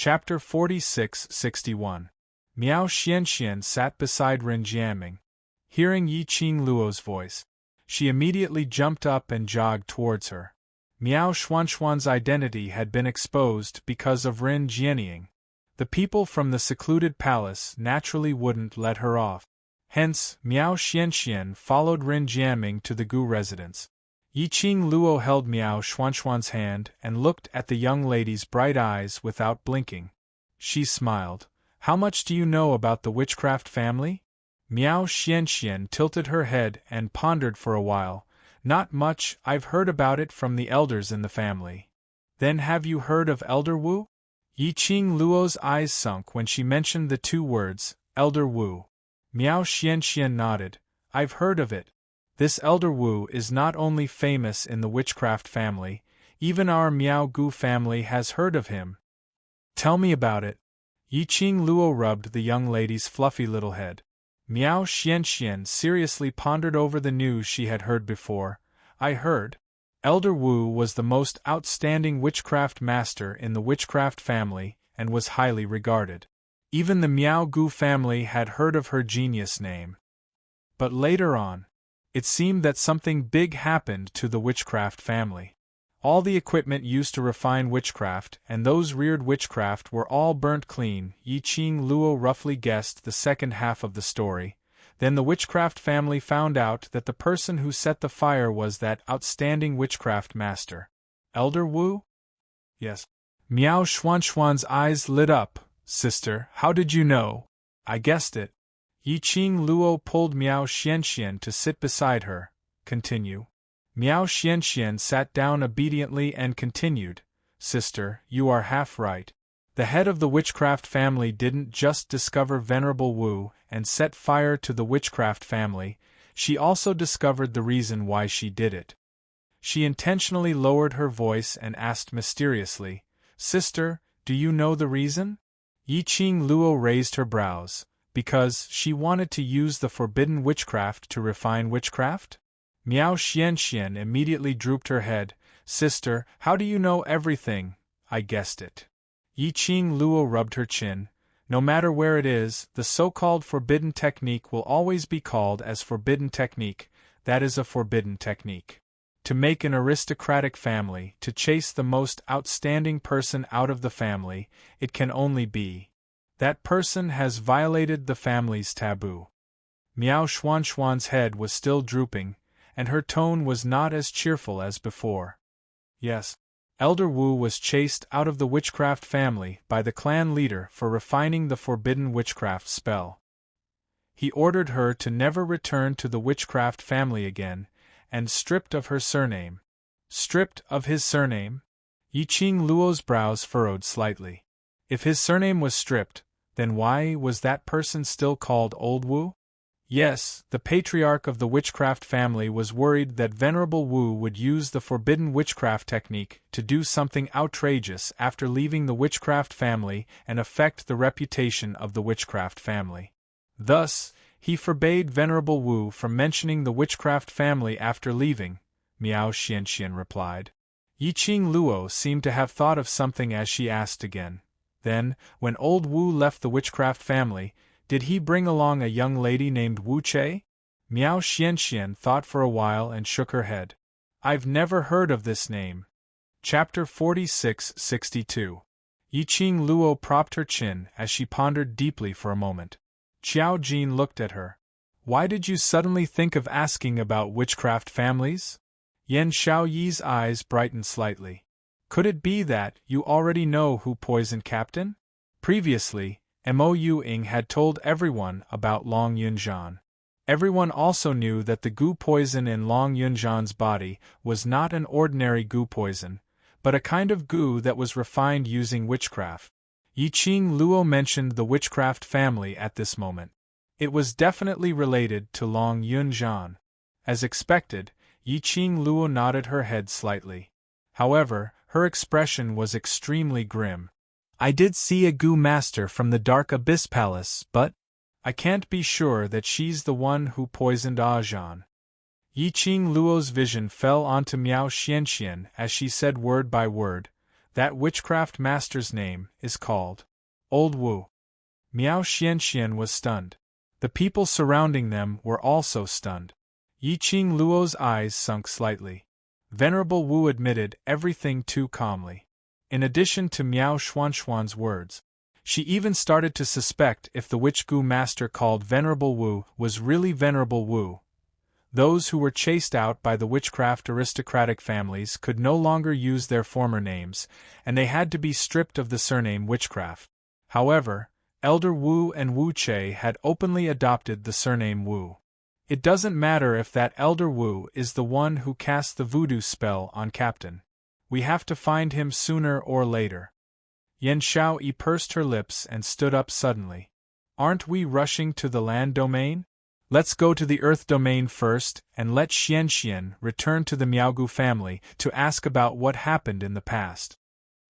Chapter 46-61. Miao Xianxian sat beside Ren Jiaming. Hearing Yi Qing Luo's voice, she immediately jumped up and jogged towards her. Miao Xuanxuan's identity had been exposed because of Ren Jianying. The people from the secluded palace naturally wouldn't let her off. Hence, Miao Xianxian followed Ren Jiaming to the Gu residence. Yi Qing Luo held Miao Xuanxuan's hand and looked at the young lady's bright eyes without blinking. She smiled. "How much do you know about the witchcraft family?" Miao Xianxian tilted her head and pondered for a while. "Not much, I've heard about it from the elders in the family." "Then have you heard of Elder Wu?" Yi Qing Luo's eyes sunk when she mentioned the two words, Elder Wu. Miao Xianxian nodded. "I've heard of it. This Elder Wu is not only famous in the witchcraft family, even our Miao Gu family has heard of him." "Tell me about it." Yi Qing Luo rubbed the young lady's fluffy little head. Miao Xianxian seriously pondered over the news she had heard before. "I heard. Elder Wu was the most outstanding witchcraft master in the witchcraft family and was highly regarded. Even the Miao Gu family had heard of her genius name. But later on, it seemed that something big happened to the witchcraft family. All the equipment used to refine witchcraft and those reared witchcraft were all burnt clean." Yi Qing Luo roughly guessed the second half of the story. Then the witchcraft family found out that the person who set the fire was that outstanding witchcraft master. "Elder Wu?" "Yes." Miao Xuanxuan's eyes lit up. "Sister, how did you know?" "I guessed it." Yi Qing Luo pulled Miao Xianxian to sit beside her. "Continue." Miao Xianxian sat down obediently and continued. "Sister, you are half right. The head of the witchcraft family didn't just discover Venerable Wu and set fire to the witchcraft family, she also discovered the reason why she did it." She intentionally lowered her voice and asked mysteriously, "Sister, do you know the reason?" Yi Qing Luo raised her brows. "Because she wanted to use the forbidden witchcraft to refine witchcraft?" Miao Xianxian immediately drooped her head. "Sister, how do you know everything?" "I guessed it." Yi Qing Luo rubbed her chin. "No matter where it is, the so-called forbidden technique will always be called as forbidden technique. That is a forbidden technique. To make an aristocratic family, to chase the most outstanding person out of the family, it can only be. That person has violated the family's taboo." Miao Xuanxuan's head was still drooping, and her tone was not as cheerful as before. "Yes. Elder Wu was chased out of the witchcraft family by the clan leader for refining the forbidden witchcraft spell. He ordered her to never return to the witchcraft family again, and stripped of her surname." "Stripped of his surname?" Yi Qing Luo's brows furrowed slightly. "If his surname was stripped, then why was that person still called Old Wu?" "Yes, the patriarch of the witchcraft family was worried that Venerable Wu would use the forbidden witchcraft technique to do something outrageous after leaving the witchcraft family and affect the reputation of the witchcraft family. Thus, he forbade Venerable Wu from mentioning the witchcraft family after leaving," Miao Xianxian replied. Yi Qing Luo seemed to have thought of something as she asked again. "Then, when Old Wu left the witchcraft family, did he bring along a young lady named Wu Che?" Miao Xianxian thought for a while and shook her head. "I've never heard of this name." Chapter 46-62. Yi Qing Luo propped her chin as she pondered deeply for a moment. Qiao Jin looked at her. "Why did you suddenly think of asking about witchcraft families?" Yan Xiaoyi's eyes brightened slightly. "Could it be that you already know who poisoned Captain?" Previously, Mo Ying had told everyone about Long Yunzhan. Everyone also knew that the gu poison in Long Yunzhan's body was not an ordinary gu poison, but a kind of gu that was refined using witchcraft. Yi Qing Luo mentioned the witchcraft family at this moment. It was definitely related to Long Yunzhan. As expected, Yi Qing Luo nodded her head slightly. However, her expression was extremely grim. "I did see a gu master from the Dark Abyss Palace, but I can't be sure that she's the one who poisoned Zhan." Yi Qing Luo's vision fell onto Miao Xianxian as she said word by word, That witchcraft master's name is called Old Wu. Miao Xianxian was stunned. The people surrounding them were also stunned. Yiqing Luo's eyes sunk slightly. Venerable Wu admitted everything too calmly. In addition to Miao Xuanxuan's words, she even started to suspect if the witch gu master called Venerable Wu was really Venerable Wu. Those who were chased out by the witchcraft aristocratic families could no longer use their former names, and they had to be stripped of the surname witchcraft. However, Elder Wu and Wu Che had openly adopted the surname Wu. It doesn't matter if that Elder Wu is the one who cast the voodoo spell on Captain. We have to find him sooner or later. Yan Xiaoyi pursed her lips and stood up suddenly. Aren't we rushing to the land domain? Let's go to the earth domain first and let Xianxian return to the Miaogu family to ask about what happened in the past.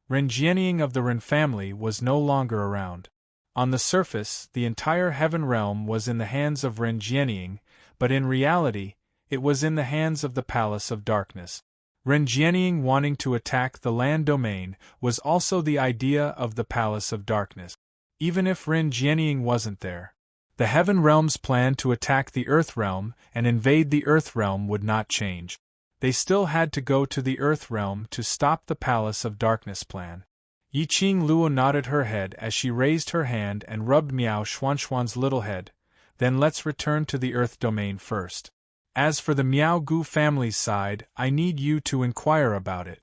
Ren Jianying of the Ren family was no longer around. On the surface, the entire heaven realm was in the hands of Ren Jianying, but in reality, it was in the hands of the Palace of Darkness. Ren Jianying wanting to attack the land domain was also the idea of the Palace of Darkness. Even if Ren Jianying wasn't there, the heaven realm's plan to attack the earth realm and invade the earth realm would not change. They still had to go to the earth realm to stop the Palace of Darkness plan. Yiqing Luo nodded her head as she raised her hand and rubbed Miao Xuanxuan's little head. Then let's return to the earth domain first. As for the Miao Gu family's side, I need you to inquire about it.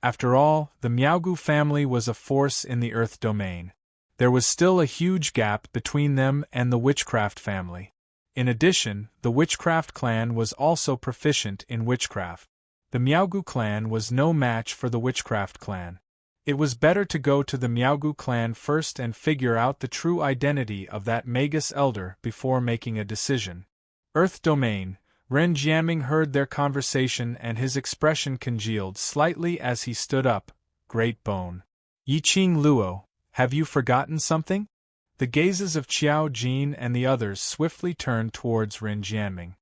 After all, the Miao Gu family was a force in the earth domain. There was still a huge gap between them and the witchcraft family. In addition, the witchcraft clan was also proficient in witchcraft. The Miaogu clan was no match for the witchcraft clan. It was better to go to the Miaogu clan first and figure out the true identity of that Magus elder before making a decision. Earth domain. Ren Jiaming heard their conversation and his expression congealed slightly as he stood up. Great bone. Yiqing Luo, have you forgotten something? The gazes of Qiao Jin and the others swiftly turned towards Ren Jiaming.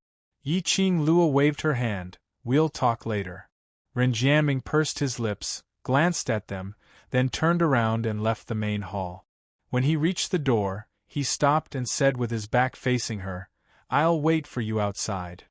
Yiqing Luo waved her hand. We'll talk later. Ren Jiaming pursed his lips, glanced at them, then turned around and left the main hall. When he reached the door, he stopped and said with his back facing her, I'll wait for you outside.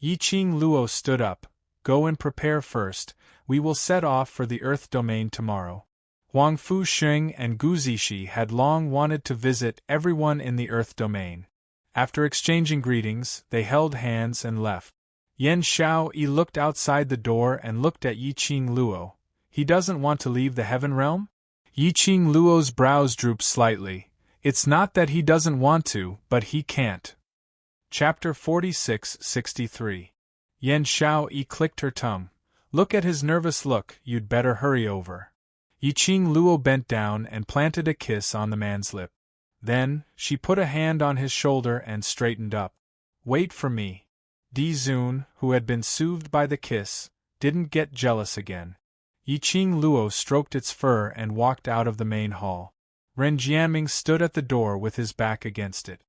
Yiqing Luo stood up. Go and prepare first, we will set off for the earth domain tomorrow. Huang Fuxing and Gu Zishi had long wanted to visit everyone in the earth domain. After exchanging greetings, they held hands and left. Yan Xiaoyi looked outside the door and looked at Yiqing Luo. He doesn't want to leave the heaven realm? Yiqing Luo's brows drooped slightly. It's not that he doesn't want to, but he can't. Chapter 46-63. Yan Xiaoyi clicked her tongue. Look at his nervous look, you'd better hurry over. Yiqing Luo bent down and planted a kiss on the man's lip. Then, she put a hand on his shoulder and straightened up. Wait for me. Di Zun, who had been soothed by the kiss, didn't get jealous again. Yiqing Luo stroked its fur and walked out of the main hall. Ren Jiaming stood at the door with his back against it.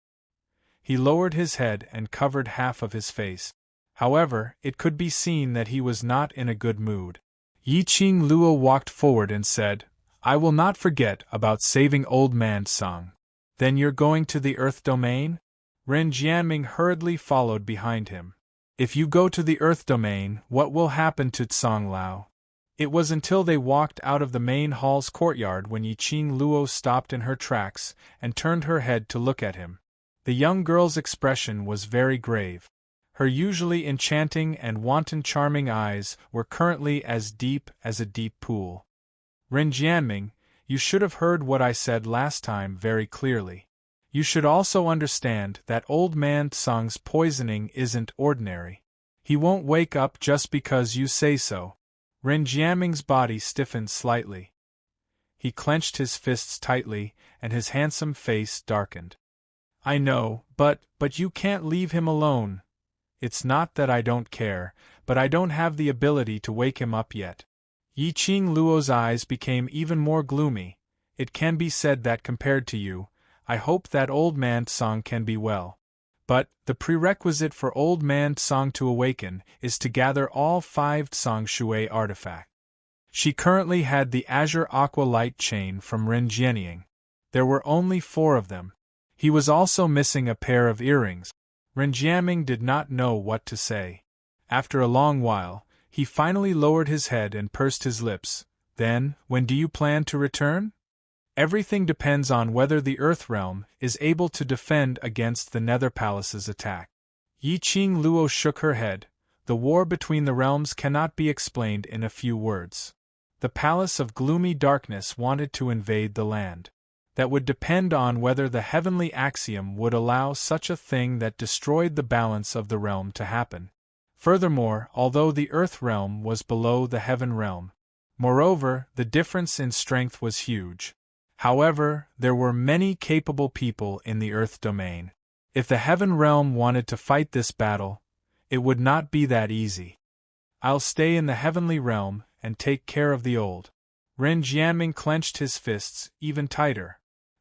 He lowered his head and covered half of his face. However, it could be seen that he was not in a good mood. Yiqing Luo walked forward and said, I will not forget about saving old man Song. Then you're going to the earth domain? Ren Jiaming hurriedly followed behind him. If you go to the earth domain, what will happen to Tsang Lao? It was until they walked out of the main hall's courtyard when Yiqing Luo stopped in her tracks and turned her head to look at him. The young girl's expression was very grave. Her usually enchanting and wanton charming eyes were currently as deep as a deep pool. Ren Jianming, you should have heard what I said last time very clearly. You should also understand that old man Tsang's poisoning isn't ordinary. He won't wake up just because you say so. Ren Jianming's body stiffened slightly. He clenched his fists tightly, and his handsome face darkened. I know, but you can't leave him alone. It's not that I don't care, but I don't have the ability to wake him up yet. Yiqing Luo's eyes became even more gloomy. It can be said that compared to you, I hope that old man Tsang can be well. But, the prerequisite for old man Tsang to awaken is to gather all 5 Tsang Shui artifacts. She currently had the azure aqua light chain from Ren Jianying. There were only 4 of them. He was also missing a pair of earrings. Ren Jianying did not know what to say. After a long while, he finally lowered his head and pursed his lips. Then, when do you plan to return? Everything depends on whether the Earth Realm is able to defend against the Nether Palace's attack. Yi Qing Luo shook her head. The war between the realms cannot be explained in a few words. The Palace of Gloomy Darkness wanted to invade the land. That would depend on whether the heavenly axiom would allow such a thing that destroyed the balance of the realm to happen. Furthermore, although the Earth Realm was below the Heaven Realm, moreover, the difference in strength was huge. However, there were many capable people in the Earth domain. If the Heaven Realm wanted to fight this battle, it would not be that easy. I'll stay in the Heavenly Realm and take care of the old. Ren Jianying clenched his fists even tighter.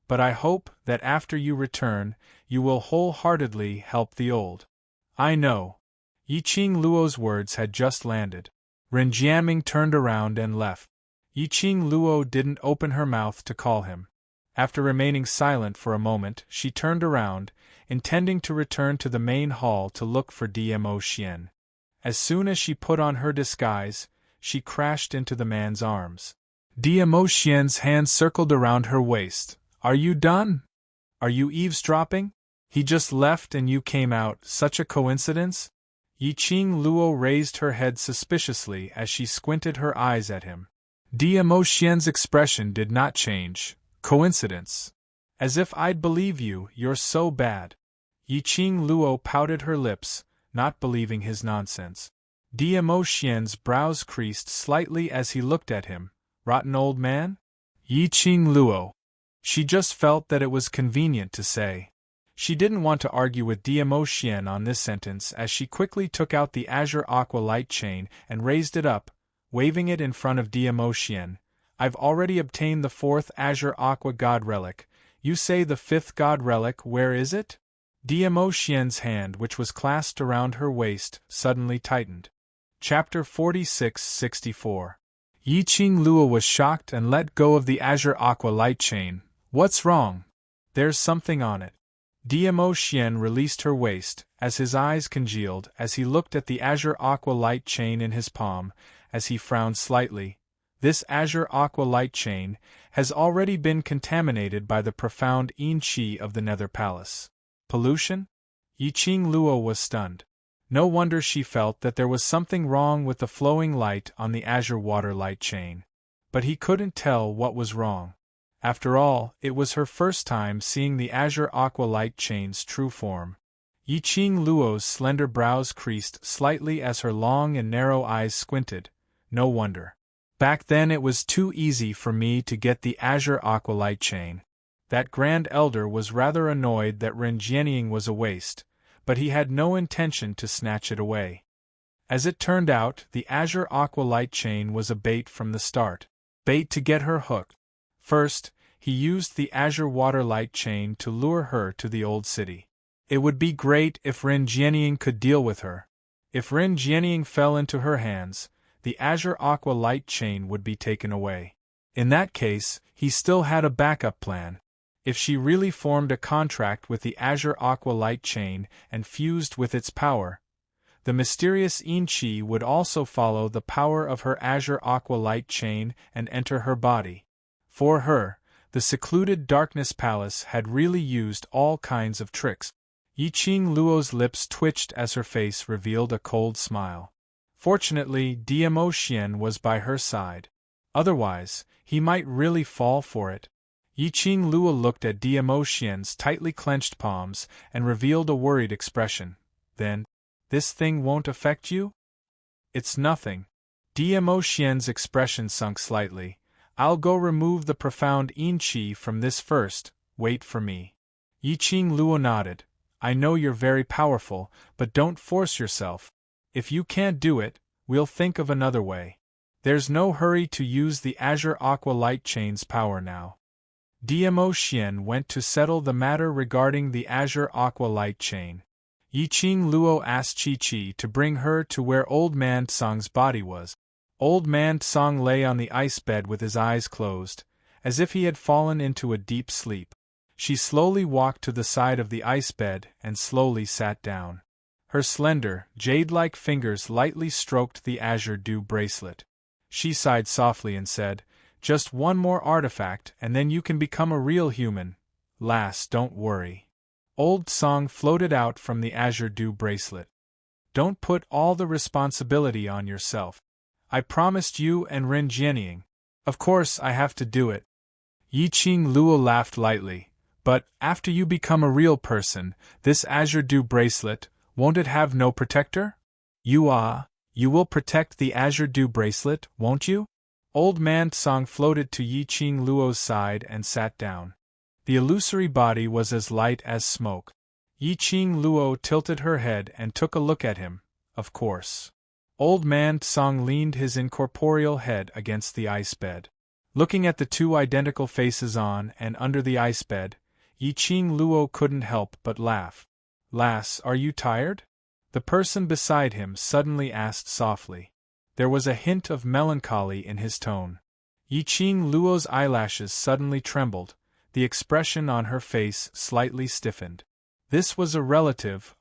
But I hope that after you return, you will wholeheartedly help the old. I know. Yi Qing Luo's words had just landed. Ren Jianying turned around and left. Yi Qing Luo didn't open her mouth to call him. After remaining silent for a moment, she turned around, intending to return to the main hall to look for Dmo Xian. As soon as she put on her disguise, she crashed into the man's arms. Dmo Xian's hand circled around her waist. Are you done? Are you eavesdropping? He just left and you came out, such a coincidence? Yi Qing Luo raised her head suspiciously as she squinted her eyes at him. Dmo Xian's expression did not change. Coincidence? As if I'd believe you, you're so bad. Yi Qing Luo pouted her lips, not believing his nonsense. Dmo Xian's brows creased slightly as he looked at him. Rotten old man? Yi Qing Luo. She just felt that it was convenient to say. She didn't want to argue with Dmo Xian on this sentence as she quickly took out the azure aqua light chain and raised it up, waving it in front of Dmo Xian. I've already obtained the 4th azure aqua god relic. You say the 5th god relic, where is it? Dmo Xian's hand, which was clasped around her waist, suddenly tightened. Chapter 46-64. Yi Qing Luo was shocked and let go of the azure aqua light chain. What's wrong? There's something on it. Dmo Xian released her waist, as his eyes congealed as he looked at the azure aqua light chain in his palm, as he frowned slightly. This azure aqua light chain has already been contaminated by the profound yin qi of the Nether Palace. Pollution? Yi Qing Luo was stunned. No wonder she felt that there was something wrong with the flowing light on the azure water light chain. But he couldn't tell what was wrong. After all, it was her first time seeing the azure aqua light chain's true form. Yi Qing Luo's slender brows creased slightly as her long and narrow eyes squinted. No wonder. Back then it was too easy for me to get the azure aqua light chain. That Grand Elder was rather annoyed that Ren Jianying was a waste, but he had no intention to snatch it away. As it turned out, the azure aqua light chain was a bait from the start. Bait to get her hooked. First, he used the azure water light chain to lure her to the old city. It would be great if Ren Jianying could deal with her. If Ren Jianying fell into her hands, the azure aqua light chain would be taken away. In that case, he still had a backup plan. If she really formed a contract with the azure aqua light chain and fused with its power, the mysterious yin qi would also follow the power of her azure aqua light chain and enter her body. For her, the secluded Darkness Palace had really used all kinds of tricks. Yi Qing Luo's lips twitched as her face revealed a cold smile. Fortunately, Dmo Xian was by her side. Otherwise, he might really fall for it. Yi Qing Luo looked at Dmo Xian's tightly clenched palms and revealed a worried expression. Then, this thing won't affect you? It's nothing. Dmo Xian's expression sunk slightly. I'll go remove the profound yin qi from this first, wait for me. Yi Qing Luo nodded. I know you're very powerful, but don't force yourself. If you can't do it, we'll think of another way. There's no hurry to use the azure aqua light chain's power now. Dmo Xian went to settle the matter regarding the azure aqua light chain. Yi Qing Luo asked Chi Chi to bring her to where old man Tsang's body was. Old Man Tsang lay on the ice bed with his eyes closed, as if he had fallen into a deep sleep. She slowly walked to the side of the ice bed and slowly sat down. Her slender, jade-like fingers lightly stroked the azure dew bracelet. She sighed softly and said, "Just one more artifact and then you can become a real human. Lass, don't worry." Old Song floated out from the azure dew bracelet. "Don't put all the responsibility on yourself. I promised you and Ren Jianying. Of course I have to do it." Yiqing Luo laughed lightly. "But, after you become a real person, this azure dew bracelet, won't it have no protector? You will protect the azure dew bracelet, won't you?" Old Man Tsang floated to Yiqing Luo's side and sat down. The illusory body was as light as smoke. Yiqing Luo tilted her head and took a look at him. Of course. Old Man Tsang leaned his incorporeal head against the ice bed. Looking at the two identical faces on and under the ice bed, Yiqing Luo couldn't help but laugh. "Lass, are you tired?" The person beside him suddenly asked softly. There was a hint of melancholy in his tone. Yiqing Luo's eyelashes suddenly trembled, the expression on her face slightly stiffened. This was a relative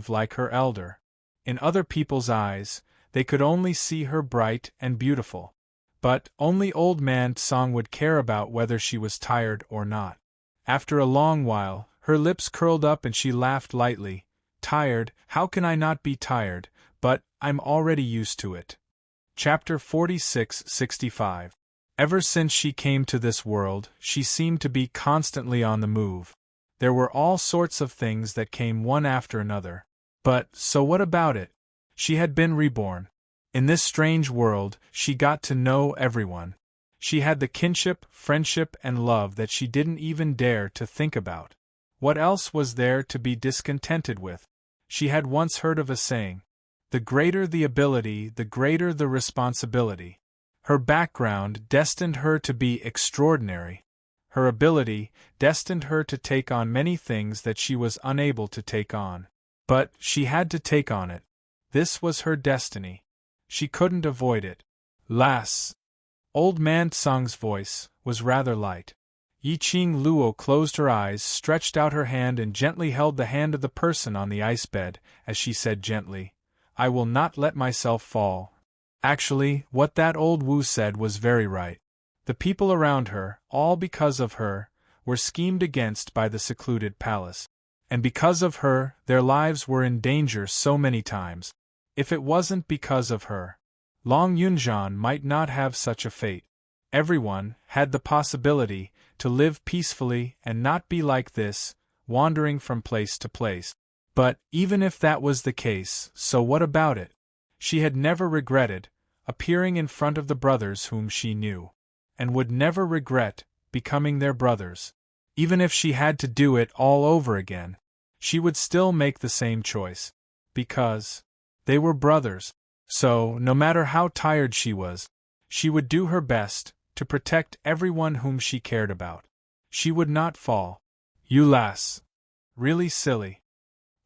like her elder. In other people's eyes, they could only see her bright and beautiful. But only Old Man Tsang would care about whether she was tired or not. After a long while, her lips curled up and she laughed lightly. "Tired? How can I not be tired? But I'm already used to it." Chapter 46-65. Ever since she came to this world, she seemed to be constantly on the move. There were all sorts of things that came one after another. But, so what about it? She had been reborn. In this strange world, she got to know everyone. She had the kinship, friendship, and love that she didn't even dare to think about. What else was there to be discontented with? She had once heard of a saying, "The greater the ability, the greater the responsibility." Her background destined her to be extraordinary. Her ability destined her to take on many things that she was unable to take on. But she had to take on it. This was her destiny. She couldn't avoid it. "Lass." Old Man Tsang's voice was rather light. Yiqing Luo closed her eyes, stretched out her hand and gently held the hand of the person on the ice bed, as she said gently, "I will not let myself fall." Actually, what that old Wu said was very right. The people around her, all because of her, were schemed against by the secluded palace. And because of her, their lives were in danger so many times. If it wasn't because of her, Long Yunzhan might not have such a fate. Everyone had the possibility to live peacefully and not be like this, wandering from place to place. But, even if that was the case, so what about it? She had never regretted appearing in front of the brothers whom she knew, and would never regret becoming their brothers. Even if she had to do it all over again, she would still make the same choice. Because they were brothers. So, no matter how tired she was, she would do her best to protect everyone whom she cared about. She would not fall. "You lass. Really silly."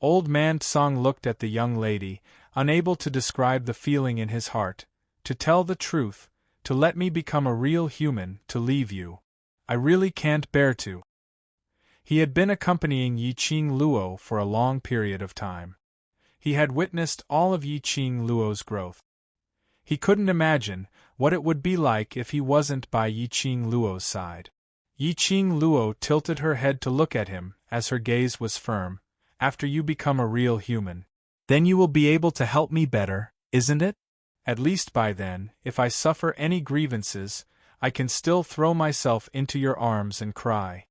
Old Man Tsang looked at the young lady, unable to describe the feeling in his heart. "To tell the truth, to let me become a real human, to leave you. I really can't bear to." He had been accompanying Yiqing Luo for a long period of time. He had witnessed all of Yiqing Luo's growth. He couldn't imagine what it would be like if he wasn't by Yiqing Luo's side. Yiqing Luo tilted her head to look at him, as her gaze was firm. "After you become a real human, then you will be able to help me better, isn't it? At least by then, if I suffer any grievances, I can still throw myself into your arms and cry.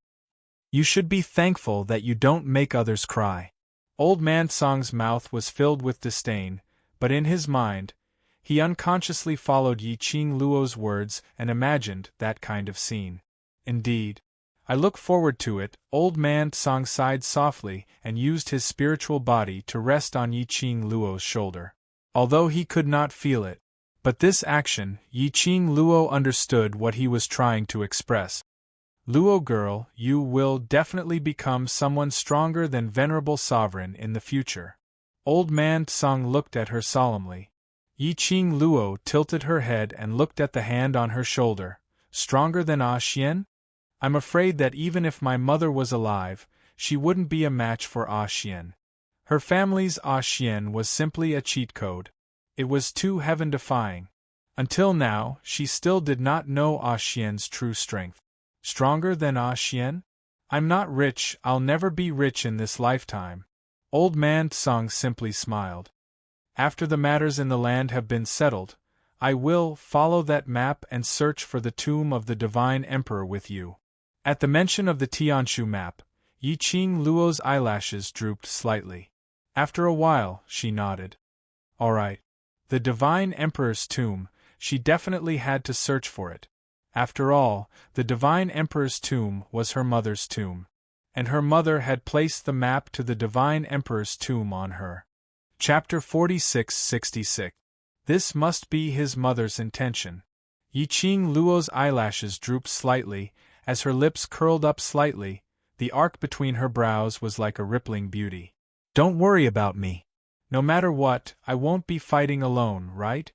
You should be thankful that you don't make others cry." Old Man Tsang's mouth was filled with disdain, but in his mind, he unconsciously followed Yiqing Luo's words and imagined that kind of scene. "Indeed. I look forward to it." Old Man Tsang sighed softly and used his spiritual body to rest on Yiqing Luo's shoulder. Although he could not feel it. But this action, Yiqing Luo understood what he was trying to express. "Luo girl, you will definitely become someone stronger than Venerable Sovereign in the future." Old Man Tsang looked at her solemnly. Yi-Ching Luo tilted her head and looked at the hand on her shoulder. Stronger than Ah Xian? I'm afraid that even if my mother was alive, she wouldn't be a match for Ah Xian. Her family's Ah Xian was simply a cheat code. It was too heaven-defying. Until now, she still did not know Ah Xian's true strength. Stronger than Ah Xian? I'm not rich, I'll never be rich in this lifetime. Old man Tsang simply smiled. After the matters in the land have been settled, I will follow that map and search for the tomb of the Divine Emperor with you. At the mention of the Tianshu map, Yi-Ching Luo's eyelashes drooped slightly. After a while, she nodded. All right. The Divine Emperor's tomb, she definitely had to search for it. After all, the Divine Emperor's tomb was her mother's tomb. And her mother had placed the map to the Divine Emperor's tomb on her. Chapter 46-66. This must be his mother's intention. Yi-Ching Luo's eyelashes drooped slightly, as her lips curled up slightly. The arc between her brows was like a rippling beauty. Don't worry about me. No matter what, I won't be fighting alone, right?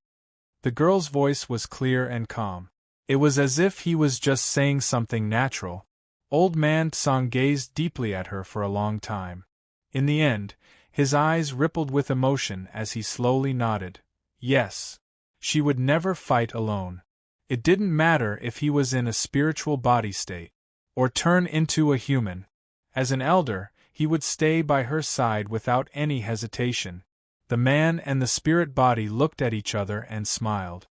The girl's voice was clear and calm. It was as if he was just saying something natural. Old man Tsang gazed deeply at her for a long time. In the end, his eyes rippled with emotion as he slowly nodded. Yes. She would never fight alone. It didn't matter if he was in a spiritual body state, or turn into a human. As an elder, he would stay by her side without any hesitation. The man and the spirit body looked at each other and smiled.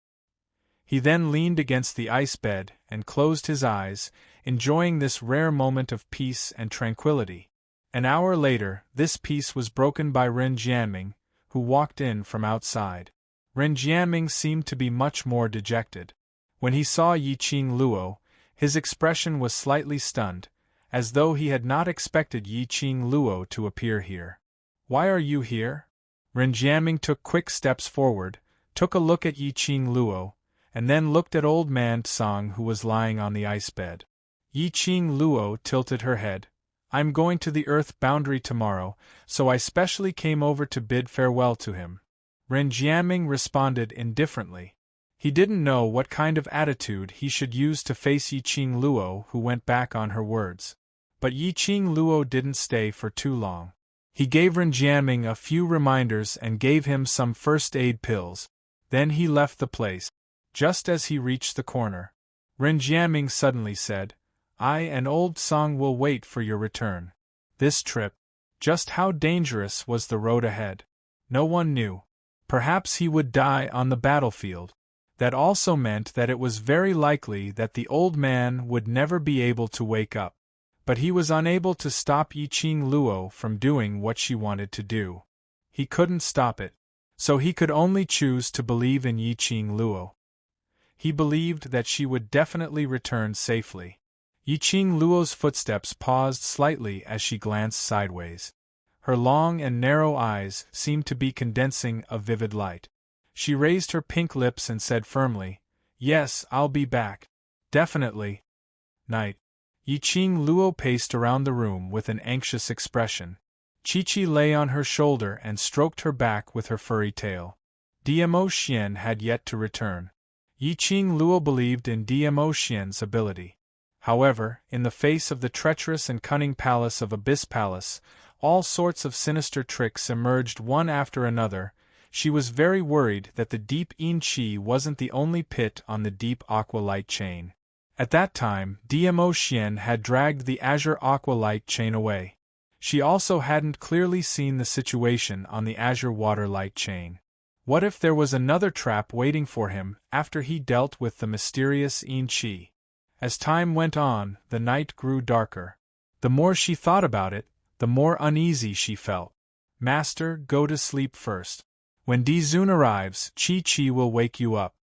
He then leaned against the ice bed and closed his eyes, enjoying this rare moment of peace and tranquility. An hour later, this peace was broken by Ren Jianming, who walked in from outside. Ren Jianming seemed to be much more dejected. When he saw Yi-Ching Luo, his expression was slightly stunned, as though he had not expected Yi-Ching Luo to appear here. Why are you here? Ren Jianming took quick steps forward, took a look at Yi-Ching Luo, and then looked at old man Tsang who was lying on the ice bed. Yi-Ching Luo tilted her head. I'm going to the Earth boundary tomorrow, so I specially came over to bid farewell to him. Ren Jianming responded indifferently. He didn't know what kind of attitude he should use to face Yi-Ching Luo, who went back on her words. But Yi-Ching Luo didn't stay for too long. He gave Ren Jianming a few reminders and gave him some first aid pills. Then he left the place. Just as he reached the corner, Ren Jianming suddenly said, I and old Song will wait for your return. This trip. Just how dangerous was the road ahead? No one knew. Perhaps he would die on the battlefield. That also meant that it was very likely that the old man would never be able to wake up. But he was unable to stop Yi-Ching Luo from doing what she wanted to do. He couldn't stop it. So he could only choose to believe in Yi-Ching Luo. He believed that she would definitely return safely. Yi-Ching Luo's footsteps paused slightly as she glanced sideways. Her long and narrow eyes seemed to be condensing a vivid light. She raised her pink lips and said firmly, Yes, I'll be back. Definitely. Night. Yi-Ching Luo paced around the room with an anxious expression. Chi-Chi lay on her shoulder and stroked her back with her furry tail. Dmo Xian had yet to return. Yi-Ching Luo believed in Dmo Xian's ability. However, in the face of the treacherous and cunning palace of Abyss Palace, all sorts of sinister tricks emerged one after another. She was very worried that the deep Yin Qi wasn't the only pit on the deep Aqua Light chain. At that time, Dmo Xian had dragged the Azure Aqua Light chain away. She also hadn't clearly seen the situation on the Azure Water Light chain. What if there was another trap waiting for him after he dealt with the mysterious Yin Qi? As time went on, the night grew darker. The more she thought about it, the more uneasy she felt. Master, go to sleep first. When Dizun arrives, Chi-Chi will wake you up.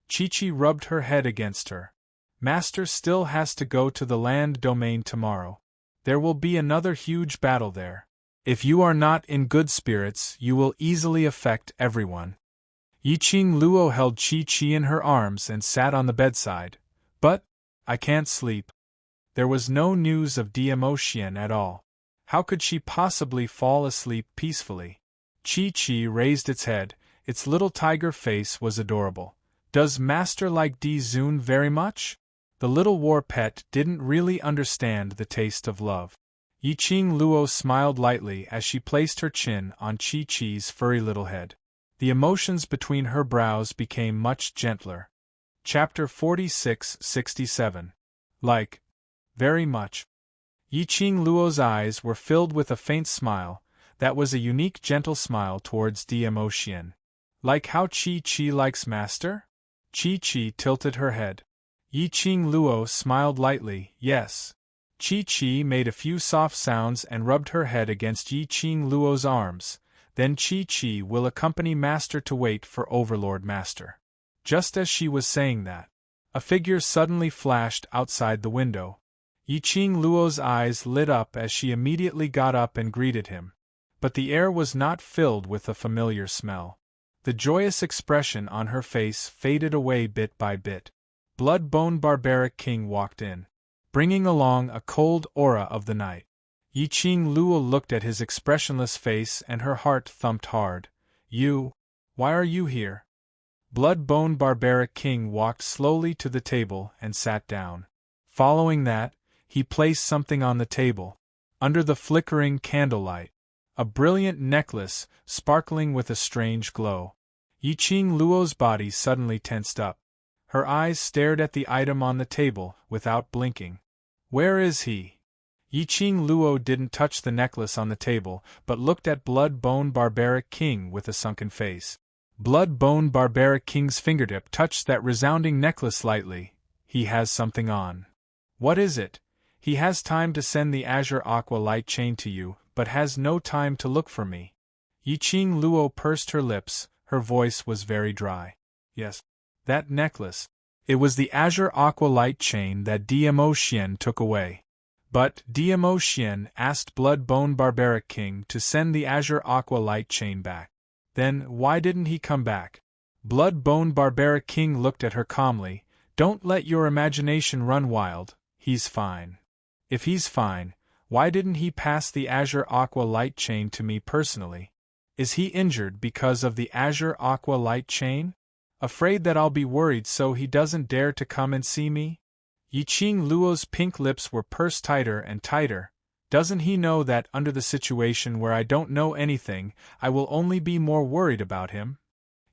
Chi-Chi rubbed her head against her. Master still has to go to the land domain tomorrow. There will be another huge battle there. If you are not in good spirits, you will easily affect everyone. Yi-Ching Luo held Chi-Chi in her arms and sat on the bedside. But I can't sleep. There was no news of Dmo Xian at all. How could she possibly fall asleep peacefully? Chi-Chi raised its head, Its little tiger face was adorable. Does Master like Di Zun very much? The little war pet didn't really understand the taste of love. Yiqing Luo smiled lightly as she placed her chin on Chi-Chi's furry little head. The emotions between her brows became much gentler. Chapter 46-67. Like. Very much. Yiqing Luo's eyes were filled with a faint smile, that was a unique gentle smile towards Dmo Xian. Like how Chi-Chi likes Master? Chi-Chi tilted her head. Yiqing Luo smiled lightly, yes. Chi-Chi made a few soft sounds and rubbed her head against Yiqing Luo's arms, then Chi-Chi will accompany Master to wait for Overlord Master. Just as she was saying that, a figure suddenly flashed outside the window. Yiqing Luo's eyes lit up as she immediately got up and greeted him. But the air was not filled with a familiar smell. The joyous expression on her face faded away bit by bit. Blood-Bone Barbaric King walked in, bringing along a cold aura of the night. Yiqing Luo looked at his expressionless face and her heart thumped hard. Why are you here? Blood-Bone Barbaric King walked slowly to the table and sat down. Following that, he placed something on the table, under the flickering candlelight. A brilliant necklace, sparkling with a strange glow. Yiqing Luo's body suddenly tensed up. Her eyes stared at the item on the table, without blinking. Where is he? Yiqing Luo didn't touch the necklace on the table, but looked at Blood-Bone Barbaric King with a sunken face. Blood-Bone Barbaric King's fingertip touched that resounding necklace lightly. He has something on. What is it? He has time to send the Azure Aqua Light Chain to you, but has no time to look for me. Yiqing Luo pursed her lips, her voice was very dry. Yes. That necklace. It was the Azure Aqua Light Chain that Dmo Xian took away. But Dmo Xian asked Blood-Bone Barbaric King to send the Azure Aqua Light Chain back. Then why didn't he come back? Blood-Bone Barbaric King looked at her calmly. Don't let your imagination run wild, he's fine. If he's fine, why didn't he pass the Azure Aqua Light Chain to me personally? Is he injured because of the Azure Aqua Light Chain? Afraid that I'll be worried so he doesn't dare to come and see me? Yiqing Luo's pink lips were pursed tighter and tighter. Doesn't he know that under the situation where I don't know anything, I will only be more worried about him?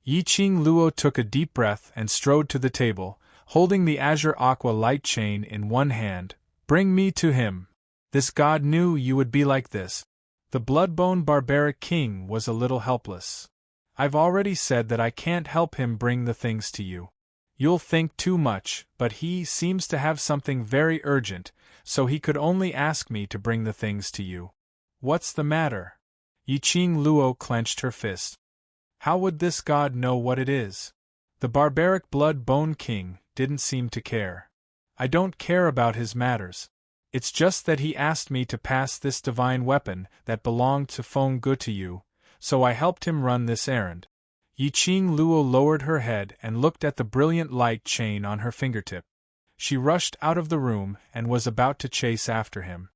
Yiqing Luo took a deep breath and strode to the table, holding the Azure Aqua Light Chain in one hand. Bring me to him. This god knew you would be like this. The Blood-Bone Barbaric King was a little helpless. I've already said that I can't help him bring the things to you. You'll think too much, but he seems to have something very urgent, so he could only ask me to bring the things to you. What's the matter? Yiqing Luo clenched her fist. How would this god know what it is? The barbaric Blood-Bone King didn't seem to care. I don't care about his matters. It's just that he asked me to pass this divine weapon that belonged to Feng Gu to you, so I helped him run this errand. Yiqing Luo lowered her head and looked at the brilliant light chain on her fingertip. She rushed out of the room and was about to chase after him.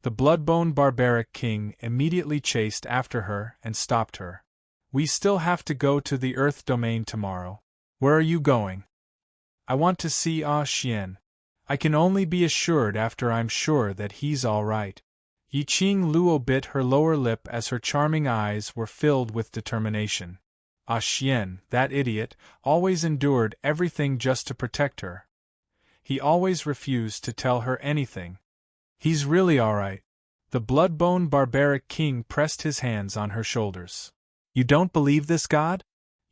The Blood-Bone Barbaric King immediately chased after her and stopped her. We still have to go to the Earth Domain tomorrow. Where are you going? I want to see Xian. I can only be assured after I'm sure that he's all right. Yiqing Luo bit her lower lip as her charming eyes were filled with determination. Xian, that idiot, always endured everything just to protect her. He always refused to tell her anything. He's really all right. The Blood-Bone Barbaric King pressed his hands on her shoulders. You don't believe this god?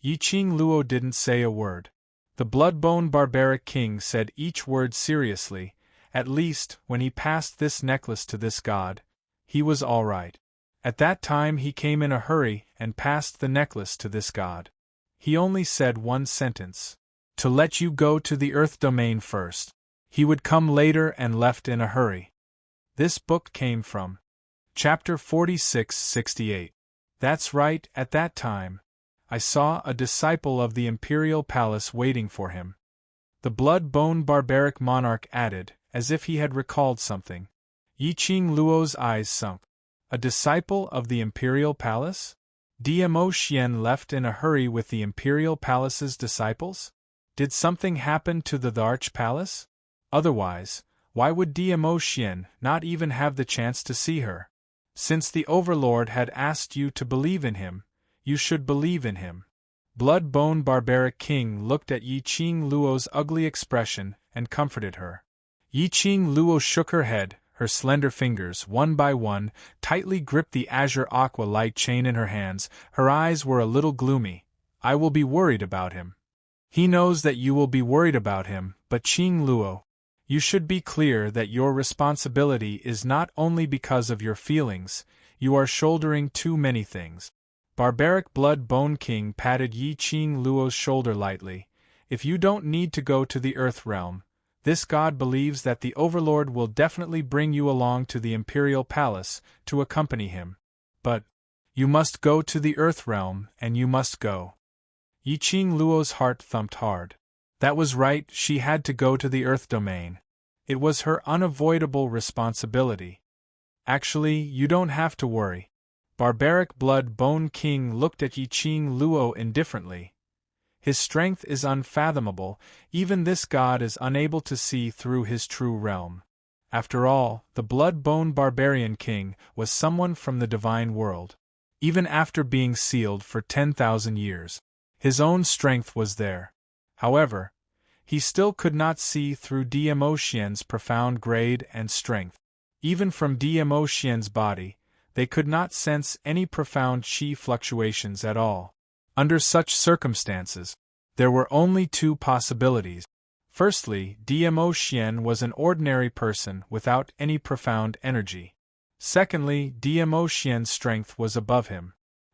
Yiqing Luo didn't say a word. The Blood-Bone Barbaric King said each word seriously. At least, when he passed this necklace to this god, he was all right. At that time he came in a hurry and passed the necklace to this god. He only said one sentence. To let you go to the Earth Domain first. He would come later and left in a hurry. This book came from Chapter 46-68. That's right, at that time, I saw a disciple of the Imperial Palace waiting for him. The Blood-Bone Barbaric Monarch added, as if he had recalled something. Yiqing Luo's eyes sunk. A disciple of the Imperial Palace? Dmo Xian left in a hurry with the Imperial Palace's disciples? Did something happen to the Arch Palace? Otherwise, why would Dmo Xian not even have the chance to see her? Since the Overlord had asked you to believe in him, you should believe in him. Blood-bone barbaric king looked at Yi Qing Luo's ugly expression and comforted her. Yi Qing Luo shook her head, her slender fingers, one by one, tightly gripped the azure aqua light chain in her hands. Her eyes were a little gloomy. I will be worried about him. He knows that you will be worried about him, but Qing Luo, you should be clear that your responsibility is not only because of your feelings, you are shouldering too many things. Barbaric Blood-Bone King patted Yi Qing Luo's shoulder lightly. If you don't need to go to the Earth Realm, this god believes that the Overlord will definitely bring you along to the Imperial Palace to accompany him. But you must go to the Earth Realm, and you must go. Yi Qing Luo's heart thumped hard. That was right, she had to go to the Earth Domain. It was her unavoidable responsibility. Actually, you don't have to worry. Barbaric Blood-Bone King looked at Yi Qing Luo indifferently. His strength is unfathomable, even this god is unable to see through his true realm. After all, the Blood-Bone Barbarian King was someone from the divine world. Even after being sealed for 10,000 years, his own strength was there. However, he still could not see through Dmo Xian's profound grade and strength. Even from Dmo Xian's body, they could not sense any profound qi fluctuations at all. Under such circumstances, there were only two possibilities. Firstly, Dmo Xian was an ordinary person without any profound energy. Secondly, Dmo Xian's strength was above him.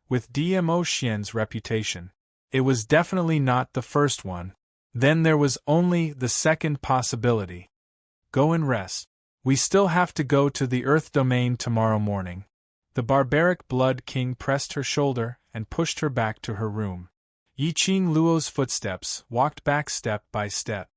With Dmo Xian's reputation, it was definitely not the first one. Then there was only the second possibility. Go and rest. We still have to go to the Earth Domain tomorrow morning. The Barbaric Blood King pressed her shoulder and pushed her back to her room. Yi Qing Luo's footsteps walked back step by step.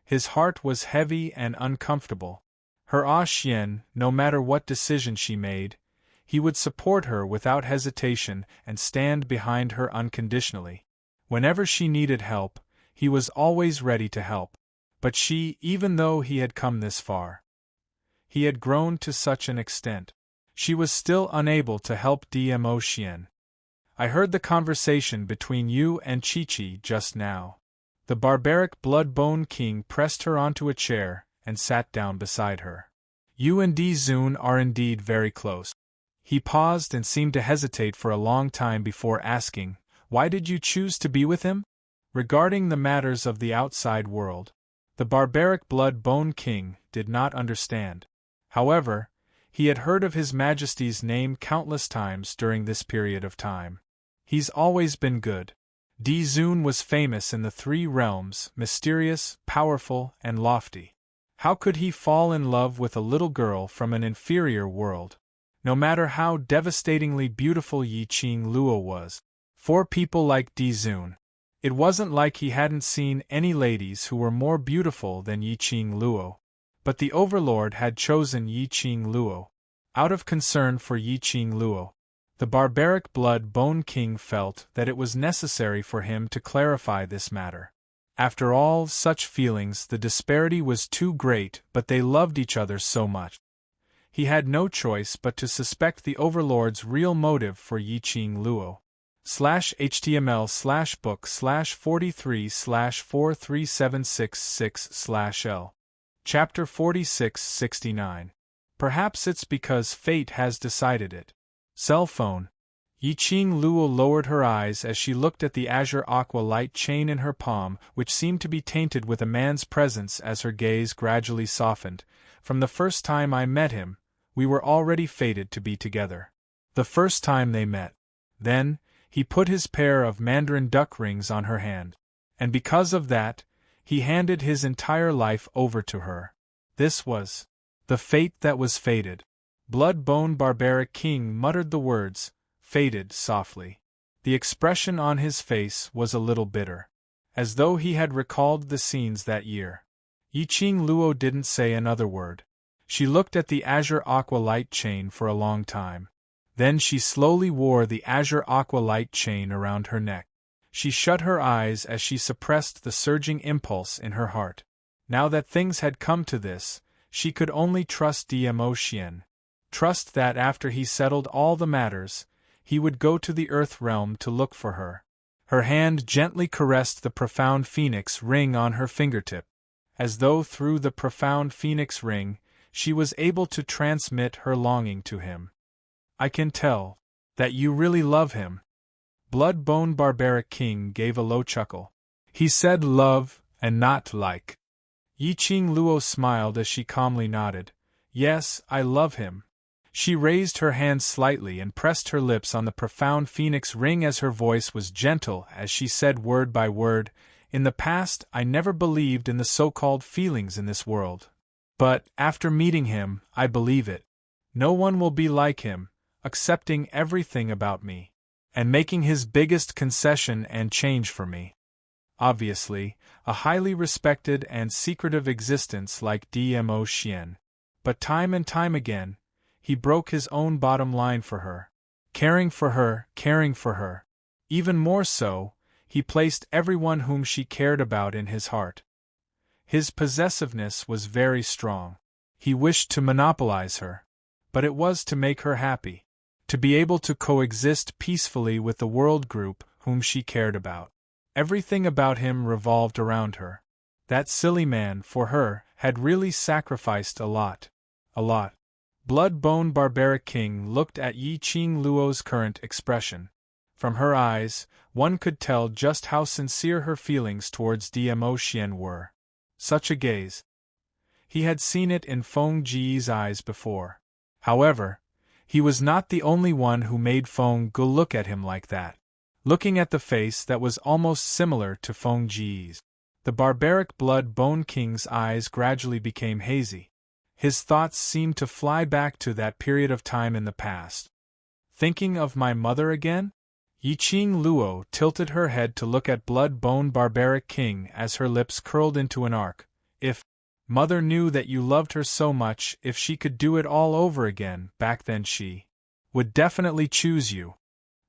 His heart was heavy and uncomfortable. Her Xian, no matter what decision she made, he would support her without hesitation and stand behind her unconditionally. Whenever she needed help, he was always ready to help. But she, even though he had come this far, he had grown to such an extent, she was still unable to help Dmo Xian. I heard the conversation between you and Chi-Chi just now. The Barbaric Blood-Bone King pressed her onto a chair and sat down beside her. You and Di-Zun are indeed very close. He paused and seemed to hesitate for a long time before asking, why did you choose to be with him? Regarding the matters of the outside world, the Barbaric Blood-Bone King did not understand. However, he had heard of His Majesty's name countless times during this period of time. He's always been good. Di-Zun was famous in the three realms, mysterious, powerful, and lofty. How could he fall in love with a little girl from an inferior world? No matter how devastatingly beautiful Yi Qing Luo was, for people like Di-Zun, it wasn't like he hadn't seen any ladies who were more beautiful than Yi Qing Luo. But the Overlord had chosen Yi Qing Luo. Out of concern for Yi Qing Luo, the Barbaric Blood-Bone King felt that it was necessary for him to clarify this matter. After all such feelings, the disparity was too great, but they loved each other so much. He had no choice but to suspect the Overlord's real motive for Yi Qing Luo. /HTML/book/43/43766/L. Chapter 4669. Perhaps it's because fate has decided it. Cell phone. Yi Qing Luo lowered her eyes as she looked at the azure aqua light chain in her palm, which seemed to be tainted with a man's presence as her gaze gradually softened. From the first time I met him, we were already fated to be together. The first time they met. Then, he put his pair of mandarin duck rings on her hand. And because of that, he handed his entire life over to her. This was the fate that was fated. Blood-Bone Barbaric King muttered the words, fated, softly. The expression on his face was a little bitter, as though he had recalled the scenes that year. Yi Qing Luo didn't say another word. She looked at the azure aqua light chain for a long time. Then she slowly wore the azure aqua light chain around her neck. She shut her eyes as she suppressed the surging impulse in her heart. Now that things had come to this, she could only trust Xian. Trust that after he settled all the matters, he would go to the Earth realm to look for her. Her hand gently caressed the profound phoenix ring on her fingertip, as though through the profound phoenix ring, she was able to transmit her longing to him. I can tell that you really love him. Blood-Bone Barbaric King gave a low chuckle. He said love, and not like. Yiqing Luo smiled as she calmly nodded. Yes, I love him. She raised her hand slightly and pressed her lips on the profound phoenix ring as her voice was gentle as she said word by word, In the past I never believed in the so-called feelings in this world. But, after meeting him, I believe it. No one will be like him, accepting everything about me, and making his biggest concession and change for me. Obviously, a highly respected and secretive existence like Xian. But time and time again, he broke his own bottom line for her. Caring for her, caring for her. Even more so, he placed everyone whom she cared about in his heart. His possessiveness was very strong. He wished to monopolize her. But it was to make her happy. To be able to coexist peacefully with the world group whom she cared about. Everything about him revolved around her. That silly man, for her, had really sacrificed a lot. A lot. Blood-Bone Barbaric King looked at Yiqing Luo's current expression. From her eyes, one could tell just how sincere her feelings towards Xian were. Such a gaze. He had seen it in Feng Ji's eyes before. However, he was not the only one who made Feng Gu look at him like that. Looking at the face that was almost similar to Feng Ji's. The barbaric Blood-Bone King's eyes gradually became hazy. His thoughts seemed to fly back to that period of time in the past. Thinking of my mother again? Yiqing Luo tilted her head to look at Blood-Bone Barbaric King as her lips curled into an arc. If Mother knew that you loved her so much, if she could do it all over again, back then she would definitely choose you.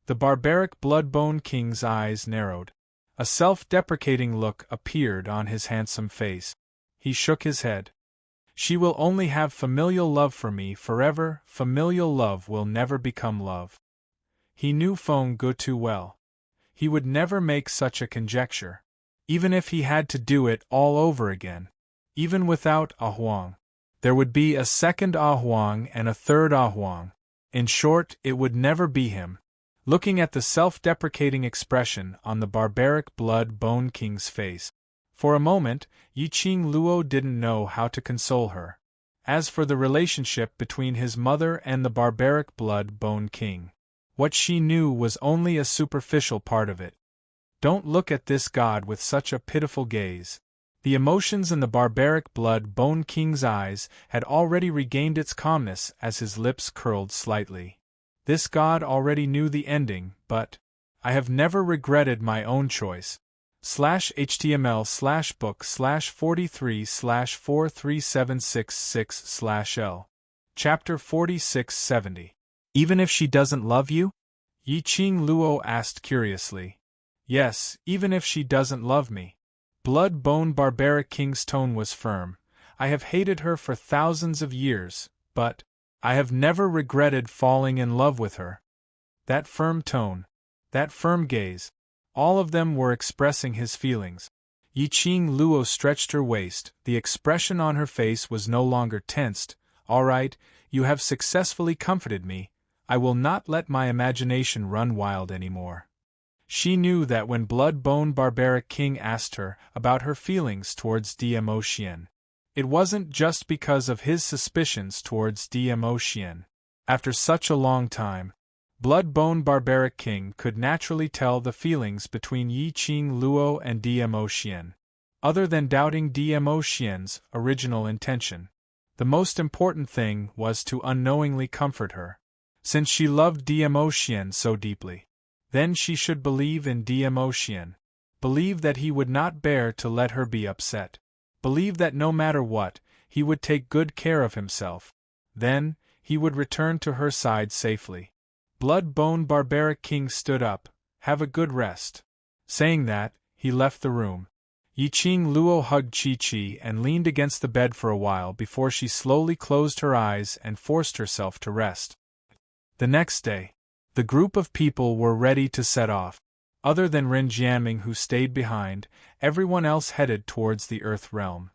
The barbaric Blood-Bone King's eyes narrowed. A self-deprecating look appeared on his handsome face. He shook his head. She will only have familial love for me forever. Familial love will never become love. He knew Feng Gu too well. He would never make such a conjecture. Even if he had to do it all over again. Even without A Huang. There would be a second A Huang and a third A Huang. In short, it would never be him. Looking at the self-deprecating expression on the barbaric Blood-Bone King's face. For a moment, Yiqing Luo didn't know how to console her. As for the relationship between his mother and the barbaric Blood-Bone King, what she knew was only a superficial part of it. Don't look at this god with such a pitiful gaze. The emotions in the barbaric Blood-Bone King's eyes had already regained its calmness as his lips curled slightly. This god already knew the ending, but I have never regretted my own choice. /HTML/book/43/43766/L. Chapter 4670. Even if she doesn't love you? Yiqing Luo asked curiously. Yes, even if she doesn't love me. Blood-Bone Barbaric King's tone was firm. I have hated her for thousands of years, but I have never regretted falling in love with her. That firm tone, that firm gaze, all of them were expressing his feelings. Yiqing Luo stretched her waist, the expression on her face was no longer tensed. All right, you have successfully comforted me, I will not let my imagination run wild anymore. She knew that when Blood-Bone Barbaric King asked her about her feelings towards Xian, it wasn't just because of his suspicions towards Xian. After such a long time, Blood-Bone Barbaric King could naturally tell the feelings between Yiqing Luo and Xian. Other than doubting Xian's original intention, the most important thing was to unknowingly comfort her. Since she loved Xian so deeply, then she should believe in Xian. Believe that he would not bear to let her be upset. Believe that no matter what, he would take good care of himself. Then, he would return to her side safely. Blood-bone barbaric king stood up. Have a good rest. Saying that, he left the room. Yiqing Luo hugged Chi-Chi and leaned against the bed for a while before she slowly closed her eyes and forced herself to rest. The next day, the group of people were ready to set off. Other than Ren Jianming, who stayed behind, everyone else headed towards the Earth Realm.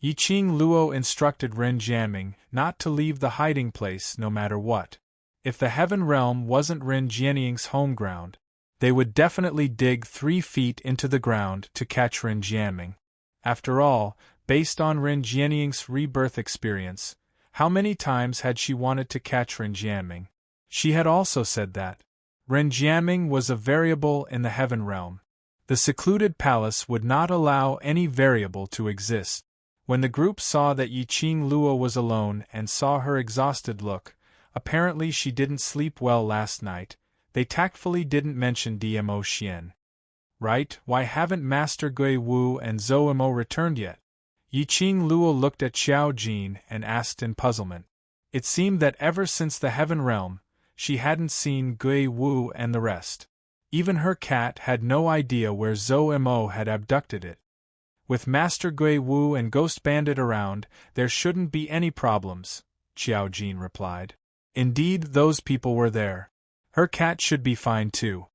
Yiqing Luo instructed Ren Jianming not to leave the hiding place no matter what. If the Heaven Realm wasn't Ren Jianming's home ground, they would definitely dig 3 feet into the ground to catch Ren Jianming. After all, based on Ren Jianming's rebirth experience, how many times had she wanted to catch Ren Jianming? She had also said that Ren Jianming was a variable in the Heaven Realm. The secluded palace would not allow any variable to exist. When the group saw that Yiqing Luo was alone and saw her exhausted look, apparently she didn't sleep well last night, they tactfully didn't mention Dmo Xian. Right, why haven't Master Gui Wu and Zhou Mo returned yet? Yiqing Luo looked at Xiao Jin and asked in puzzlement. It seemed that ever since the Heaven Realm, she hadn't seen Gui Wu and the rest. Even her cat had no idea where Zhou Mo had abducted it. With Master Gui Wu and Ghost Bandit around, there shouldn't be any problems, Xiao Jin replied. Indeed, those people were there. Her cat should be fine too.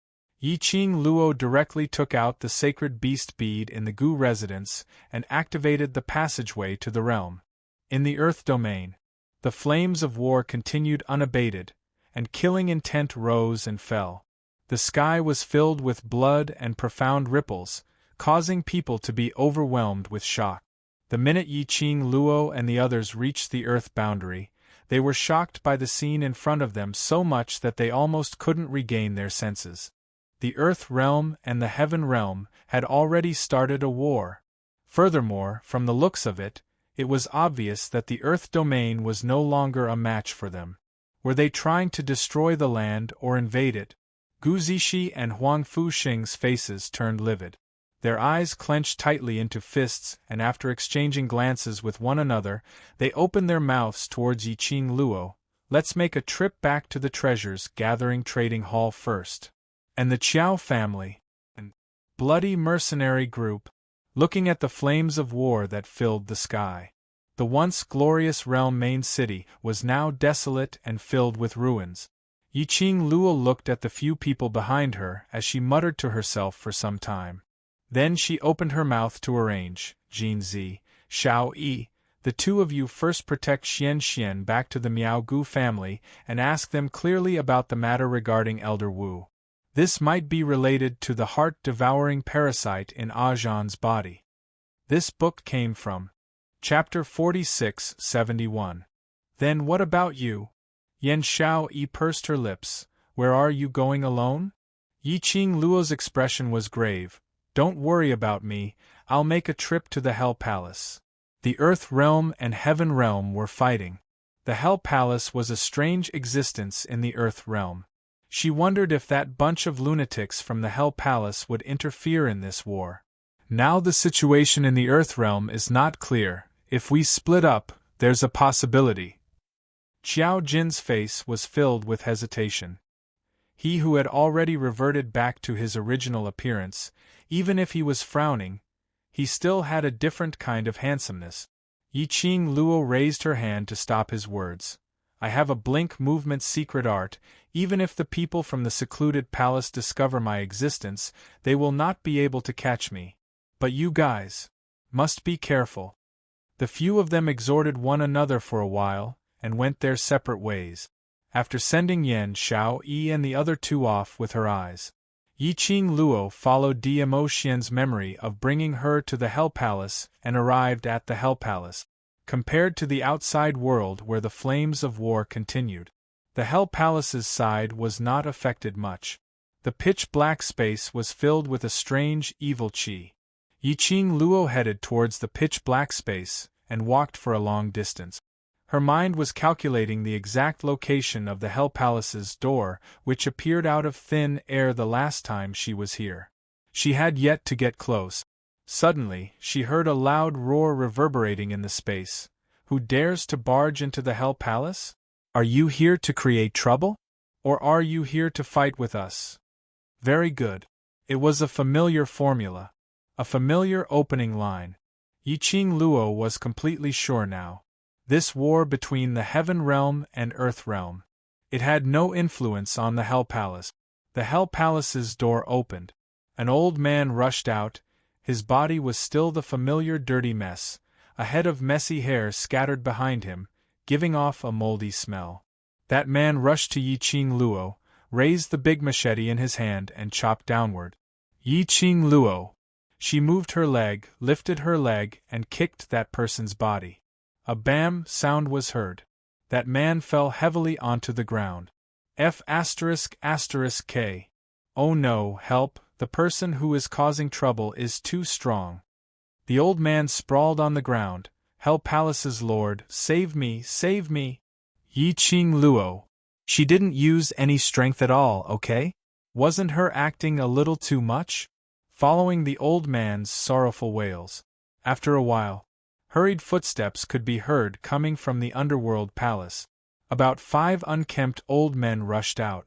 Yiqing Luo directly took out the sacred beast bead in the Gu residence and activated the passageway to the realm. In the Earth domain, the flames of war continued unabated, and killing intent rose and fell. The sky was filled with blood and profound ripples, causing people to be overwhelmed with shock. The minute Yiqing Luo and the others reached the Earth boundary, they were shocked by the scene in front of them so much that they almost couldn't regain their senses. The Earth Realm and the Heaven Realm had already started a war. Furthermore, from the looks of it, it was obvious that the Earth domain was no longer a match for them. Were they trying to destroy the land or invade it? Gu Zixi and Huang Fuxing's faces turned livid. Their eyes clenched tightly into fists, and after exchanging glances with one another, they opened their mouths towards Yiqing Luo. Let's make a trip back to the treasures gathering trading hall first. And the Qiao family, an bloody mercenary group, looking at the flames of war that filled the sky. The once glorious realm main city was now desolate and filled with ruins. Yiqing Luo looked at the few people behind her as she muttered to herself for some time. Then she opened her mouth to arrange. Jin Zi, Xiao Yi, the two of you first protect Xian back to the Miao Gu family and ask them clearly about the matter regarding Elder Wu. This might be related to the heart-devouring parasite in Ajan's body. This book came from Chapter 46-71. Then what about you? Yan Xiao Yi pursed her lips. Where are you going alone? Yiqing Luo's expression was grave. Don't worry about me, I'll make a trip to the Hell Palace. The Earth Realm and Heaven Realm were fighting. The Hell Palace was a strange existence in the Earth Realm. She wondered if that bunch of lunatics from the Hell Palace would interfere in this war. Now the situation in the Earth Realm is not clear. If we split up, there's a possibility. Xiao Jin's face was filled with hesitation. He who had already reverted back to his original appearance, even if he was frowning, he still had a different kind of handsomeness. Yiqing Luo raised her hand to stop his words. I have a blink movement secret art. Even if the people from the secluded palace discover my existence, they will not be able to catch me. But you guys must be careful. The few of them exhorted one another for a while, and went their separate ways. After sending Yan Xiao Yi and the other two off with her eyes, Yiqing Luo followed Dmo Xian's memory of bringing her to the Hell Palace and arrived at the Hell Palace. Compared to the outside world where the flames of war continued, the Hell Palace's side was not affected much. The pitch-black space was filled with a strange, evil qi. Yiqing Luo headed towards the pitch-black space and walked for a long distance. Her mind was calculating the exact location of the Hell Palace's door, which appeared out of thin air the last time she was here. She had yet to get close. Suddenly, she heard a loud roar reverberating in the space. Who dares to barge into the Hell Palace? Are you here to create trouble? Or are you here to fight with us? Very good. It was a familiar formula. A familiar opening line. Yiqing Luo was completely sure now. This war between the Heaven Realm and Earth Realm. It had no influence on the Hell Palace. The Hell Palace's door opened. An old man rushed out. His body was still the familiar dirty mess, a head of messy hair scattered behind him, giving off a moldy smell. That man rushed to Yiqing Luo, raised the big machete in his hand and chopped downward. Yiqing Luo. She moved her leg, lifted her leg, and kicked that person's body. A bam sound was heard. That man fell heavily onto the ground. F***K. Oh no, help, the person who is causing trouble is too strong. The old man sprawled on the ground. Hell Palace's lord, save me, save me. Yiqing Luo. She didn't use any strength at all, okay? Wasn't her acting a little too much? Following the old man's sorrowful wails. After a while, hurried footsteps could be heard coming from the underworld palace. About 5 unkempt old men rushed out.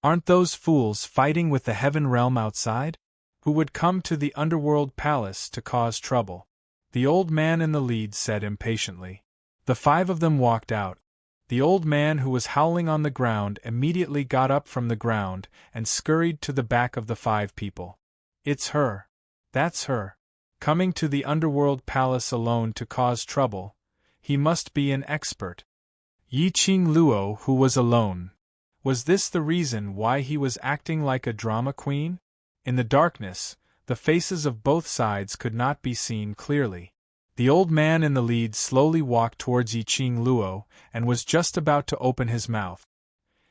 Aren't those fools fighting with the Heaven Realm outside? Who would come to the underworld palace to cause trouble? The old man in the lead said impatiently. The 5 of them walked out. The old man who was howling on the ground immediately got up from the ground and scurried to the back of the 5 people. It's her. That's her. Coming to the underworld palace alone to cause trouble. He must be an expert. Yiqing Luo, who was alone. Was this the reason why he was acting like a drama queen? In the darkness, the faces of both sides could not be seen clearly. The old man in the lead slowly walked towards Yiqing Luo and was just about to open his mouth.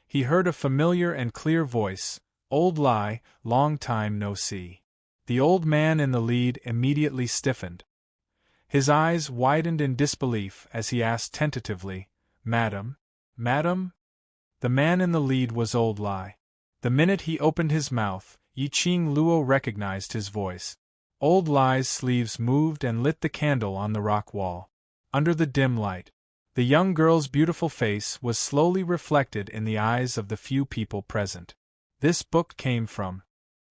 He heard a familiar and clear voice, "Old Lai, long time no see." The old man in the lead immediately stiffened. His eyes widened in disbelief as he asked tentatively, "Madam? Madam?" The man in the lead was Old Lai. The minute he opened his mouth, Yiqing Luo recognized his voice. Old Lai's sleeves moved and lit the candle on the rock wall. Under the dim light, the young girl's beautiful face was slowly reflected in the eyes of the few people present. This book came from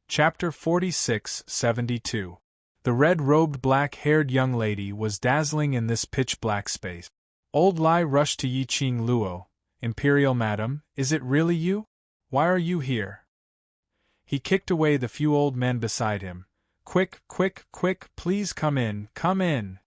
Chapter 46-72. The red-robed black-haired young lady was dazzling in this pitch-black space. Old Lai rushed to Yiqing Luo. "Imperial Madam, is it really you? Why are you here?" He kicked away the few old men beside him. "Quick, quick, quick, please come in, come in."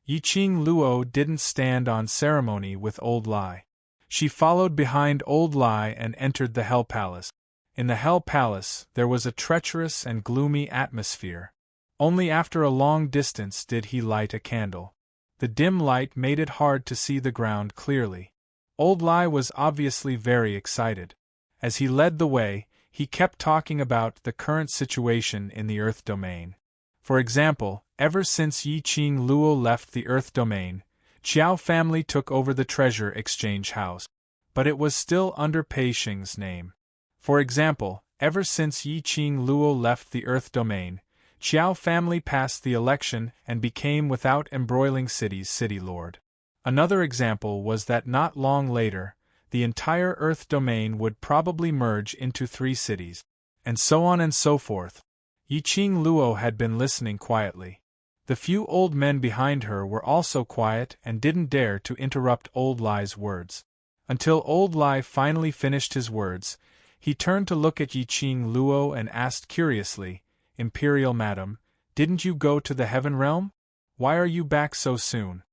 Yiqing Luo didn't stand on ceremony with Old Lai. She followed behind Old Lai and entered the Hell Palace. In the Hell Palace, there was a treacherous and gloomy atmosphere. Only after a long distance did he light a candle. The dim light made it hard to see the ground clearly. Old Lai was obviously very excited. As he led the way, he kept talking about the current situation in the Earth domain. For example, ever since Yiqing Luo left the Earth domain, Qiao family took over the treasure exchange house. But it was still under Pei Xing's name. For example, ever since Yiqing Luo left the Earth domain, Qiao family passed the election and became without embroiling city's city lord. Another example was that not long later, the entire Earth domain would probably merge into 3 cities, and so on and so forth. Yiqing Luo had been listening quietly. The few old men behind her were also quiet and didn't dare to interrupt Old Lai's words. Until Old Lai finally finished his words, he turned to look at Yiqing Luo and asked curiously, "Imperial Madam, didn't you go to the Heaven Realm? Why are you back so soon?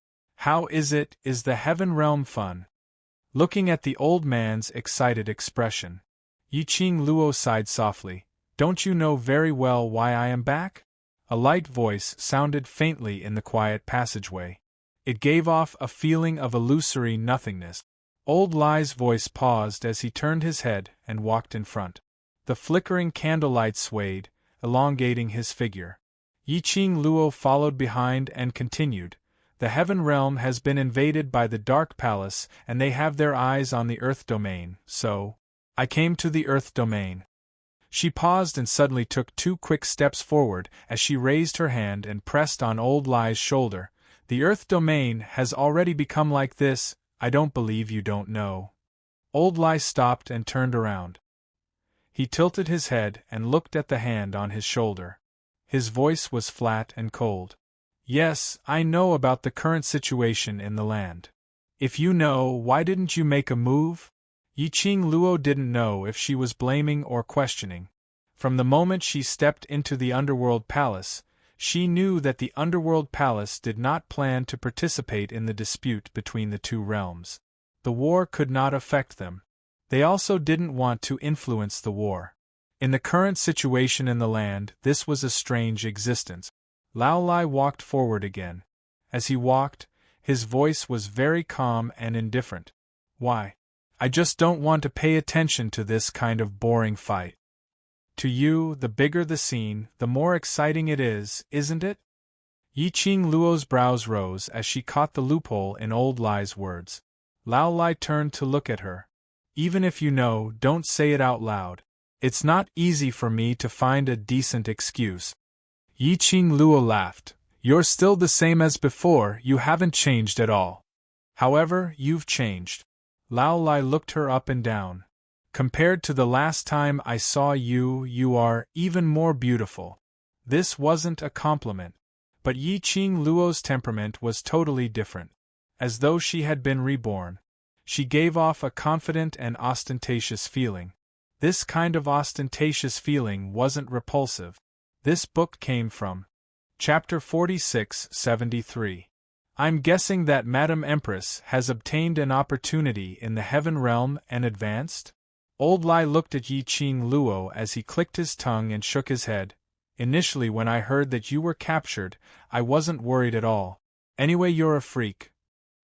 How is the Heaven Realm fun?" Looking at the old man's excited expression, Yiqing Luo sighed softly. "Don't you know very well why I am back?" A light voice sounded faintly in the quiet passageway. It gave off a feeling of illusory nothingness. Old Lai's voice paused as he turned his head and walked in front. The flickering candlelight swayed, elongating his figure. Yiqing Luo followed behind and continued, "The Heaven Realm has been invaded by the Dark Palace and they have their eyes on the Earth domain, so I came to the Earth domain." She paused and suddenly took 2 quick steps forward as she raised her hand and pressed on Old Lai's shoulder. "The Earth domain has already become like this, I don't believe you don't know." Old Lai stopped and turned around. He tilted his head and looked at the hand on his shoulder. His voice was flat and cold. Yes, I know about the current situation in the land. If you know, why didn't you make a move? Yiqing Luo didn't know if she was blaming or questioning. From the moment she stepped into the Underworld Palace, she knew that the Underworld Palace did not plan to participate in the dispute between the two realms. The war could not affect them. They also didn't want to influence the war. In the current situation in the land, this was a strange existence. Lao Lai walked forward again. As he walked, his voice was very calm and indifferent. Why? I just don't want to pay attention to this kind of boring fight. To you, the bigger the scene, the more exciting it is, isn't it? Yiqing Luo's brows rose as she caught the loophole in Old Lai's words. Lao Lai turned to look at her. Even if you know, don't say it out loud. It's not easy for me to find a decent excuse. Yiqing Luo laughed. You're still the same as before, you haven't changed at all. However, you've changed. Lao Lai looked her up and down. Compared to the last time I saw you, you are even more beautiful. This wasn't a compliment. But Yiqing Luo's temperament was totally different. As though she had been reborn. She gave off a confident and ostentatious feeling. This kind of ostentatious feeling wasn't repulsive. This book came from Chapter 4673. I'm guessing that Madam Empress has obtained an opportunity in the Heaven Realm and advanced? Old Lai looked at Yiqing Luo as he clicked his tongue and shook his head. Initially, when I heard that you were captured, I wasn't worried at all. Anyway, you're a freak.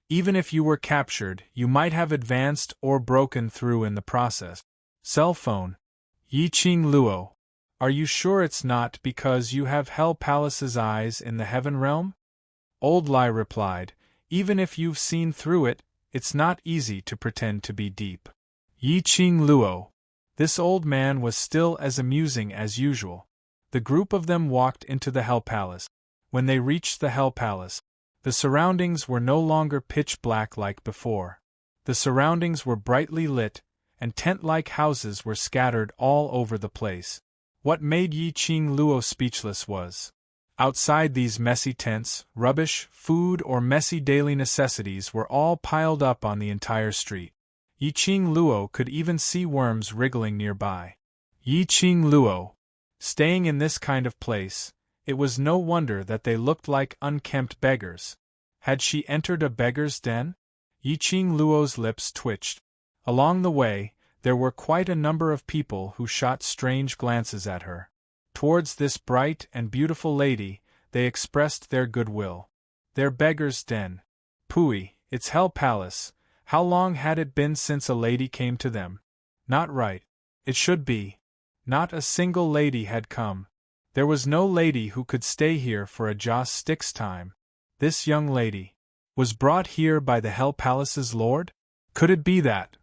Even if you were captured, you might have advanced or broken through in the process. Cell phone. Yiqing Luo. Are you sure it's not because you have Hell Palace's eyes in the Heaven Realm? Old Lai replied, even if you've seen through it, it's not easy to pretend to be deep. Yiqing Luo. This old man was still as amusing as usual. The group of them walked into the Hell Palace. When they reached the Hell Palace, the surroundings were no longer pitch black like before. The surroundings were brightly lit, and tent-like houses were scattered all over the place. What made Yiqing Luo speechless was, outside these messy tents, rubbish, food or messy daily necessities were all piled up on the entire street. Yiqing Luo could even see worms wriggling nearby. Yiqing Luo. Staying in this kind of place, it was no wonder that they looked like unkempt beggars. Had she entered a beggar's den? Yiqing Luo's lips twitched. Along the way, there were quite a number of people who shot strange glances at her. Towards this bright and beautiful lady, they expressed their goodwill. Their beggar's den. Pooey, it's Hell Palace. How long had it been since a lady came to them? Not right. It should be. Not a single lady had come. There was no lady who could stay here for a joss stick's time. This young lady was brought here by the Hell Palace's lord? Could it be that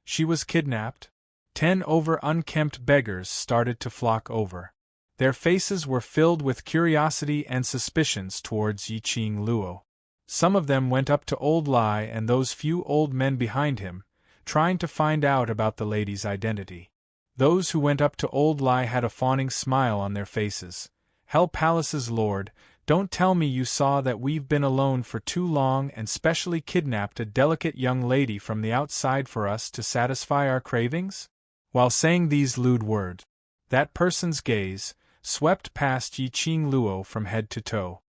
she was kidnapped? 10 over unkempt beggars started to flock over. Their faces were filled with curiosity and suspicions towards Yiqing Luo. Some of them went up to Old Lai and those few old men behind him, trying to find out about the lady's identity. Those who went up to Old Lai had a fawning smile on their faces. Hell Palace's lord, don't tell me you saw that we've been alone for too long and specially kidnapped a delicate young lady from the outside for us to satisfy our cravings? While saying these lewd words, that person's gaze swept past Yiqing Luo from head to toe.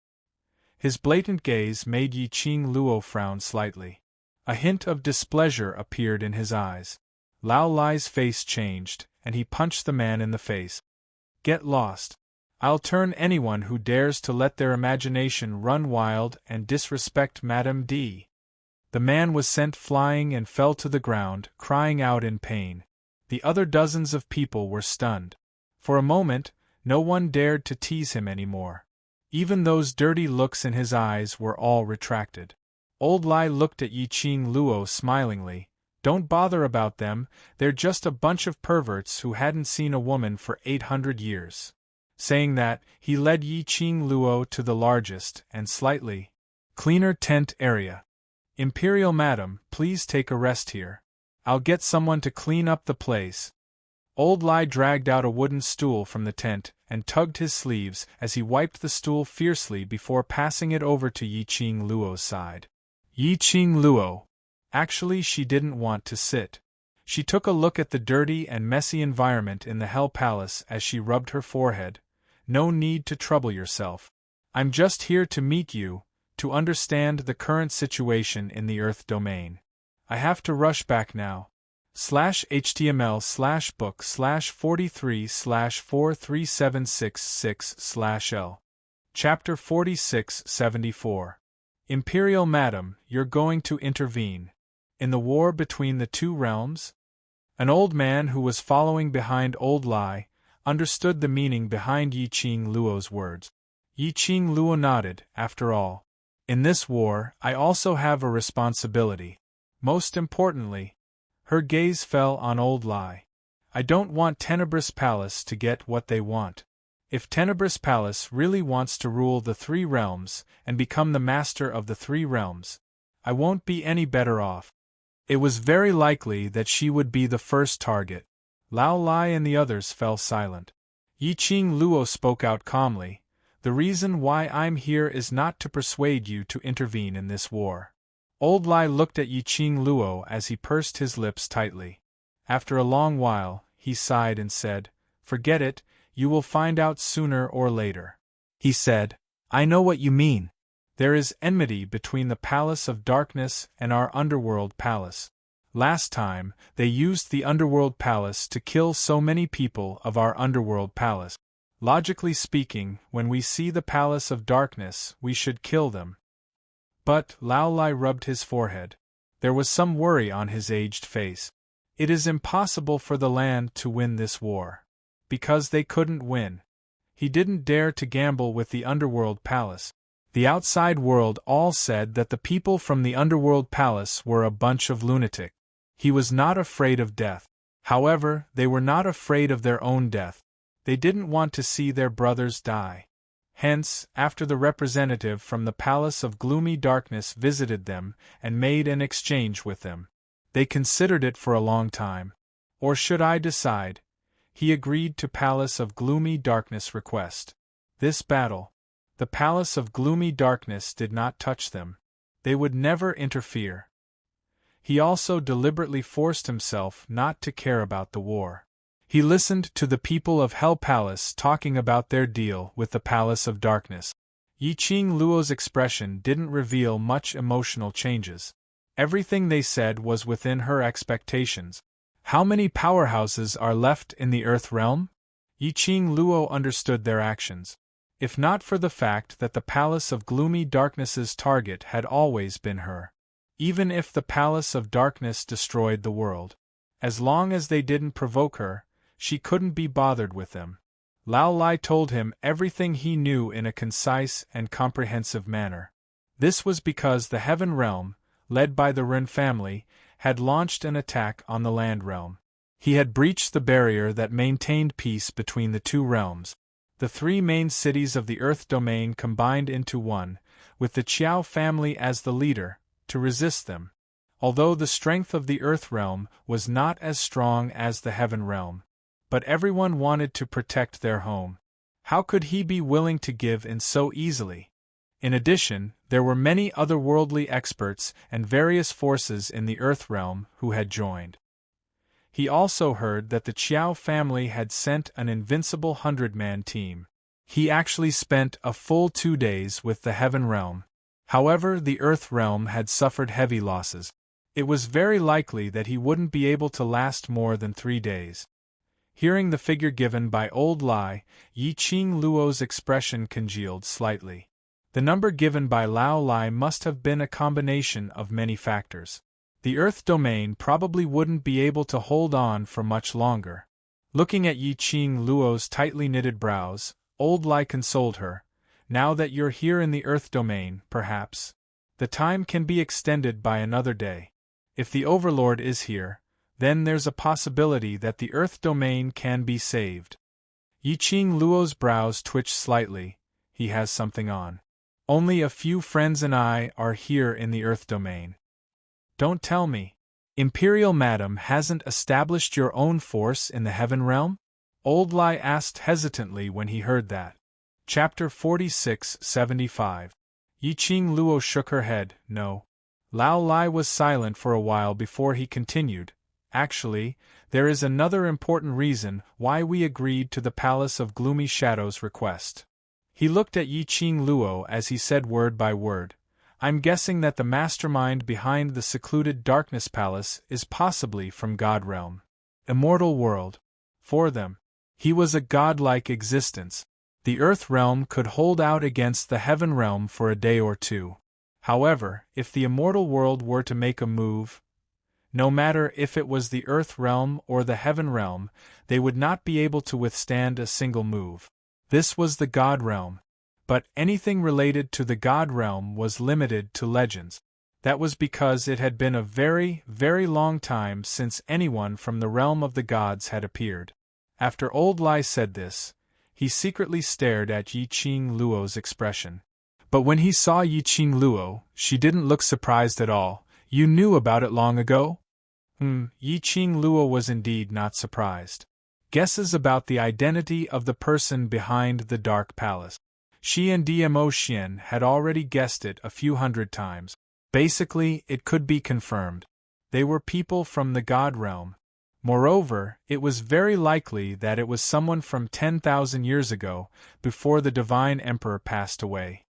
His blatant gaze made Yiqing Luo frown slightly. A hint of displeasure appeared in his eyes. Lao Lai's face changed, and he punched the man in the face. Get lost. I'll turn anyone who dares to let their imagination run wild and disrespect Madame D. The man was sent flying and fell to the ground, crying out in pain. The other dozens of people were stunned. For a moment, no one dared to tease him anymore. Even those dirty looks in his eyes were all retracted. Old Lai looked at Yiqing Luo smilingly. Don't bother about them, they're just a bunch of perverts who hadn't seen a woman for 800 years. Saying that, he led Yiqing Luo to the largest and slightly cleaner tent area. Imperial Madam, please take a rest here. I'll get someone to clean up the place. Old Lai dragged out a wooden stool from the tent and tugged his sleeves as he wiped the stool fiercely before passing it over to Yiqing Luo's side. Yiqing Luo. Actually, she didn't want to sit. She took a look at the dirty and messy environment in the Hell Palace as she rubbed her forehead. No need to trouble yourself. I'm just here to meet you, to understand the current situation in the Earth domain. I have to rush back now. /HTML/book/43/43766/L. Chapter 4674. Imperial Madam, you're going to intervene in the war between the two realms? An old man who was following behind Old Lai understood the meaning behind Yiqing Luo's words. Yiqing Luo nodded. After all, in this war, I also have a responsibility. Most importantly, her gaze fell on Old Lai. I don't want Tenebris Palace to get what they want. If Tenebris Palace really wants to rule the three realms and become the master of the three realms, I won't be any better off. It was very likely that she would be the first target. Lao Lai and the others fell silent. Yiqing Luo spoke out calmly. The reason why I'm here is not to persuade you to intervene in this war. Old Lai looked at Yiqing Luo as he pursed his lips tightly. After a long while, he sighed and said, "Forget it, you will find out sooner or later." He said, "I know what you mean. There is enmity between the Palace of Darkness and our Underworld Palace. Last time, they used the Underworld Palace to kill so many people of our Underworld Palace. Logically speaking, when we see the Palace of Darkness, we should kill them." But Lao Lai rubbed his forehead. There was some worry on his aged face. It is impossible for the land to win this war. Because they couldn't win. He didn't dare to gamble with the Underworld Palace. The outside world all said that the people from the Underworld Palace were a bunch of lunatics. He was not afraid of death. However, they were not afraid of their own death. They didn't want to see their brothers die. Hence, after the representative from the Palace of Gloomy Darkness visited them and made an exchange with them, they considered it for a long time. Or should I decide? He agreed to Palace of Gloomy Darkness request. This battle, the Palace of Gloomy Darkness did not touch them. They would never interfere. He also deliberately forced himself not to care about the war. He listened to the people of Hell Palace talking about their deal with the Palace of Darkness. Yiqing Luo's expression didn't reveal much emotional changes. Everything they said was within her expectations. How many powerhouses are left in the Earth realm? Yiqing Luo understood their actions. If not for the fact that the Palace of Gloomy Darkness's target had always been her. Even if the Palace of Darkness destroyed the world. As long as they didn't provoke her, she couldn't be bothered with them. Lao Lai told him everything he knew in a concise and comprehensive manner. This was because the Heaven Realm, led by the Ren family, had launched an attack on the Land Realm. He had breached the barrier that maintained peace between the two realms. The three main cities of the Earth domain combined into one, with the Qiao family as the leader, to resist them. Although the strength of the Earth realm was not as strong as the Heaven realm. But everyone wanted to protect their home. How could he be willing to give in so easily? In addition, there were many otherworldly experts and various forces in the Earth realm who had joined. He also heard that the Qiao family had sent an invincible 100-man team. He actually spent a full 2 days with the Heaven realm. However, the Earth realm had suffered heavy losses. It was very likely that he wouldn't be able to last more than 3 days. Hearing the figure given by Old Lai, Yiqing Luo's expression congealed slightly. The number given by Lao Lai must have been a combination of many factors. The Earth domain probably wouldn't be able to hold on for much longer. Looking at Yiqing Luo's tightly knitted brows, Old Lai consoled her. Now that you're here in the Earth domain, perhaps the time can be extended by another day. If the Overlord is here, then there's a possibility that the Earth domain can be saved. Yiqing Luo's brows twitched slightly. He has something on. Only a few friends and I are here in the Earth domain. Don't tell me. Imperial Madam hasn't established your own force in the heaven realm? Old Lai asked hesitantly when he heard that. Chapter 46-75. Yiqing Luo shook her head, no. Lao Lai was silent for a while before he continued. Actually, there is another important reason why we agreed to the Palace of Gloomy Shadows request. He looked at Yiqing Luo as he said word by word. I'm guessing that the mastermind behind the secluded Darkness Palace is possibly from God Realm. Immortal world. For them, he was a godlike existence. The Earth Realm could hold out against the Heaven Realm for a day or two. However, if the Immortal World were to make a move, no matter if it was the Earth Realm or the Heaven Realm, they would not be able to withstand a single move. This was the God Realm. But anything related to the God Realm was limited to legends. That was because it had been a very, very long time since anyone from the realm of the gods had appeared. After Old Lai said this, he secretly stared at Yiqing Luo's expression. But when he saw Yiqing Luo, she didn't look surprised at all. You knew about it long ago? Yiqing Luo was indeed not surprised. Guesses about the identity of the person behind the Dark Palace. She and Dmo Xian had already guessed it a few hundred times. Basically, it could be confirmed. They were people from the God Realm. Moreover, it was very likely that it was someone from 10,000 years ago, before the Divine Emperor passed away.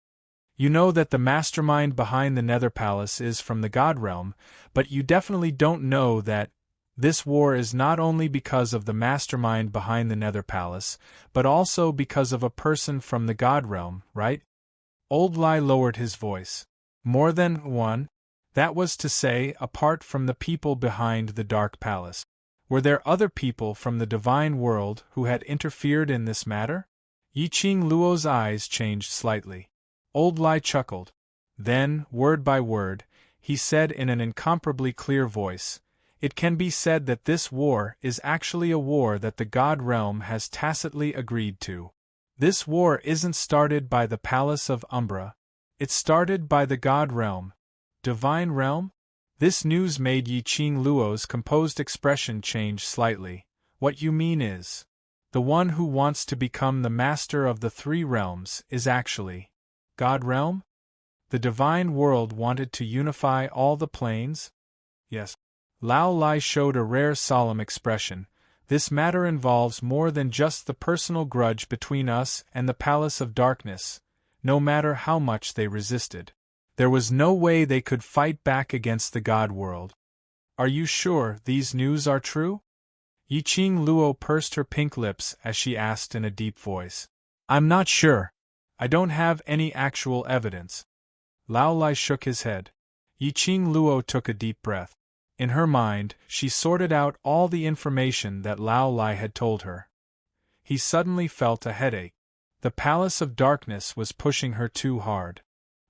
You know that the mastermind behind the Nether Palace is from the God Realm, but you definitely don't know that this war is not only because of the mastermind behind the Nether Palace, but also because of a person from the God Realm, right? Old Lai lowered his voice. More than one? That was to say, apart from the people behind the Dark Palace. Were there other people from the divine world who had interfered in this matter? Yiqing Luo's eyes changed slightly. Old Lai chuckled. Then, word by word, he said in an incomparably clear voice, "It can be said that this war is actually a war that the God Realm has tacitly agreed to. This war isn't started by the Palace of Umbra. It's started by the God Realm. Divine Realm?" This news made Yiqing Luo's composed expression change slightly. What you mean is, the one who wants to become the master of the three realms is actually God Realm? The divine world wanted to unify all the planes? Yes. Lao Lai showed a rare solemn expression. This matter involves more than just the personal grudge between us and the Palace of Darkness, no matter how much they resisted. There was no way they could fight back against the God world. Are you sure these news are true? Yiqing Luo pursed her pink lips as she asked in a deep voice. I'm not sure. I don't have any actual evidence. Lao Lai shook his head. Yiqing Luo took a deep breath. In her mind, she sorted out all the information that Lao Lai had told her. He suddenly felt a headache. The Palace of Darkness was pushing her too hard.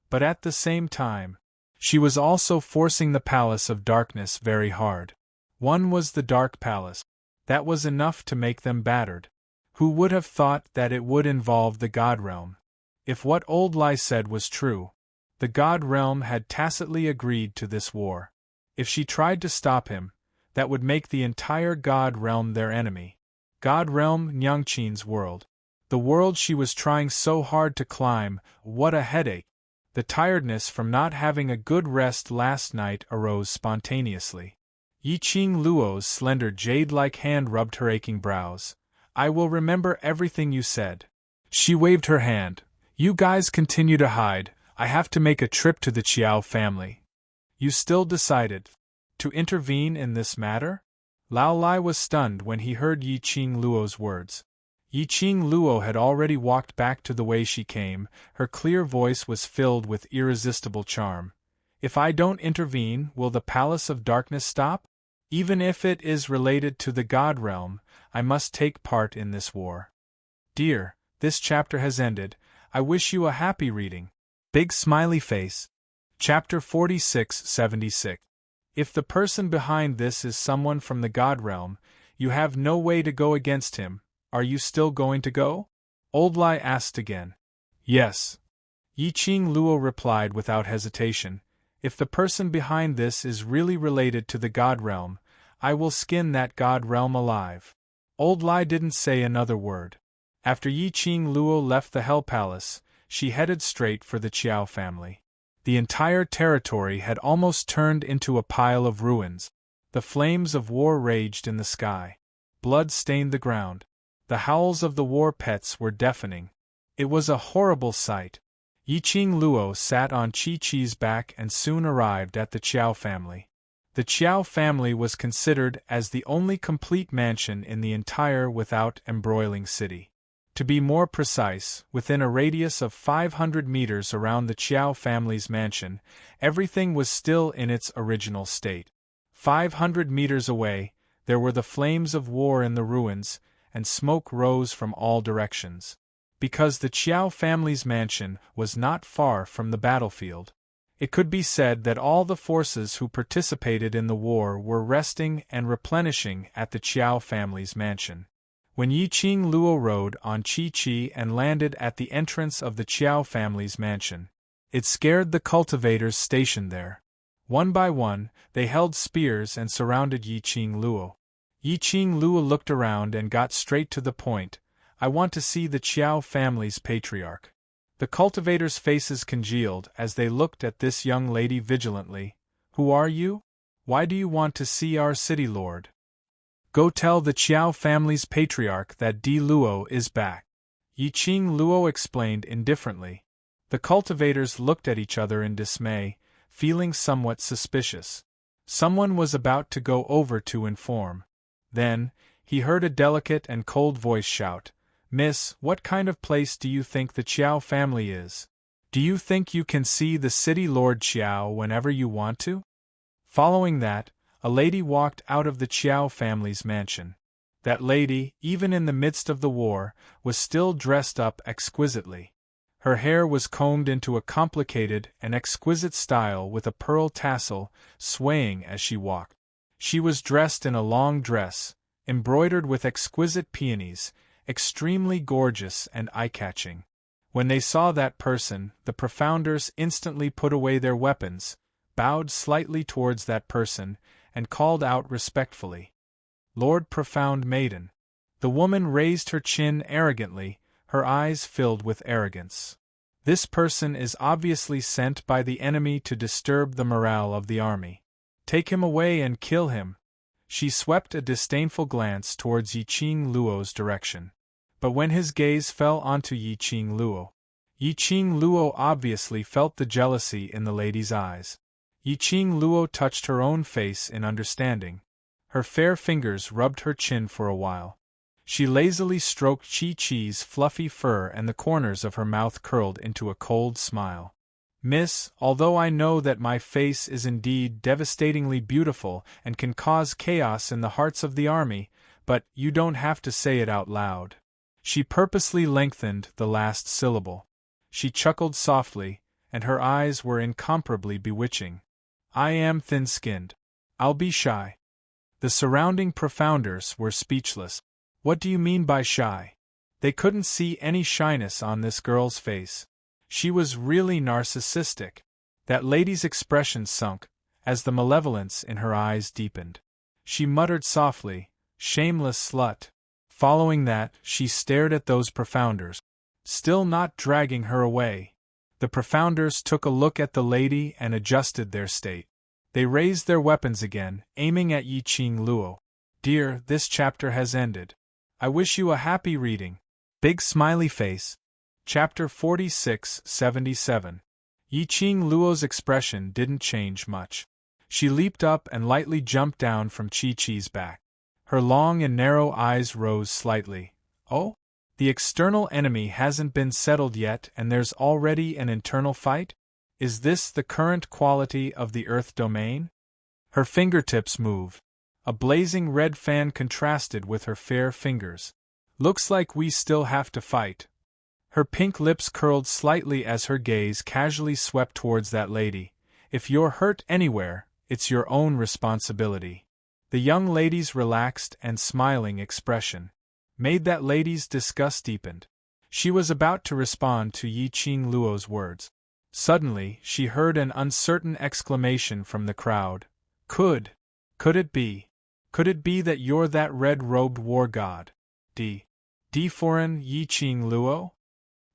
But at the same time, she was also forcing the Palace of Darkness very hard. One was the Dark Palace. That was enough to make them battered. Who would have thought that it would involve the God Realm? If what Old Lai said was true, the God Realm had tacitly agreed to this war. If she tried to stop him, that would make the entire God Realm their enemy. God Realm, Nyangqin's world. The world she was trying so hard to climb. What a headache! The tiredness from not having a good rest last night arose spontaneously. Yiqing Luo's slender jade-like hand rubbed her aching brows. I will remember everything you said. She waved her hand. You guys continue to hide. I have to make a trip to the Qiao family. You still decided to intervene in this matter? Lao Lai was stunned when he heard Yiqing Luo's words. Yiqing Luo had already walked back to the way she came. Her clear voice was filled with irresistible charm. If I don't intervene, will the Palace of Darkness stop? Even if it is related to the God Realm, I must take part in this war. Dear, this chapter has ended. I wish you a happy reading. Big smiley face. Chapter 46-76. If the person behind this is someone from the God Realm, you have no way to go against him. Are you still going to go? Old Lai asked again. Yes. Yiqing Luo replied without hesitation. If the person behind this is really related to the God realm, I will skin that God realm alive. Old Lai didn't say another word. After Yi Qing Luo left the Hell Palace, she headed straight for the Qiao family. The entire territory had almost turned into a pile of ruins. The flames of war raged in the sky. Blood stained the ground. The howls of the war pets were deafening. It was a horrible sight. Yi Qing Luo sat on Chi-Chi's back and soon arrived at the Qiao family. The Qiao family was considered as the only complete mansion in the entire without embroiling city. To be more precise, within a radius of 500 meters around the Qiao family's mansion, everything was still in its original state. 500 meters away, there were the flames of war in the ruins, and smoke rose from all directions. Because the Qiao family's mansion was not far from the battlefield, it could be said that all the forces who participated in the war were resting and replenishing at the Qiao family's mansion. When Yi Qing Luo rode on Chi-Chi and landed at the entrance of the Qiao family's mansion, it scared the cultivators stationed there. One by one, they held spears and surrounded Yi Qing Luo. Yi Qing Luo looked around and got straight to the point. I want to see the Qiao family's patriarch. The cultivators' faces congealed as they looked at this young lady vigilantly. Who are you? Why do you want to see our city lord? Go tell the Qiao family's patriarch that Di Luo is back. Yi Qing Luo explained indifferently. The cultivators looked at each other in dismay, feeling somewhat suspicious. Someone was about to go over to inform. Then, he heard a delicate and cold voice shout, "Miss, what kind of place do you think the Qiao family is? Do you think you can see the city lord Qiao whenever you want to?" Following that, a lady walked out of the Qiao family's mansion. That lady, even in the midst of the war, was still dressed up exquisitely. Her hair was combed into a complicated and exquisite style with a pearl tassel swaying as she walked. She was dressed in a long dress, embroidered with exquisite peonies, extremely gorgeous and eye-catching. When they saw that person, the profounders instantly put away their weapons, bowed slightly towards that person, and called out respectfully, "Lord Profound Maiden." The woman raised her chin arrogantly, her eyes filled with arrogance. This person is obviously sent by the enemy to disturb the morale of the army. Take him away and kill him. She swept a disdainful glance towards Yi Qing Luo's direction. But when his gaze fell onto Yi Qing Luo obviously felt the jealousy in the lady's eyes. Yi Qing Luo touched her own face in understanding. Her fair fingers rubbed her chin for a while. She lazily stroked Chi-Chi's fluffy fur and the corners of her mouth curled into a cold smile. "Miss, although I know that my face is indeed devastatingly beautiful and can cause chaos in the hearts of the army, but you don't have to say it out loud." She purposely lengthened the last syllable. She chuckled softly, and her eyes were incomparably bewitching. "I am thin-skinned. I'll be shy." The surrounding profounders were speechless. What do you mean by shy? They couldn't see any shyness on this girl's face. She was really narcissistic. That lady's expression sunk, as the malevolence in her eyes deepened. She muttered softly, "Shameless slut." Following that, she stared at those profounders, still not dragging her away. The profounders took a look at the lady and adjusted their state. They raised their weapons again, aiming at Yi Qing Luo. "Dear, this chapter has ended. I wish you a happy reading." Big smiley face. Chapter 46-77. Yi Qing Luo's expression didn't change much. She leaped up and lightly jumped down from Chi-Chi's back. Her long and narrow eyes rose slightly. "Oh? The external enemy hasn't been settled yet and there's already an internal fight? Is this the current quality of the Earth domain?" Her fingertips moved. A blazing red fan contrasted with her fair fingers. "Looks like we still have to fight." Her pink lips curled slightly as her gaze casually swept towards that lady. "If you're hurt anywhere, it's your own responsibility." The young lady's relaxed and smiling expression made that lady's disgust deepened. She was about to respond to Yi Qing Luo's words. Suddenly, she heard an uncertain exclamation from the crowd. Could it be? Could it be that you're that red-robed war god? Foreign Yi Qing Luo?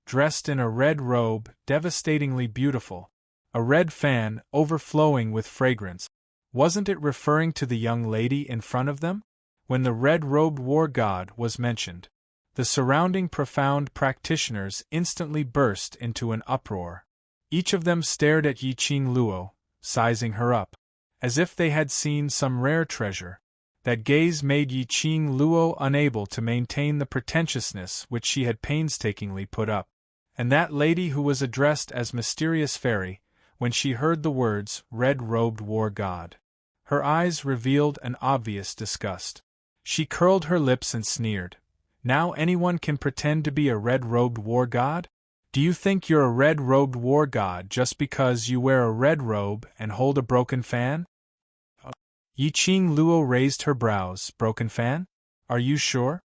Dressed in a red robe, devastatingly beautiful. A red fan, overflowing with fragrance. Wasn't it referring to the young lady in front of them? When the red-robed war god was mentioned, the surrounding profound practitioners instantly burst into an uproar. Each of them stared at Yi Qing Luo, sizing her up, as if they had seen some rare treasure. That gaze made Yi Qing Luo unable to maintain the pretentiousness which she had painstakingly put up. And that lady who was addressed as Mysterious Fairy, when she heard the words, red-robed war god. Her eyes revealed an obvious disgust. She curled her lips and sneered. Now anyone can pretend to be a red-robed war god? Do you think you're a red-robed war god just because you wear a red robe and hold a broken fan? Yi Qing Luo raised her brows. Broken fan? Are you sure?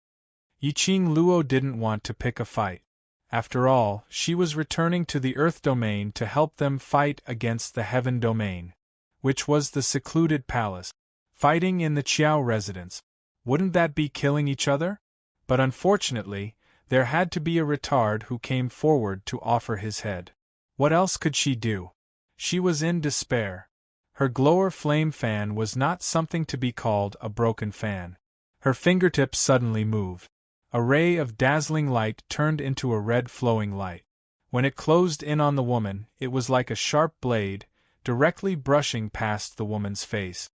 Yi Qing Luo didn't want to pick a fight. After all, she was returning to the Earth domain to help them fight against the Heaven domain, which was the secluded palace. Fighting in the Qiao residence. Wouldn't that be killing each other? But unfortunately, there had to be a retard who came forward to offer his head. What else could she do? She was in despair. Her glower flame fan was not something to be called a broken fan. Her fingertips suddenly moved. A ray of dazzling light turned into a red flowing light. When it closed in on the woman, it was like a sharp blade, directly brushing past the woman's face.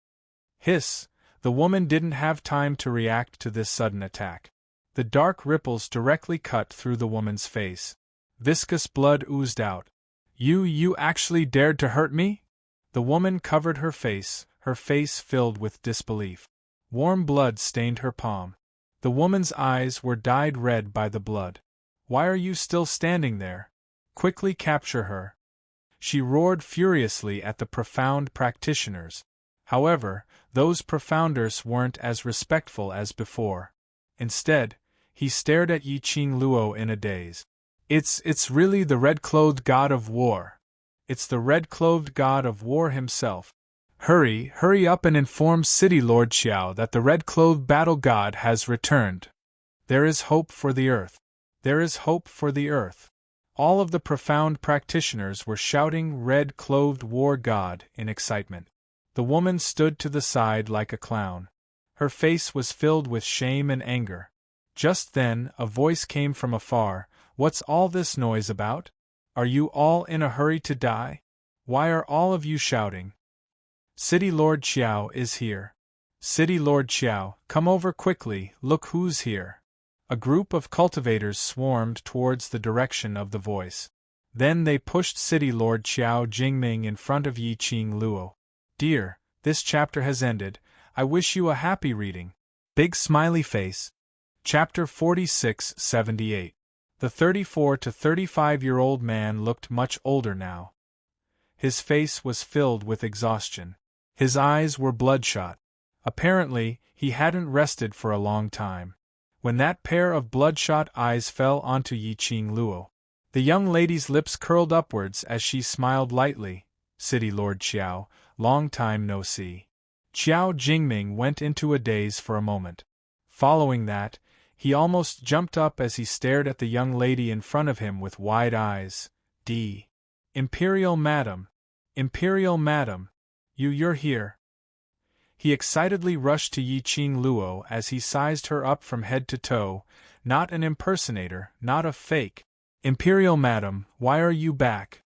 Hiss! The woman didn't have time to react to this sudden attack. The dark ripples directly cut through the woman's face. Viscous blood oozed out. You actually dared to hurt me? The woman covered her face filled with disbelief. Warm blood stained her palm. The woman's eyes were dyed red by the blood. Why are you still standing there? Quickly capture her. She roared furiously at the profound practitioners. However, those profounders weren't as respectful as before. Instead, he stared at Yi Qing Luo in a daze. It's really the red-clothed god of war. It's the red-clothed god of war himself. Hurry up and inform City Lord Qiao that the red-clothed battle god has returned. There is hope for the earth. There is hope for the earth. All of the profound practitioners were shouting red-clothed war god in excitement. The woman stood to the side like a clown. Her face was filled with shame and anger. Just then, a voice came from afar. What's all this noise about? Are you all in a hurry to die? Why are all of you shouting? City Lord Qiao is here. City Lord Qiao, come over quickly, look who's here. A group of cultivators swarmed towards the direction of the voice. Then they pushed City Lord Qiao Jingming in front of Yi Qing Luo. Dear, this chapter has ended. I wish you a happy reading. Big smiley face. Chapter 4678. The 34 to 35-year-old man looked much older now. His face was filled with exhaustion. His eyes were bloodshot. Apparently, he hadn't rested for a long time. When that pair of bloodshot eyes fell onto Yi Qing Luo, the young lady's lips curled upwards as she smiled lightly. City Lord Qiao, long time no see. Qiao Jingming went into a daze for a moment. Following that, he almost jumped up as he stared at the young lady in front of him with wide eyes. Imperial Madam! Imperial Madam! You're here! He excitedly rushed to Yi Qing Luo as he sized her up from head to toe. Not an impersonator, not a fake. Imperial Madam, why are you back?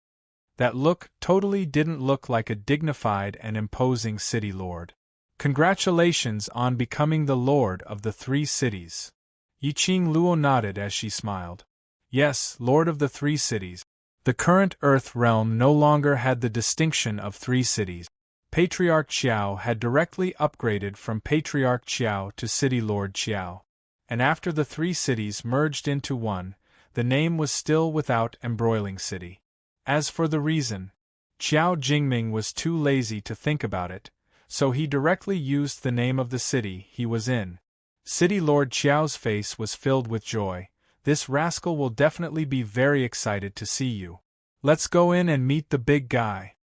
That look totally didn't look like a dignified and imposing city lord. Congratulations on becoming the lord of the 3 cities. Yi Qing Luo nodded as she smiled. Yes, lord of the 3 cities. The current Earth realm no longer had the distinction of 3 cities. Patriarch Qiao had directly upgraded from Patriarch Qiao to City Lord Qiao. And after the 3 cities merged into one, the name was still without embroiling city. As for the reason, Qiao Jingming was too lazy to think about it, so he directly used the name of the city he was in. City Lord Qiao's face was filled with joy. This rascal will definitely be very excited to see you. Let's go in and meet the big guy.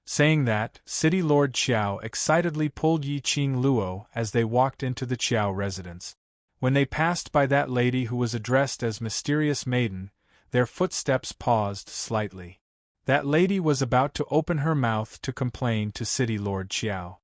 Saying that, City Lord Qiao excitedly pulled Yi Qing Luo as they walked into the Qiao residence. When they passed by that lady who was addressed as Mysterious Maiden, their footsteps paused slightly. That lady was about to open her mouth to complain to City Lord Qiao.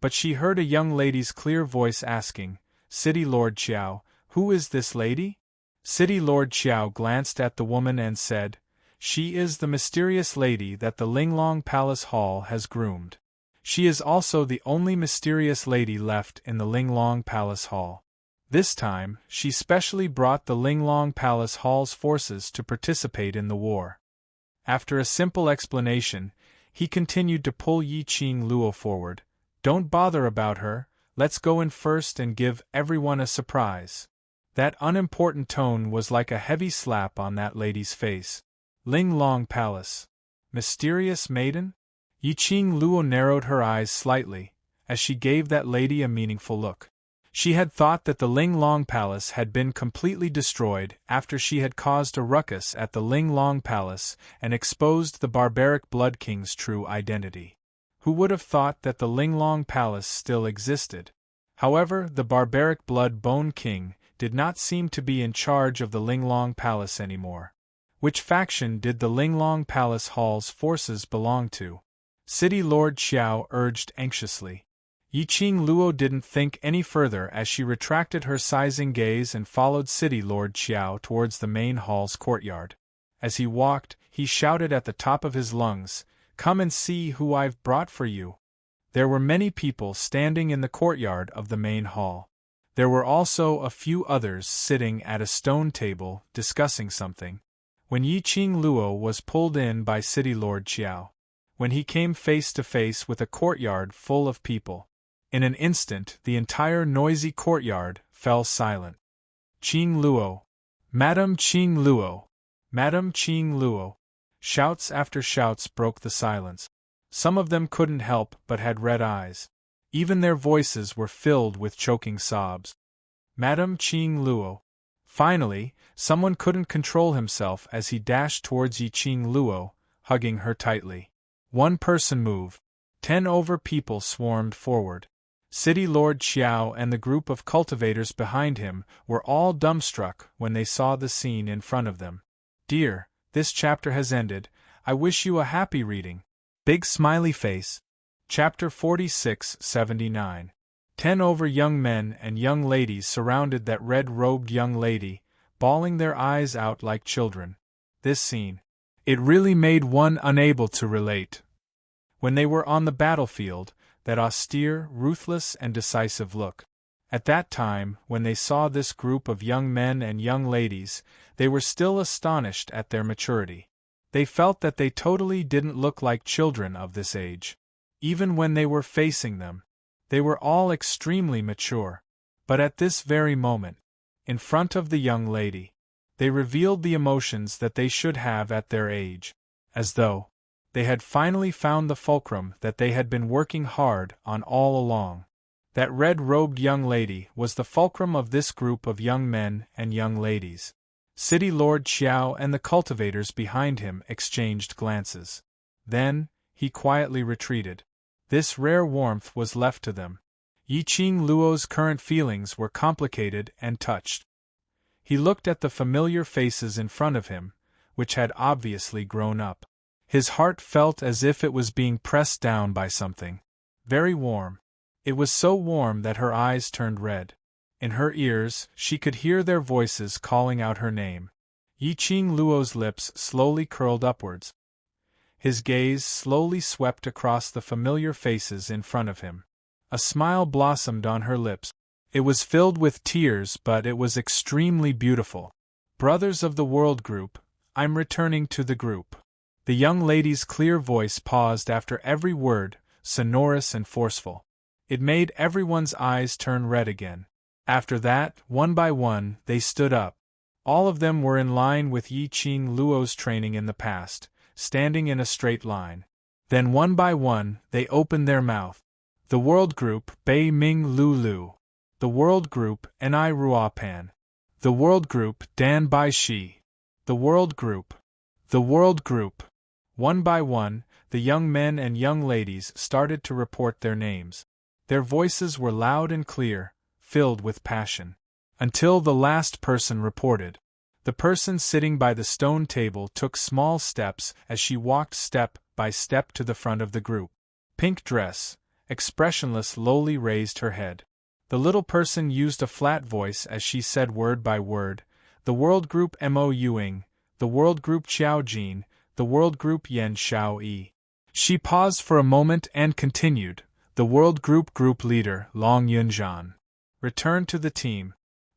But she heard a young lady's clear voice asking, "City Lord Qiao, who is this lady?" City Lord Qiao glanced at the woman and said, "She is the mysterious lady that the Linglong Palace Hall has groomed. She is also the only mysterious lady left in the Linglong Palace Hall. This time, she specially brought the Linglong Palace Hall's forces to participate in the war." After a simple explanation, he continued to pull Yi Qing Luo forward. "Don't bother about her, let's go in first and give everyone a surprise." That unimportant tone was like a heavy slap on that lady's face. Linglong Palace. Mysterious Maiden? Yi Qing Luo narrowed her eyes slightly, as she gave that lady a meaningful look. She had thought that the Linglong Palace had been completely destroyed after she had caused a ruckus at the Linglong Palace and exposed the barbaric Blood King's true identity. Who would have thought that the Linglong Palace still existed? However, the barbaric Blood Bone King did not seem to be in charge of the Linglong Palace anymore. Which faction did the Linglong Palace Hall's forces belong to? City Lord Qiao urged anxiously. Yi Qing Luo didn't think any further as she retracted her sizing gaze and followed City Lord Qiao towards the main hall's courtyard. As he walked, he shouted at the top of his lungs, "Come and see who I've brought for you." There were many people standing in the courtyard of the main hall. There were also a few others sitting at a stone table, discussing something. When Yi Qing Luo was pulled in by City Lord Qiao, when he came face to face with a courtyard full of people, in an instant the entire noisy courtyard fell silent. "Qing Luo! Madame Qing Luo! Madame Qing Luo!" Shouts after shouts broke the silence. Some of them couldn't help but had red eyes. Even their voices were filled with choking sobs. "Madame Qing Luo!" Finally, someone couldn't control himself as he dashed towards Yi Qing Luo, hugging her tightly. One person moved. 10 over people swarmed forward. City Lord Qiao and the group of cultivators behind him were all dumbstruck when they saw the scene in front of them. "Dear, this chapter has ended. I wish you a happy reading." Big smiley face. Chapter 46-79. 10 over young men and young ladies surrounded that red-robed young lady, bawling their eyes out like children. This scene. It really made one unable to relate. When they were on the battlefield, that austere, ruthless, and decisive look. At that time, when they saw this group of young men and young ladies, they were still astonished at their maturity. They felt that they totally didn't look like children of this age. Even when they were facing them, they were all extremely mature. But at this very moment, in front of the young lady, they revealed the emotions that they should have at their age, as though they had finally found the fulcrum that they had been working hard on all along. That red-robed young lady was the fulcrum of this group of young men and young ladies. City Lord Qiao and the cultivators behind him exchanged glances. Then, he quietly retreated. This rare warmth was left to them. Yi Qing Luo's current feelings were complicated and touched. He looked at the familiar faces in front of him, which had obviously grown up. His heart felt as if it was being pressed down by something. Very warm. It was so warm that her eyes turned red. In her ears, she could hear their voices calling out her name. Yi Qing Luo's lips slowly curled upwards. His gaze slowly swept across the familiar faces in front of him. A smile blossomed on her lips. It was filled with tears, but it was extremely beautiful. "Brothers of the World Group, I'm returning to the group." The young lady's clear voice paused after every word, sonorous and forceful. It made everyone's eyes turn red again. After that, one by one, they stood up. All of them were in line with Yi Qing Luo's training in the past, standing in a straight line. Then one by one, they opened their mouth. The World Group, Bei Ming Lu Lu. The World Group, Enai Ruapan. The World Group, Dan Bai Shi. The World Group. The World Group. One by one, the young men and young ladies started to report their names. Their voices were loud and clear, filled with passion. Until the last person reported. The person sitting by the stone table took small steps as she walked step by step to the front of the group. Pink dress, expressionless, lowly raised her head. The little person used a flat voice as she said word by word, "The World Group Mo Yuing, the World Group Qiao Jin, the World Group Yen Xiao Yi." She paused for a moment and continued, "The World Group Leader Long Yunzhan. Return to the team."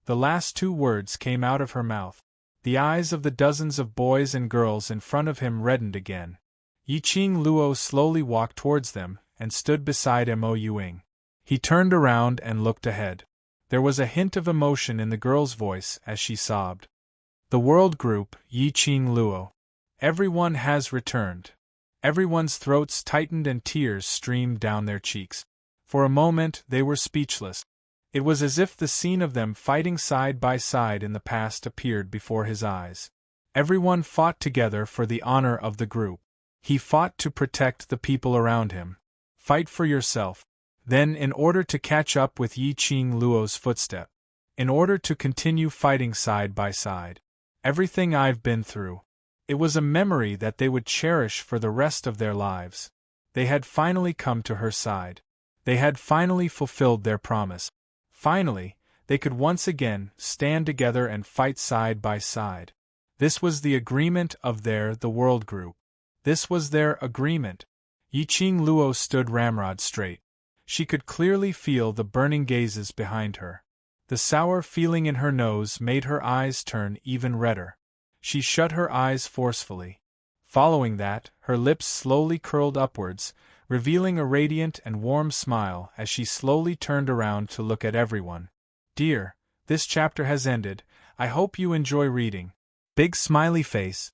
The last two words came out of her mouth. The eyes of the dozens of boys and girls in front of him reddened again. Yiqing Luo slowly walked towards them and stood beside Mo Yuing. He turned around and looked ahead. There was a hint of emotion in the girl's voice as she sobbed. "The World Group, Yiqing Luo. Everyone has returned." Everyone's throats tightened and tears streamed down their cheeks. For a moment they were speechless. It was as if the scene of them fighting side by side in the past appeared before his eyes. Everyone fought together for the honor of the group. He fought to protect the people around him. Fight for yourself. Then, in order to catch up with Yiqing Luo's footstep. In order to continue fighting side by side. Everything I've been through. It was a memory that they would cherish for the rest of their lives. They had finally come to her side. They had finally fulfilled their promise. Finally, they could once again stand together and fight side by side. This was the agreement of the World Group. This was their agreement. Yiqing Luo stood ramrod straight. She could clearly feel the burning gazes behind her. The sour feeling in her nose made her eyes turn even redder. She shut her eyes forcefully. Following that, her lips slowly curled upwards, revealing a radiant and warm smile as she slowly turned around to look at everyone. "Dear, this chapter has ended. I hope you enjoy reading." Big smiley face.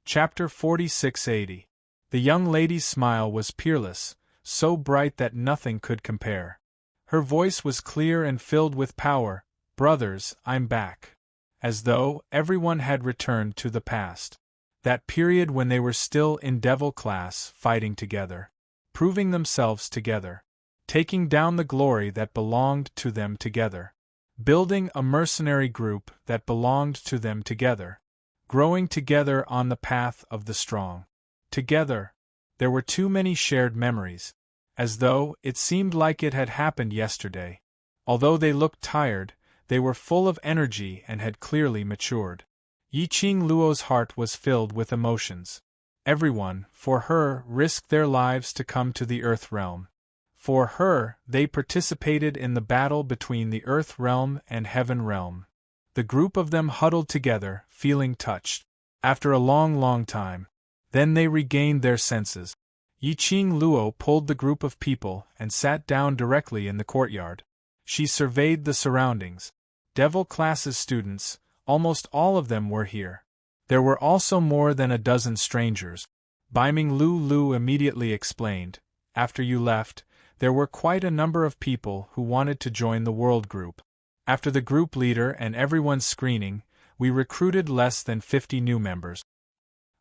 Chapter 4680. The young lady's smile was peerless, so bright that nothing could compare. Her voice was clear and filled with power. "Brothers, I'm back." As though everyone had returned to the past. That period when they were still in Devil class, fighting together. Proving themselves together. Taking down the glory that belonged to them together. Building a mercenary group that belonged to them together. Growing together on the path of the strong. Together. There were too many shared memories. As though it seemed like it had happened yesterday. Although they looked tired, they were full of energy and had clearly matured. Yiqing Luo's heart was filled with emotions. Everyone, for her, risked their lives to come to the Earth Realm. For her, they participated in the battle between the Earth Realm and Heaven Realm. The group of them huddled together, feeling touched. After a long time. Then they regained their senses. Yiqing Luo pulled the group of people and sat down directly in the courtyard. She surveyed the surroundings. Devil classes students, almost all of them were here. There were also more than a dozen strangers. Baiming Lu immediately explained, "After you left, there were quite a number of people who wanted to join the World Group. After the group leader and everyone's screening, we recruited less than 50 new members.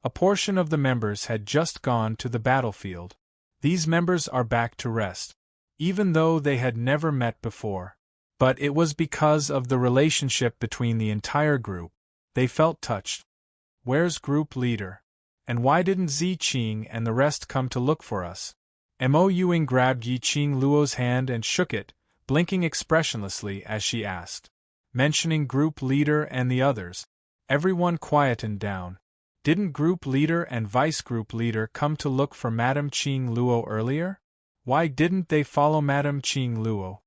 A portion of the members had just gone to the battlefield. These members are back to rest, even though they had never met before. But it was because of the relationship between the entire group. They felt touched. Where's group leader? And why didn't Ziqing and the rest come to look for us?" Mo Yuing grabbed Yiqing Luo's hand and shook it, blinking expressionlessly as she asked. Mentioning group leader and the others. Everyone quietened down. Didn't group leader and vice group leader come to look for Madame Qing Luo earlier? Why didn't they follow Madame Qing Luo?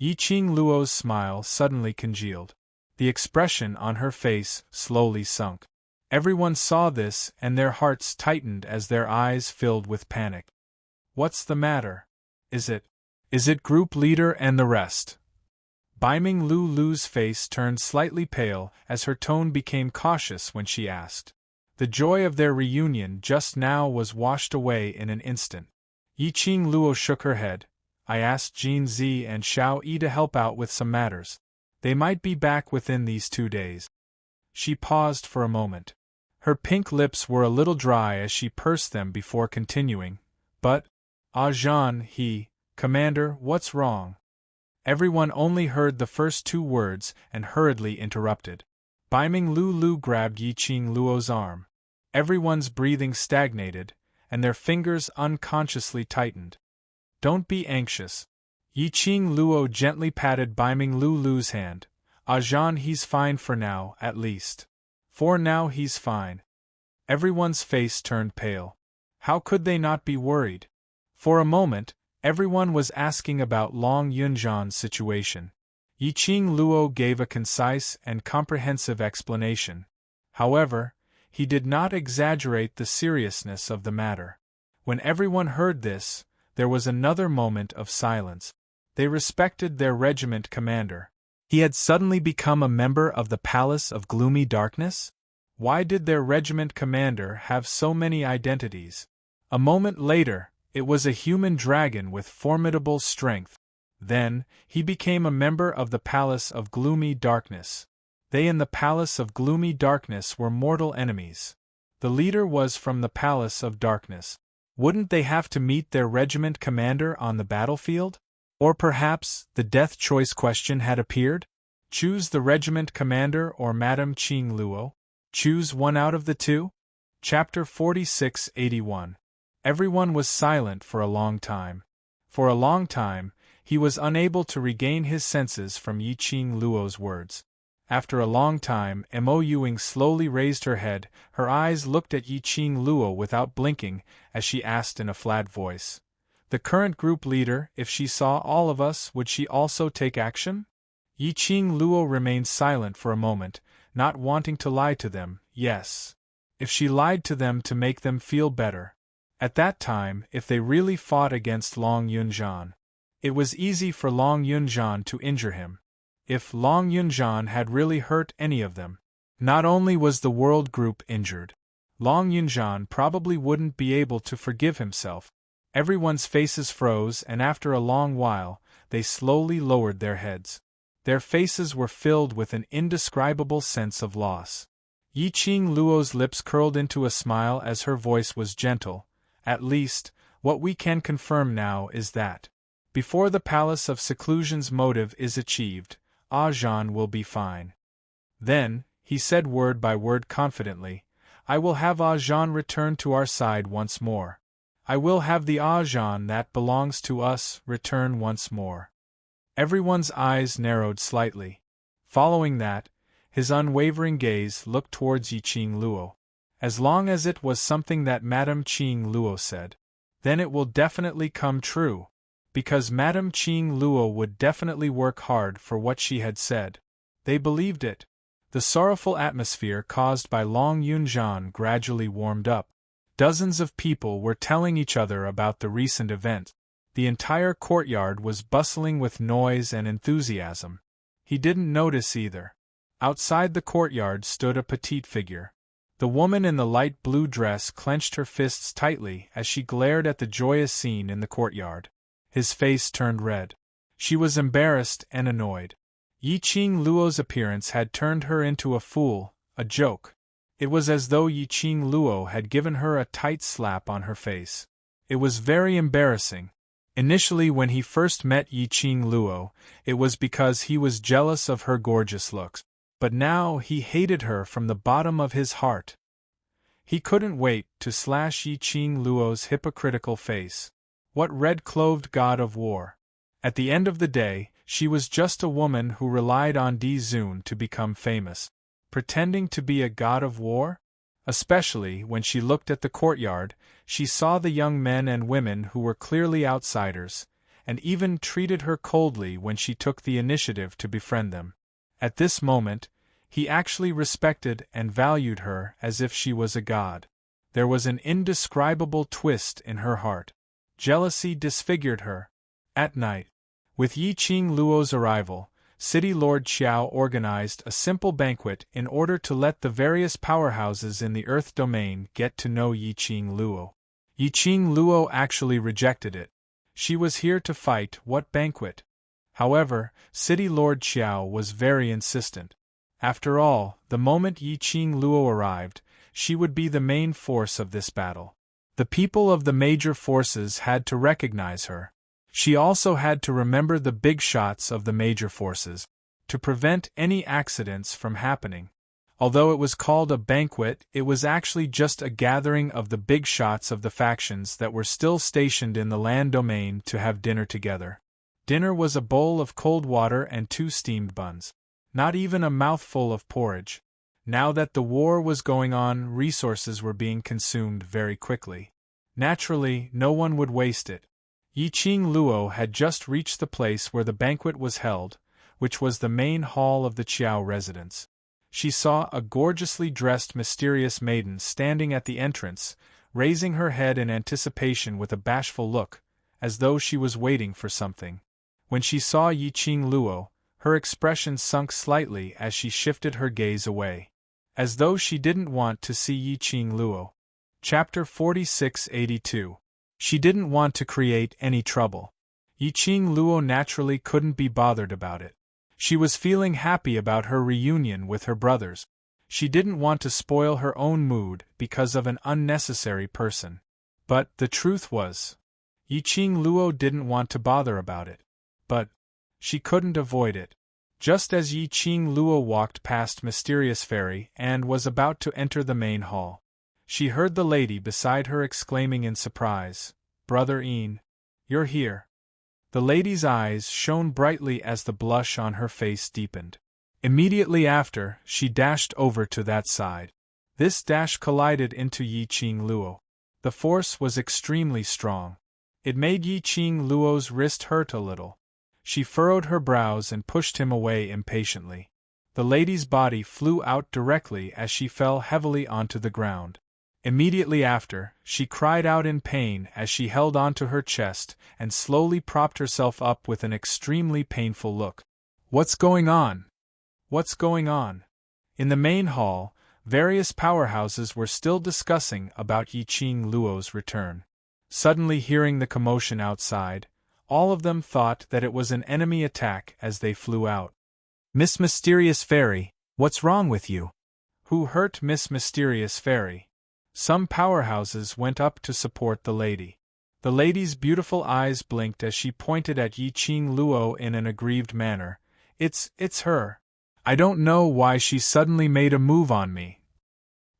Yiqing Luo's smile suddenly congealed. The expression on her face slowly sunk. Everyone saw this and their hearts tightened as their eyes filled with panic. "What's the matter? Is it group leader and the rest?" Baiming Lu's face turned slightly pale as her tone became cautious when she asked. The joy of their reunion just now was washed away in an instant. Yiqing Luo shook her head. "I asked Jin Zi and Xiao Yi to help out with some matters. They might be back within these 2 days." She paused for a moment. Her pink lips were a little dry as she pursed them before continuing. But, Jean, Commander, what's wrong? Everyone only heard the first two words and hurriedly interrupted. Baiming Lu grabbed Yiqing Luo's arm. Everyone's breathing stagnated, and their fingers unconsciously tightened. Don't be anxious. Yiqing Luo gently patted Baiming Lu's hand. Jean, he's fine for now, at least. For now he's fine. Everyone's face turned pale. How could they not be worried? For a moment, everyone was asking about Long Yunjian's situation. Yiqing Luo gave a concise and comprehensive explanation. However, he did not exaggerate the seriousness of the matter. When everyone heard this, there was another moment of silence. They respected their regiment commander. He had suddenly become a member of the Palace of Gloomy Darkness? Why did their regiment commander have so many identities? A moment later, it was a human dragon with formidable strength. Then, he became a member of the Palace of Gloomy Darkness. They and the Palace of Gloomy Darkness were mortal enemies. The leader was from the Palace of Darkness. Wouldn't they have to meet their regiment commander on the battlefield? Or perhaps, the death choice question had appeared? Choose the regiment commander or Madame Qing Luo? Choose one out of the two? Chapter 4681. Everyone was silent for a long time. For a long time, he was unable to regain his senses from Yiqing Luo's words. After a long time, Mo Yuing slowly raised her head. Her eyes looked at Yiqing Luo without blinking, as she asked in a flat voice. The current group leader, if she saw all of us, would she also take action? Yiqing Luo remained silent for a moment, not wanting to lie to them. Yes. If she lied to them to make them feel better. At that time, if they really fought against Long Yunjian, it was easy for Long Yunjian to injure him. If Long Yunjian had really hurt any of them, not only was the world group injured, Long Yunjian probably wouldn't be able to forgive himself. Everyone's faces froze, and after a long while, they slowly lowered their heads. Their faces were filled with an indescribable sense of loss. Yiqing Luo's lips curled into a smile as her voice was gentle. At least, what we can confirm now is that, before the Palace of Seclusion's motive is achieved, Jean will be fine. Then, he said word by word confidently, I will have Jean return to our side once more. I will have the Jean that belongs to us return once more. Everyone's eyes narrowed slightly. Following that, his unwavering gaze looked towards Yiqing Luo. As long as it was something that Madame Qing Luo said, then it will definitely come true, because Madame Qing Luo would definitely work hard for what she had said. They believed it. The sorrowful atmosphere caused by Long Yunjian gradually warmed up. Dozens of people were telling each other about the recent event. The entire courtyard was bustling with noise and enthusiasm. He didn't notice either. Outside the courtyard stood a petite figure. The woman in the light blue dress clenched her fists tightly as she glared at the joyous scene in the courtyard. His face turned red. She was embarrassed and annoyed. Yiqing Luo's appearance had turned her into a fool, a joke. It was as though Yiqing Luo had given her a tight slap on her face. It was very embarrassing. Initially, when he first met Yiqing Luo, it was because he was jealous of her gorgeous looks. But now he hated her from the bottom of his heart. He couldn't wait to slash Yiqing Luo's hypocritical face. What red-clothed god of war? At the end of the day, she was just a woman who relied on Di Zun to become famous. Pretending to be a god of war? Especially when she looked at the courtyard, she saw the young men and women who were clearly outsiders, and even treated her coldly when she took the initiative to befriend them. At this moment, he actually respected and valued her as if she was a god. There was an indescribable twist in her heart. Jealousy disfigured her. At night, with Yiqing Luo's arrival, City Lord Qiao organized a simple banquet in order to let the various powerhouses in the Earth domain get to know Yiqing Luo. Yiqing Luo actually rejected it. She was here to fight. What banquet? However, City Lord Qiao was very insistent. After all, the moment Yiqing Luo arrived, she would be the main force of this battle. The people of the major forces had to recognize her. She also had to remember the big shots of the major forces, to prevent any accidents from happening. Although it was called a banquet, it was actually just a gathering of the big shots of the factions that were still stationed in the land domain to have dinner together. Dinner was a bowl of cold water and 2 steamed buns. Not even a mouthful of porridge. Now that the war was going on, resources were being consumed very quickly. Naturally, no one would waste it. Yiqing Luo had just reached the place where the banquet was held, which was the main hall of the Qiao residence. She saw a gorgeously dressed mysterious maiden standing at the entrance, raising her head in anticipation with a bashful look, as though she was waiting for something. When she saw Yiqing Luo, her expression sunk slightly as she shifted her gaze away, as though she didn't want to see Yiqing Luo. Chapter 4682. She didn't want to create any trouble. Yiqing Luo naturally couldn't be bothered about it. She was feeling happy about her reunion with her brothers. She didn't want to spoil her own mood because of an unnecessary person. But the truth was, Yiqing Luo didn't want to bother about it. But she couldn't avoid it. Just as Yiqing Luo walked past Mysterious Fairy and was about to enter the main hall, she heard the lady beside her exclaiming in surprise, "Brother Ian, you're here." The lady's eyes shone brightly as the blush on her face deepened. Immediately after, she dashed over to that side. This dash collided into Yiqing Luo. The force was extremely strong. It made Yiqing Luo's wrist hurt a little. She furrowed her brows and pushed him away impatiently. The lady's body flew out directly as she fell heavily onto the ground. Immediately after, she cried out in pain as she held onto her chest and slowly propped herself up with an extremely painful look. "What's going on? What's going on?" In the main hall, various powerhouses were still discussing about Yiqing Luo's return. Suddenly hearing the commotion outside, all of them thought that it was an enemy attack as they flew out. "Miss Mysterious Fairy, what's wrong with you?" "Who hurt Miss Mysterious Fairy?" Some powerhouses went up to support the lady. The lady's beautiful eyes blinked as she pointed at Yiqing Luo in an aggrieved manner. It's her. I don't know why she suddenly made a move on me."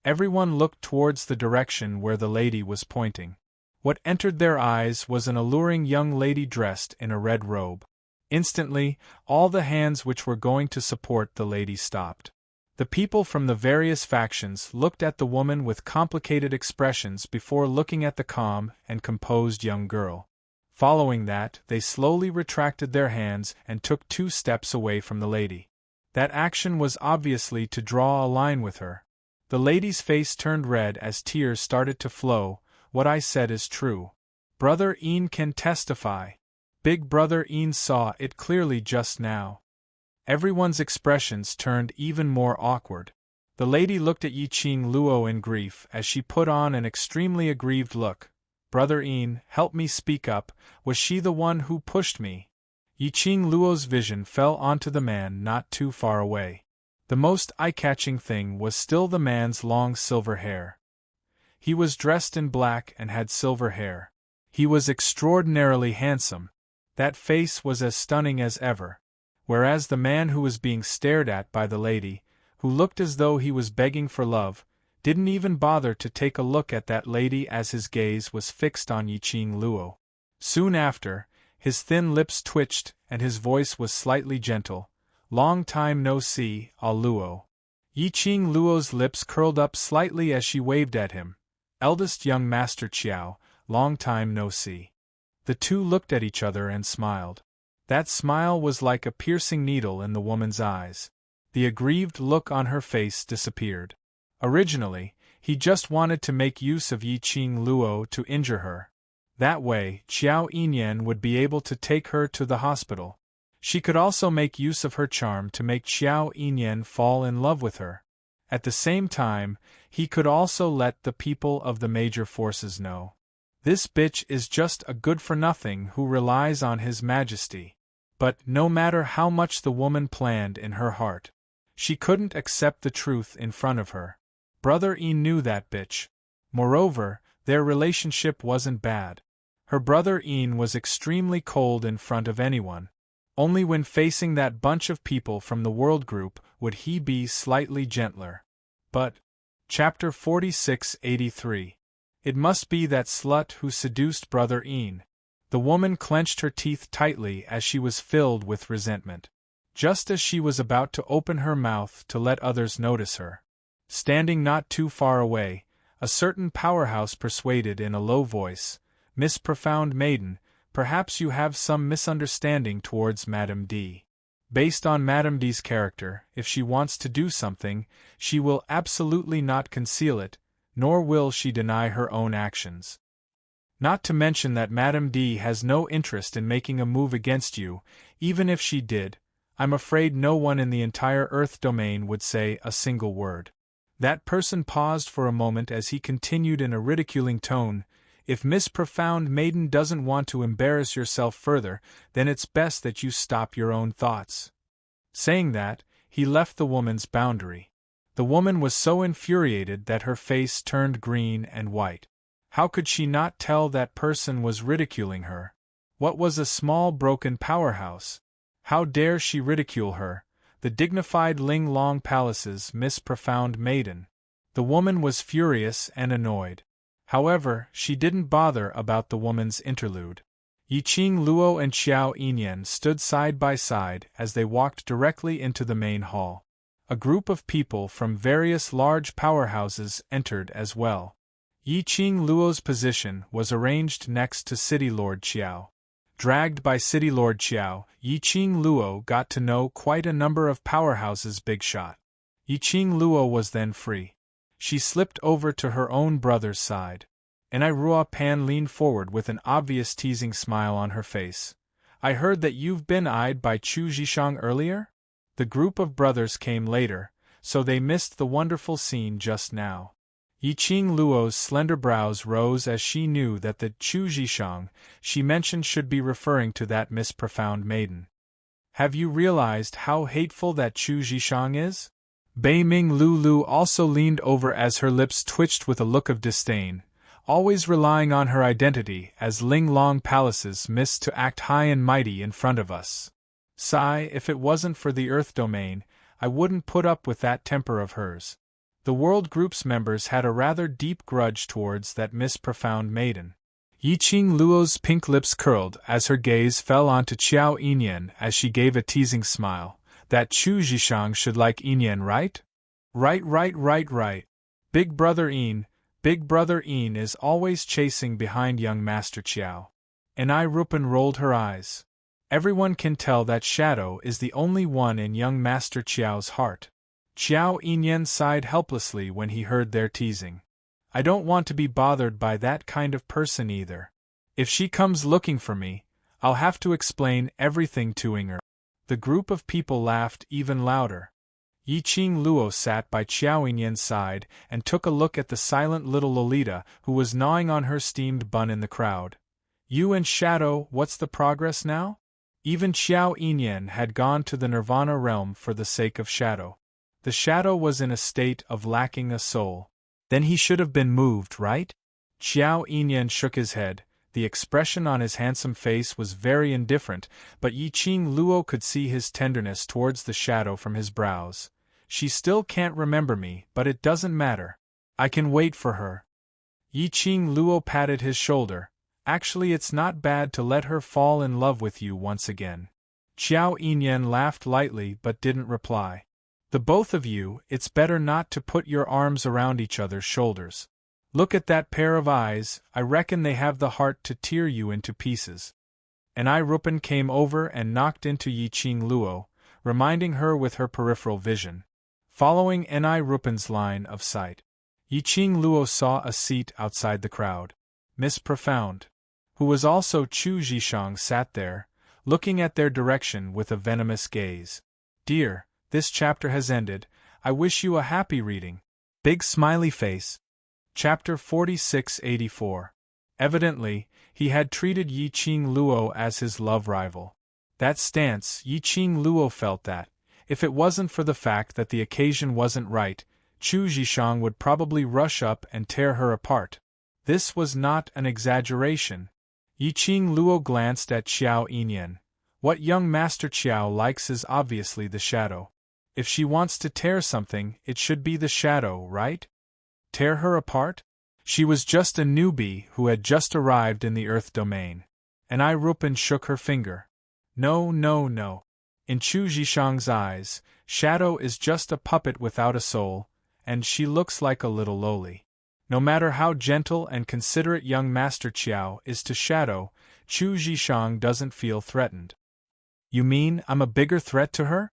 Everyone looked towards the direction where the lady was pointing. What entered their eyes was an alluring young lady dressed in a red robe. Instantly, all the hands which were going to support the lady stopped. The people from the various factions looked at the woman with complicated expressions before looking at the calm and composed young girl. Following that, they slowly retracted their hands and took 2 steps away from the lady. That action was obviously to draw a line with her. The lady's face turned red as tears started to flow. "What I said is true. Brother Ian can testify. Big Brother Ian saw it clearly just now." Everyone's expressions turned even more awkward. The lady looked at Yiqing Luo in grief as she put on an extremely aggrieved look. "Brother Ian, help me speak up, was she the one who pushed me?" Yiqing Luo's vision fell onto the man not too far away. The most eye-catching thing was still the man's long silver hair. He was dressed in black and had silver hair. He was extraordinarily handsome. That face was as stunning as ever. Whereas the man who was being stared at by the lady, who looked as though he was begging for love, didn't even bother to take a look at that lady as his gaze was fixed on Yiqing Luo. Soon after, his thin lips twitched and his voice was slightly gentle. "Long time no see, Ah Luo." Yiqing Luo's lips curled up slightly as she waved at him. "Eldest young Master Qiao, long time no see." The two looked at each other and smiled. That smile was like a piercing needle in the woman's eyes. The aggrieved look on her face disappeared. Originally, he just wanted to make use of Yiqing Luo to injure her. That way, Qiao Yinyan would be able to take her to the hospital. She could also make use of her charm to make Qiao Yinyan fall in love with her. At the same time, he could also let the people of the major forces know. This bitch is just a good-for-nothing who relies on His Majesty. But, no matter how much the woman planned in her heart, she couldn't accept the truth in front of her. Brother Ian knew that bitch. Moreover, their relationship wasn't bad. Her brother Ian was extremely cold in front of anyone. Only when facing that bunch of people from the World Group would he be slightly gentler. But, Chapter 4683. It must be that slut who seduced Brother Ian. The woman clenched her teeth tightly as she was filled with resentment. Just as she was about to open her mouth to let others notice her, standing not too far away, a certain powerhouse persuaded in a low voice, "Miss Profound Maiden, perhaps you have some misunderstanding towards Madame D. Based on Madame D's character, if she wants to do something, she will absolutely not conceal it, nor will she deny her own actions. Not to mention that Madame D has no interest in making a move against you. Even if she did, I'm afraid no one in the entire Earth domain would say a single word." That person paused for a moment as he continued in a ridiculing tone, "If Miss Profound Maiden doesn't want to embarrass yourself further, then it's best that you stop your own thoughts." Saying that, he left the woman's boundary. The woman was so infuriated that her face turned green and white. How could she not tell that person was ridiculing her? What was a small broken powerhouse? How dare she ridicule her, the dignified Ling Long Palace's Miss Profound Maiden? The woman was furious and annoyed. However, she didn't bother about the woman's interlude. Yiqing Luo and Xiao Yinyan stood side by side as they walked directly into the main hall. A group of people from various large powerhouses entered as well. Yiqing Luo's position was arranged next to City Lord Xiao. Dragged by City Lord Xiao, Yiqing Luo got to know quite a number of powerhouses' big shot. Yiqing Luo was then free. She slipped over to her own brother's side. Enai Rua Pan leaned forward with an obvious teasing smile on her face. "I heard that you've been eyed by Chu Zhishang earlier?" The group of brothers came later, so they missed the wonderful scene just now. Yiqing Luo's slender brows rose as she knew that the Chu Zhishang she mentioned should be referring to that Miss Profound Maiden. "Have you realized how hateful that Chu Zhishang is?" Bei Ming Lulu also leaned over as her lips twitched with a look of disdain, always relying on her identity as Ling Long Palace's miss to act high and mighty in front of us. Sigh, if it wasn't for the Earth domain, I wouldn't put up with that temper of hers. The World Group's members had a rather deep grudge towards that Miss Profound Maiden. Yiqing Luo's pink lips curled as her gaze fell onto Xiao Yinyan as she gave a teasing smile. "That Chu Zhishang should like Yinyan, right? Right. Big Brother Ian is always chasing behind young Master Qiao." Enai Rupan rolled her eyes. Everyone can tell that Shadow is the only one in young Master Qiao's heart. Xiao Yinyan sighed helplessly when he heard their teasing. "I don't want to be bothered by that kind of person either. If she comes looking for me, I'll have to explain everything to her." The group of people laughed even louder. Yiqing Luo sat by Xiao Yinyan's side and took a look at the silent little Lolita who was gnawing on her steamed bun in the crowd. "You and Shadow, what's the progress now?" Even Xiao Yinyan had gone to the Nirvana realm for the sake of Shadow. The Shadow was in a state of lacking a soul. Then he should have been moved, right? Xiao Yinyan shook his head. The expression on his handsome face was very indifferent, but Yiqing Luo could see his tenderness towards the Shadow from his brows. "She still can't remember me, but it doesn't matter. I can wait for her." Yiqing Luo patted his shoulder. "Actually, it's not bad to let her fall in love with you once again." Xiao Yinyan laughed lightly but didn't reply. "The both of you, it's better not to put your arms around each other's shoulders. Look at that pair of eyes, I reckon they have the heart to tear you into pieces." Enai Rupan came over and knocked into Yiqing Luo, reminding her with her peripheral vision. Following Enai Rupan's line of sight, Yiqing Luo saw a seat outside the crowd. Miss Profound, who was also Chu Zhishang, sat there, looking at their direction with a venomous gaze. "Dear, this chapter has ended. I wish you a happy reading." Big smiley face. Chapter 4684. Evidently, he had treated Yiqing Luo as his love rival. That stance, Yiqing Luo felt that, if it wasn't for the fact that the occasion wasn't right, Chu Zhishang would probably rush up and tear her apart. This was not an exaggeration. Yiqing Luo glanced at Qiao Yinyan. What young Master Qiao likes is obviously the shadow. If she wants to tear something, it should be the shadow, right? Tear her apart? She was just a newbie who had just arrived in the Earth domain. And Ai Rupan shook her finger. No, no, no. In Chu Zhishang's eyes, Shadow is just a puppet without a soul, and she looks like a little lowly. No matter how gentle and considerate young Master Qiao is to Shadow, Chu Zhishang doesn't feel threatened. You mean I'm a bigger threat to her?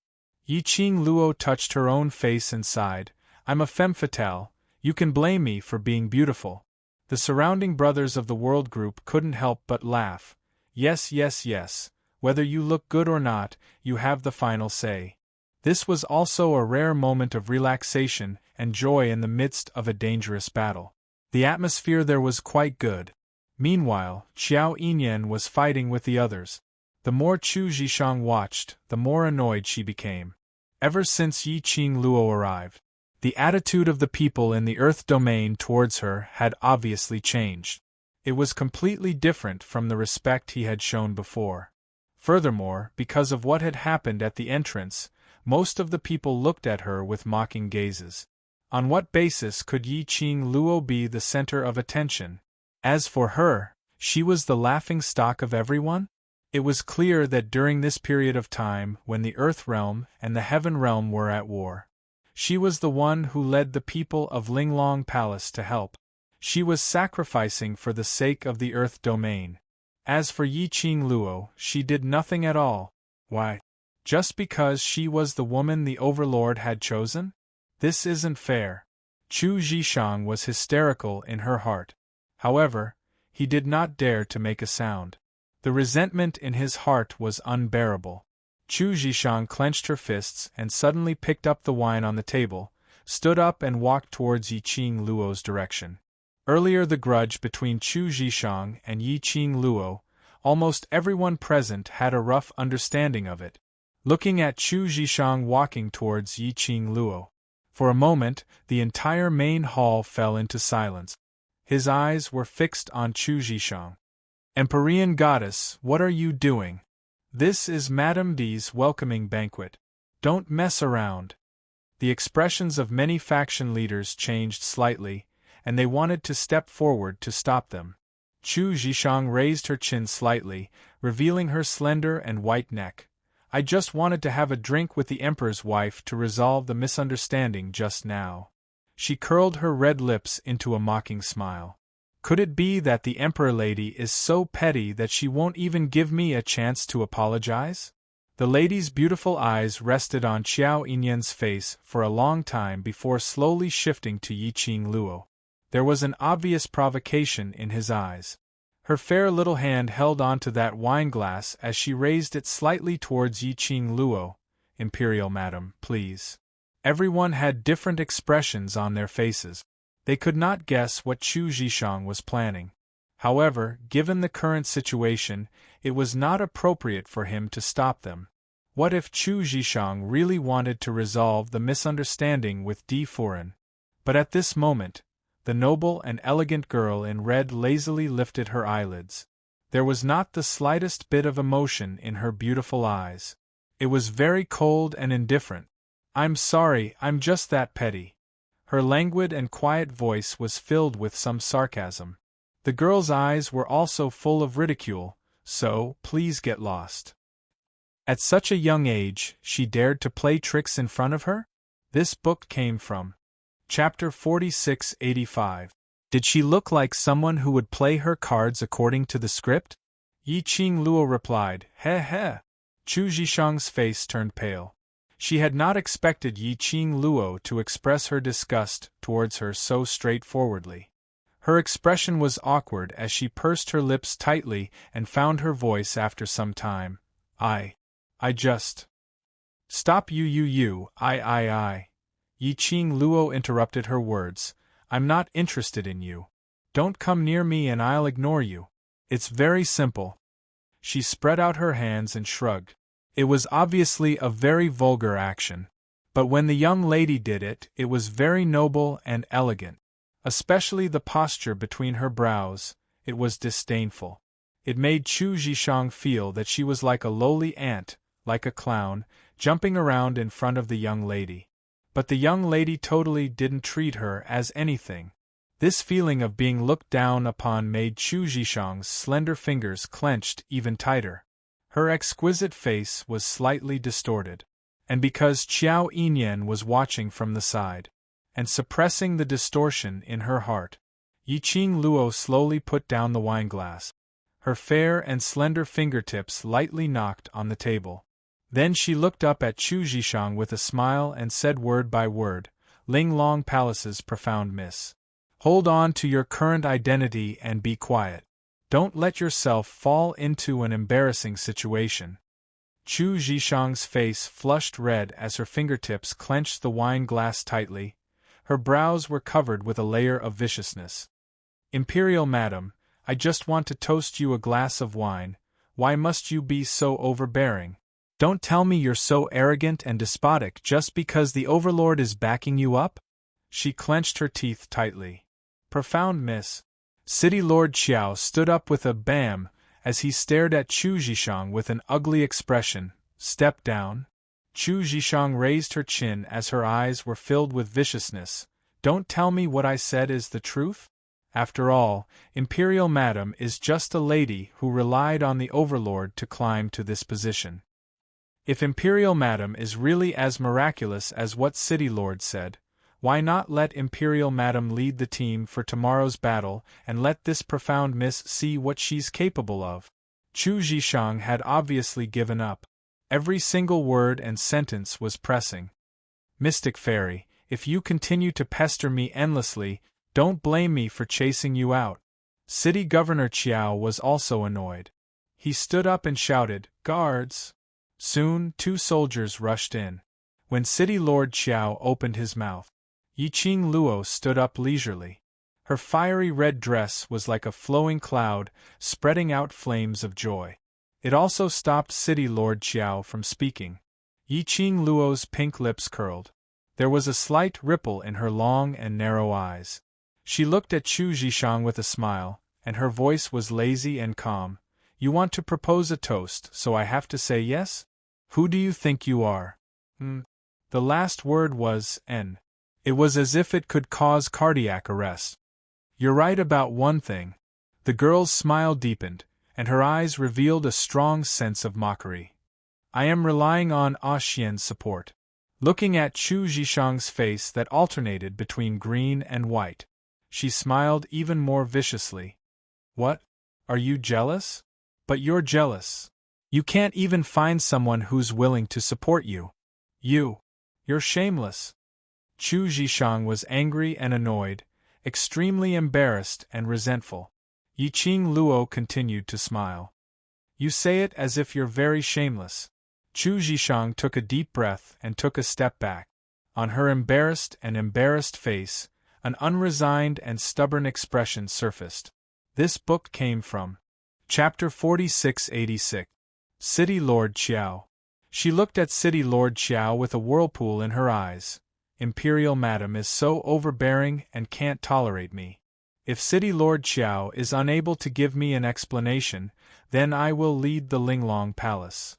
Yiqing Luo touched her own face and sighed. I'm a femme fatale. You can blame me for being beautiful. The surrounding brothers of the World Group couldn't help but laugh. Yes, yes, yes. Whether you look good or not, you have the final say. This was also a rare moment of relaxation and joy in the midst of a dangerous battle. The atmosphere there was quite good. Meanwhile, Qiao Yinyan was fighting with the others. The more Chu Zhishang watched, the more annoyed she became. Ever since Yiqing Luo arrived, the attitude of the people in the Earth domain towards her had obviously changed. It was completely different from the respect he had shown before. Furthermore, because of what had happened at the entrance, most of the people looked at her with mocking gazes. On what basis could Yiqing Luo be the center of attention? As for her, she was the laughingstock of everyone? It was clear that during this period of time when the Earth realm and the Heaven realm were at war, she was the one who led the people of Linglong Palace to help. She was sacrificing for the sake of the Earth domain. As for Yiqing Luo, she did nothing at all. Why? Just because she was the woman the Overlord had chosen? This isn't fair. Chu Zhishang was hysterical in her heart. However, he did not dare to make a sound. The resentment in his heart was unbearable. Chu Zhishang clenched her fists and suddenly picked up the wine on the table, stood up and walked towards Yiqing Luo's direction. Earlier the grudge between Chu Zhishang and Yiqing Luo, almost everyone present had a rough understanding of it. Looking at Chu Zhishang walking towards Yiqing Luo. For a moment, the entire main hall fell into silence. His eyes were fixed on Chu Zhishang. Empyrean Goddess, what are you doing? This is Madame D's welcoming banquet. Don't mess around. The expressions of many faction leaders changed slightly, and they wanted to step forward to stop them. Chu Zhishang raised her chin slightly, revealing her slender and white neck. I just wanted to have a drink with the Emperor's wife to resolve the misunderstanding just now. She curled her red lips into a mocking smile. Could it be that the Emperor lady is so petty that she won't even give me a chance to apologize? The lady's beautiful eyes rested on Qiao Yinyan's face for a long time before slowly shifting to Yiqing Luo. There was an obvious provocation in his eyes. Her fair little hand held onto that wine glass as she raised it slightly towards Yiqing Luo. Imperial Madam, please. Everyone had different expressions on their faces. They could not guess what Chu Zhishang was planning. However, given the current situation, it was not appropriate for him to stop them. What if Chu Zhishang really wanted to resolve the misunderstanding with Di Furen? But at this moment, the noble and elegant girl in red lazily lifted her eyelids. There was not the slightest bit of emotion in her beautiful eyes. It was very cold and indifferent. I'm sorry, I'm just that petty. Her languid and quiet voice was filled with some sarcasm. The girl's eyes were also full of ridicule, so please get lost. At such a young age, she dared to play tricks in front of her? This book came from Chapter 4685. Did she look like someone who would play her cards according to the script? Yiqing Luo replied, He he. Chu Zhishang's face turned pale. She had not expected Yiqing Luo to express her disgust towards her so straightforwardly. Her expression was awkward as she pursed her lips tightly and found her voice after some time. I just. Stop you, I. Yiqing Luo interrupted her words. I'm not interested in you. Don't come near me and I'll ignore you. It's very simple. She spread out her hands and shrugged. It was obviously a very vulgar action. But when the young lady did it, it was very noble and elegant. Especially the posture between her brows, it was disdainful. It made Chu Zhishang feel that she was like a lowly ant, like a clown, jumping around in front of the young lady. But the young lady totally didn't treat her as anything. This feeling of being looked down upon made Chu Zhishang's slender fingers clenched even tighter. Her exquisite face was slightly distorted. And because Qiao Yinyan was watching from the side, and suppressing the distortion in her heart, Yiqing Luo slowly put down the wineglass. Her fair and slender fingertips lightly knocked on the table. Then she looked up at Chu Zhishang with a smile and said word by word, "Linglong Palace's profound miss. Hold on to your current identity and be quiet. Don't let yourself fall into an embarrassing situation." Chu Zhishang's face flushed red as her fingertips clenched the wine glass tightly. Her brows were covered with a layer of viciousness. "Imperial Madam, I just want to toast you a glass of wine. Why must you be so overbearing? Don't tell me you're so arrogant and despotic just because the Overlord is backing you up?" She clenched her teeth tightly. "Profound miss." City Lord Qiao stood up with a bam as he stared at Chu Zhishang with an ugly expression. "Step down." Chu Zhishang raised her chin as her eyes were filled with viciousness. "Don't tell me what I said is the truth? After all, Imperial Madam is just a lady who relied on the Overlord to climb to this position. If Imperial Madam is really as miraculous as what City Lord said, why not let Imperial Madam lead the team for tomorrow's battle and let this profound miss see what she's capable of?" Chu Zhishang had obviously given up. Every single word and sentence was pressing. "Mystic Fairy, if you continue to pester me endlessly, don't blame me for chasing you out." City Governor Qiao was also annoyed. He stood up and shouted, "Guards!" Soon, 2 soldiers rushed in. When City Lord Qiao opened his mouth, Yiqing Luo stood up leisurely. Her fiery red dress was like a flowing cloud, spreading out flames of joy. It also stopped City Lord Qiao from speaking. Yiqing Luo's pink lips curled. There was a slight ripple in her long and narrow eyes. She looked at Chu Zhishang with a smile, and her voice was lazy and calm. "You want to propose a toast, so I have to say yes? Who do you think you are?" The last word was "n." It was as if it could cause cardiac arrest. "You're right about one thing." The girl's smile deepened, and her eyes revealed a strong sense of mockery. "I am relying on Xian's support." Looking at Chu Zhishang's face that alternated between green and white, she smiled even more viciously. "What? Are you jealous? But you're jealous. You can't even find someone who's willing to support you. You're shameless." Chu Zhishang was angry and annoyed, extremely embarrassed and resentful. Yiqing Luo continued to smile. "You say it as if you're very shameless." Chu Zhishang took a deep breath and took a step back. On her embarrassed face, an unresigned and stubborn expression surfaced. This book came from Chapter 4686. City Lord Qiao. She looked at City Lord Qiao with a whirlpool in her eyes. "Imperial Madam is so overbearing and can't tolerate me. If City Lord Qiao is unable to give me an explanation, then I will lead the Linglong Palace."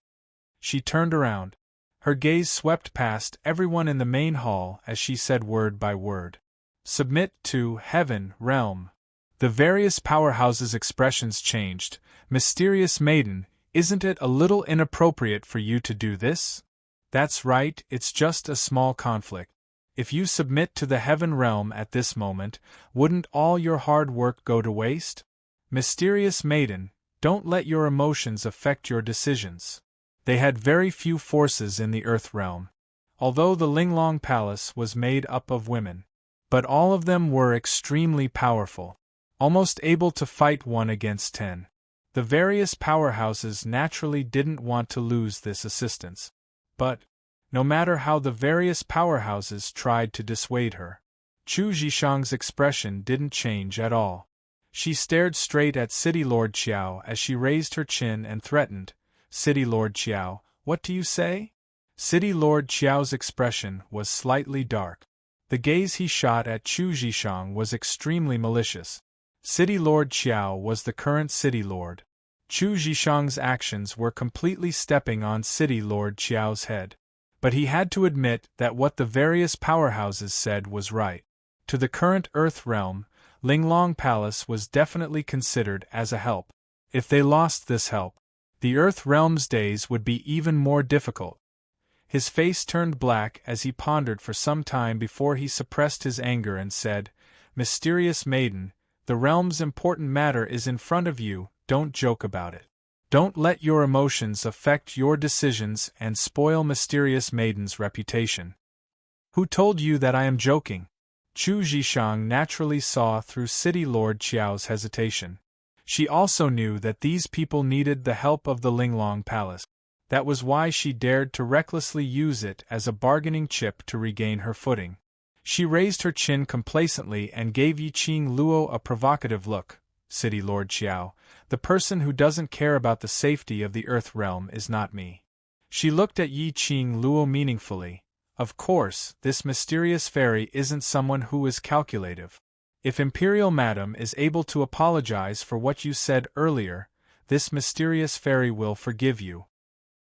She turned around. Her gaze swept past everyone in the main hall as she said word by word. "Submit to Heaven Realm." The various powerhouses' expressions changed. "Mysterious Maiden, isn't it a little inappropriate for you to do this?" "That's right, it's just a small conflict. If you submit to the Heaven Realm at this moment, wouldn't all your hard work go to waste? Mysterious Maiden, don't let your emotions affect your decisions." They had very few forces in the Earth Realm, although the Linglong Palace was made up of women. But all of them were extremely powerful, almost able to fight 1 against 10. The various powerhouses naturally didn't want to lose this assistance. But, no matter how the various powerhouses tried to dissuade her, Chu Zhishang's expression didn't change at all. She stared straight at City Lord Qiao as she raised her chin and threatened, "City Lord Qiao, what do you say?" City Lord Qiao's expression was slightly dark. The gaze he shot at Chu Zhishang was extremely malicious. City Lord Qiao was the current City Lord. Chu Zhishang's actions were completely stepping on City Lord Qiao's head. But he had to admit that what the various powerhouses said was right. To the current Earth realm, Linglong Palace was definitely considered as a help. If they lost this help, the Earth realm's days would be even more difficult. His face turned black as he pondered for some time before he suppressed his anger and said, "Mysterious maiden, the realm's important matter is in front of you, don't joke about it. Don't let your emotions affect your decisions and spoil Mysterious Maiden's reputation." "Who told you that I am joking?" Chu Zhishang naturally saw through City Lord Qiao's hesitation. She also knew that these people needed the help of the Linglong Palace. That was why she dared to recklessly use it as a bargaining chip to regain her footing. She raised her chin complacently and gave Yiqing Luo a provocative look. "City Lord Qiao, the person who doesn't care about the safety of the Earth realm is not me." She looked at Yiqing Luo meaningfully. "Of course, this mysterious fairy isn't someone who is calculative. If Imperial Madam is able to apologize for what you said earlier, this mysterious fairy will forgive you."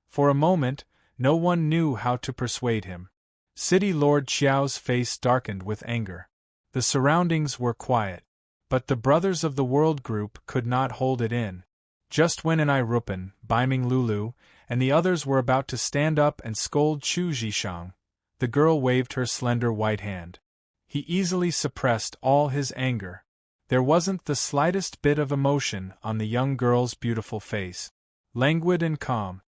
For a moment, no one knew how to persuade him. City Lord Qiao's face darkened with anger. The surroundings were quiet, but the Brothers of the World group could not hold it in. Just when Anai Rupan, Baiming Lulu, and the others were about to stand up and scold Chu Zhishang, the girl waved her slender white hand. He easily suppressed all his anger. There wasn't the slightest bit of emotion on the young girl's beautiful face. Languid and calm.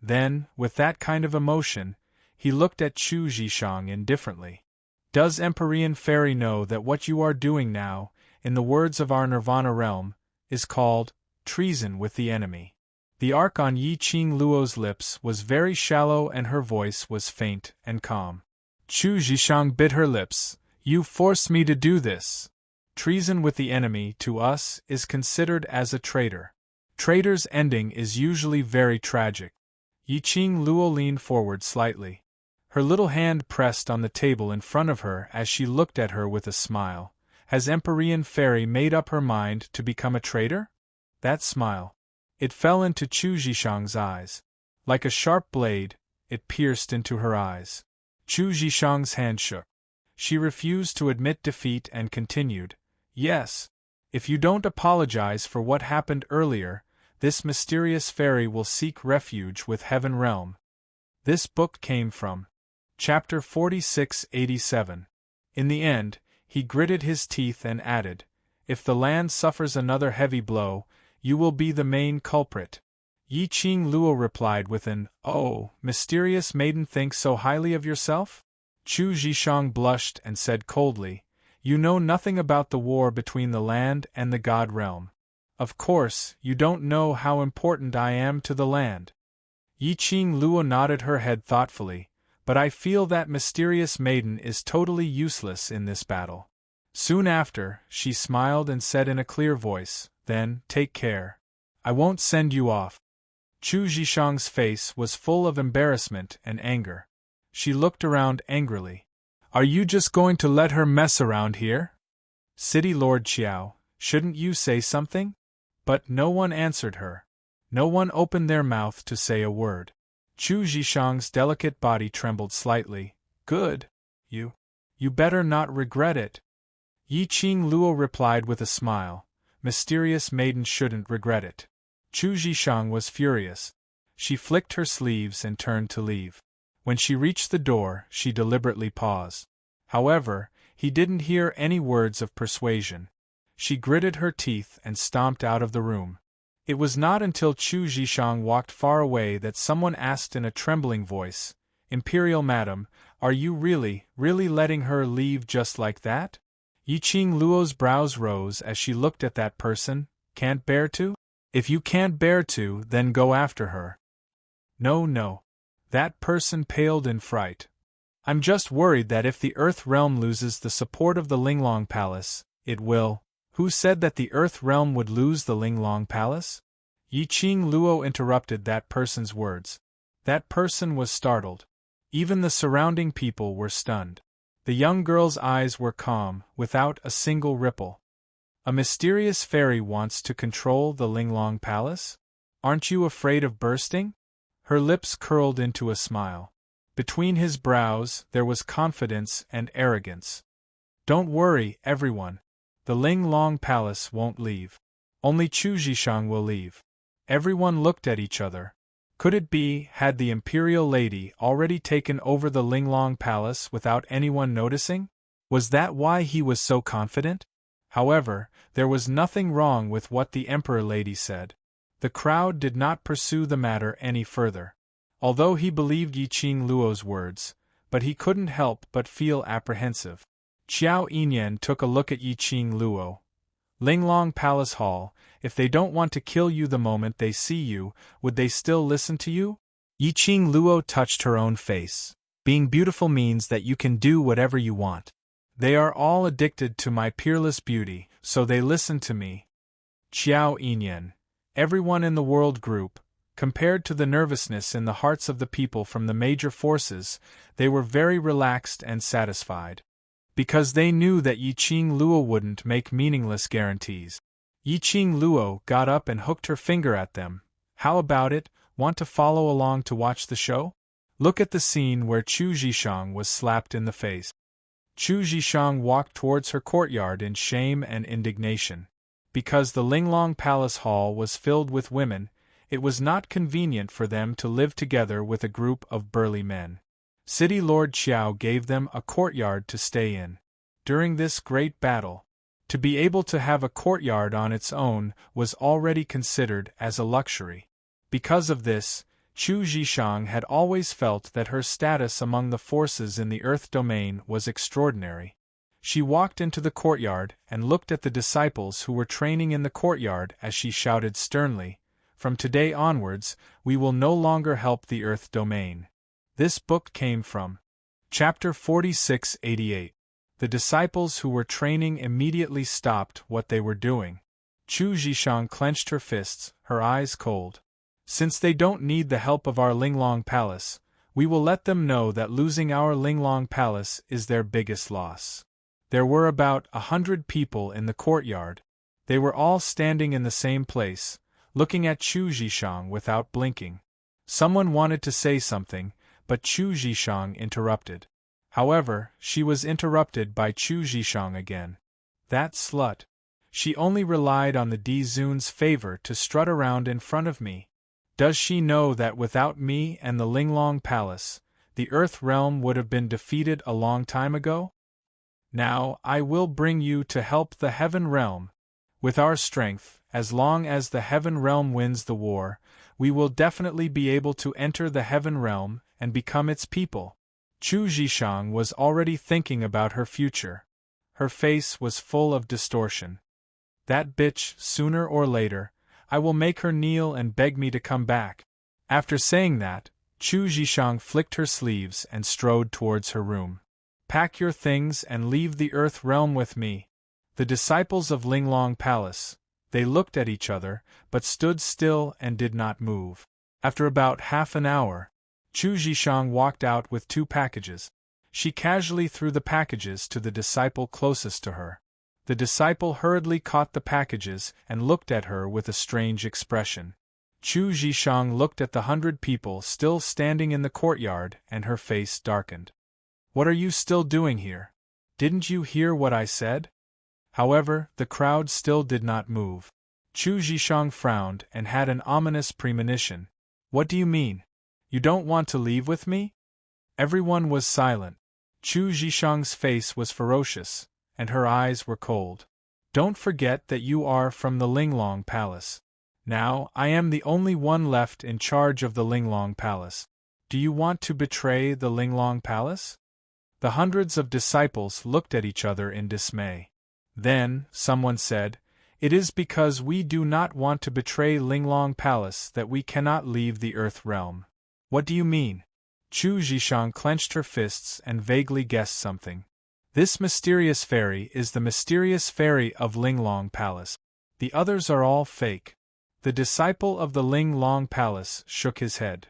Then, with that kind of emotion, he looked at Chu Zhishang indifferently. "Does Empyrean Fairy know that what you are doing now, in the words of our Nirvana realm, is called treason with the enemy?" The arc on Yiqing Luo's lips was very shallow and her voice was faint and calm. Chu Zhishang bit her lips. "You forced me to do this. Treason with the enemy, to us, is considered as a traitor. Traitor's ending is usually very tragic." Yiqing Luo leaned forward slightly. Her little hand pressed on the table in front of her as she looked at her with a smile. "Has Empyrean Fairy made up her mind to become a traitor?" That smile. It fell into Chu Zhishang's eyes. Like a sharp blade, it pierced into her eyes. Chu Zhishang's hand shook. She refused to admit defeat and continued, "Yes. If you don't apologize for what happened earlier, this mysterious fairy will seek refuge with Heaven Realm." This book came from Chapter 4687. In the end, he gritted his teeth and added, "If the land suffers another heavy blow, you will be the main culprit." Yiqing Luo replied with an, "Oh, mysterious maiden thinks so highly of yourself?" Chu Zhishang blushed and said coldly, "You know nothing about the war between the land and the God realm. Of course, you don't know how important I am to the land." Yiqing Luo nodded her head thoughtfully, "But I feel that mysterious maiden is totally useless in this battle." Soon after, she smiled and said in a clear voice, "Then, take care. I won't send you off." Chu Zhishang's face was full of embarrassment and anger. She looked around angrily. "Are you just going to let her mess around here?" "City Lord Qiao, shouldn't you say something?" But no one answered her. No one opened their mouth to say a word. Chu Zhishang's delicate body trembled slightly. "Good. You better not regret it." Yiqing Luo replied with a smile, "Mysterious maiden shouldn't regret it." Chu Zhishang was furious. She flicked her sleeves and turned to leave. When she reached the door, she deliberately paused. However, he didn't hear any words of persuasion. She gritted her teeth and stomped out of the room. It was not until Chu Zhishang walked far away that someone asked in a trembling voice, "Imperial Madam, are you really letting her leave just like that?" Yiqing Luo's brows rose as she looked at that person. "Can't bear to? If you can't bear to, then go after her." No. That person paled in fright. "I'm just worried that if the Earth Realm loses the support of the Linglong Palace, it will." "Who said that the Earth Realm would lose the Linglong Palace?" Yiqing Luo interrupted that person's words. That person was startled. Even the surrounding people were stunned. The young girl's eyes were calm, without a single ripple. A mysterious fairy wants to control the Linglong Palace? Aren't you afraid of bursting? Her lips curled into a smile. Between his brows there was confidence and arrogance. Don't worry, everyone. The Linglong Palace won't leave. Only Chu Zhishang will leave. Everyone looked at each other. Could it be, had the imperial lady already taken over the Linglong Palace without anyone noticing? Was that why he was so confident? However, there was nothing wrong with what the emperor lady said. The crowd did not pursue the matter any further. Although he believed Yiqing Luo's words, but he couldn't help but feel apprehensive. Qiao Yinyan took a look at Yiqing Luo. Linglong Palace Hall, if they don't want to kill you the moment they see you, would they still listen to you? Yiqing Luo touched her own face. Being beautiful means that you can do whatever you want. They are all addicted to my peerless beauty, so they listen to me. Qiao Yinyan. Everyone in the world group, compared to the nervousness in the hearts of the people from the major forces, they were very relaxed and satisfied. Because they knew that Yiqing Luo wouldn't make meaningless guarantees. Yiqing Luo got up and hooked her finger at them. How about it, want to follow along to watch the show? Look at the scene where Chu Zhishang was slapped in the face. Chu Zhishang walked towards her courtyard in shame and indignation. Because the Linglong Palace Hall was filled with women, it was not convenient for them to live together with a group of burly men. City Lord Qiao gave them a courtyard to stay in. During this great battle, to be able to have a courtyard on its own was already considered as a luxury. Because of this, Chu Zhishang had always felt that her status among the forces in the Earth domain was extraordinary. She walked into the courtyard and looked at the disciples who were training in the courtyard as she shouted sternly, "From today onwards, we will no longer help the Earth domain." This book came from Chapter 4688. The disciples who were training immediately stopped what they were doing. Chu Zhishang clenched her fists, her eyes cold. Since they don't need the help of our Linglong Palace, we will let them know that losing our Linglong Palace is their biggest loss. There were about 100 people in the courtyard. They were all standing in the same place, looking at Chu Zhishang without blinking. Someone wanted to say something, but Chu Zhishang interrupted. However, she was interrupted by Chu Zhishang again. That slut. She only relied on the D Zun's favor to strut around in front of me. Does she know that without me and the Linglong Palace, the Earth realm would have been defeated a long time ago? Now, I will bring you to help the Heaven Realm. With our strength, as long as the Heaven Realm wins the war, we will definitely be able to enter the Heaven Realm and become its people. Chu Zhishang was already thinking about her future. Her face was full of distortion. That bitch, sooner or later, I will make her kneel and beg me to come back. After saying that, Chu Zhishang flicked her sleeves and strode towards her room. Pack your things and leave the Earth realm with me. The disciples of Linglong Palace, they looked at each other, but stood still and did not move. After about half an hour, Chu Zhishang walked out with 2 packages. She casually threw the packages to the disciple closest to her. The disciple hurriedly caught the packages and looked at her with a strange expression. Chu Zhishang looked at the 100 people still standing in the courtyard and her face darkened. What are you still doing here? Didn't you hear what I said? However, the crowd still did not move. Chu Zhishang frowned and had an ominous premonition. What do you mean? You don't want to leave with me? Everyone was silent. Chu Zhishang's face was ferocious, and her eyes were cold. Don't forget that you are from the Linglong Palace. Now, I am the only one left in charge of the Linglong Palace. Do you want to betray the Linglong Palace? The hundreds of disciples looked at each other in dismay. Then, someone said, "It is because we do not want to betray Linglong Palace that we cannot leave the Earth realm." What do you mean? Chu Zhishang clenched her fists and vaguely guessed something. This mysterious fairy is the mysterious fairy of Linglong Palace. The others are all fake. The disciple of the Linglong Palace shook his head.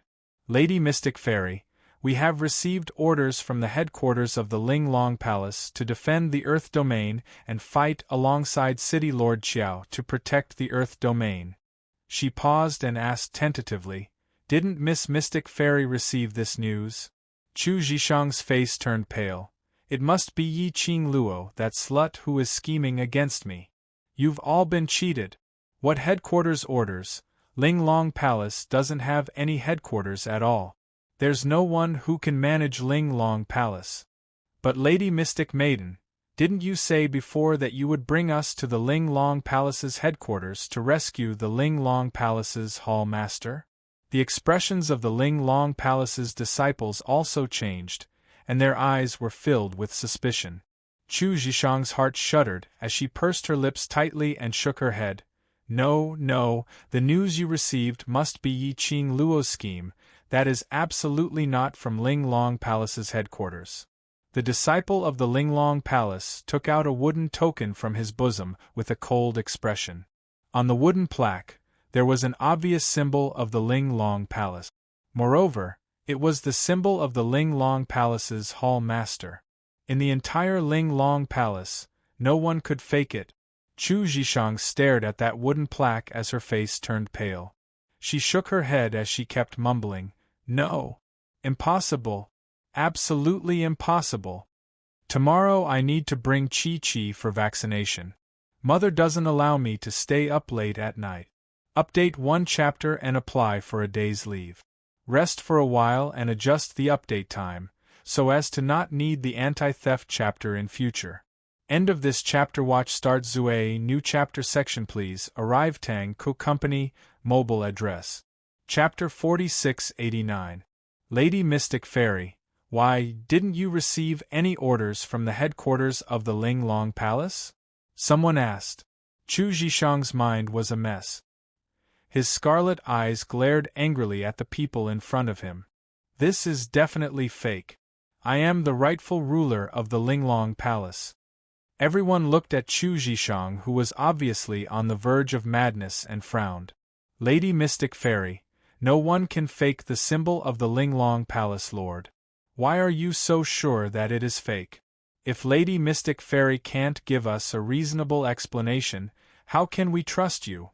Lady Mystic Fairy, We have received orders from the headquarters of the Ling Long Palace to defend the Earth Domain and fight alongside City Lord Qiao to protect the Earth Domain. She paused and asked tentatively, "Didn't Miss Mystic Fairy receive this news?" Chu Zhishang's face turned pale. "It must be Yi Qing Luo, that slut who is scheming against me. You've all been cheated. What headquarters orders? Ling Long Palace doesn't have any headquarters at all. There's no one who can manage Ling Long Palace." "But Lady Mystic Maiden, didn't you say before that you would bring us to the Ling Long Palace's headquarters to rescue the Ling Long Palace's Hall Master?" The expressions of the Ling Long Palace's disciples also changed, and their eyes were filled with suspicion. Chu Zhishang's heart shuddered as she pursed her lips tightly and shook her head. "No, no, the news you received must be Yi Qing Luo's scheme. That is absolutely not from Ling Long Palace's headquarters." The disciple of the Ling Long Palace took out a wooden token from his bosom with a cold expression. On the wooden plaque, there was an obvious symbol of the Ling Long Palace. Moreover, it was the symbol of the Ling Long Palace's Hall Master. In the entire Ling Long Palace, no one could fake it. Chu Zhishang stared at that wooden plaque as her face turned pale. She shook her head as she kept mumbling, "No. Impossible. Absolutely impossible. Tomorrow I need to bring Chi-Chi for vaccination. Mother doesn't allow me to stay up late at night. Update one chapter and apply for a day's leave. Rest for a while and adjust the update time, so as to not need the anti-theft chapter in future. End of this chapter. Watch Start Zue New Chapter Section Please Arrive Tang Co Company Mobile Address. Chapter 4689. Lady Mystic Fairy, why didn't you receive any orders from the headquarters of the Ling Long Palace? Someone asked. Chu Zhishang's mind was a mess. His scarlet eyes glared angrily at the people in front of him. This is definitely fake. I am the rightful ruler of the Ling Long Palace. Everyone looked at Chu Zhishang, who was obviously on the verge of madness, and frowned. Lady Mystic Fairy, no one can fake the symbol of the Ling Long Palace, Lord. Why are you so sure that it is fake? If Lady Mystic Fairy can't give us a reasonable explanation, how can we trust you?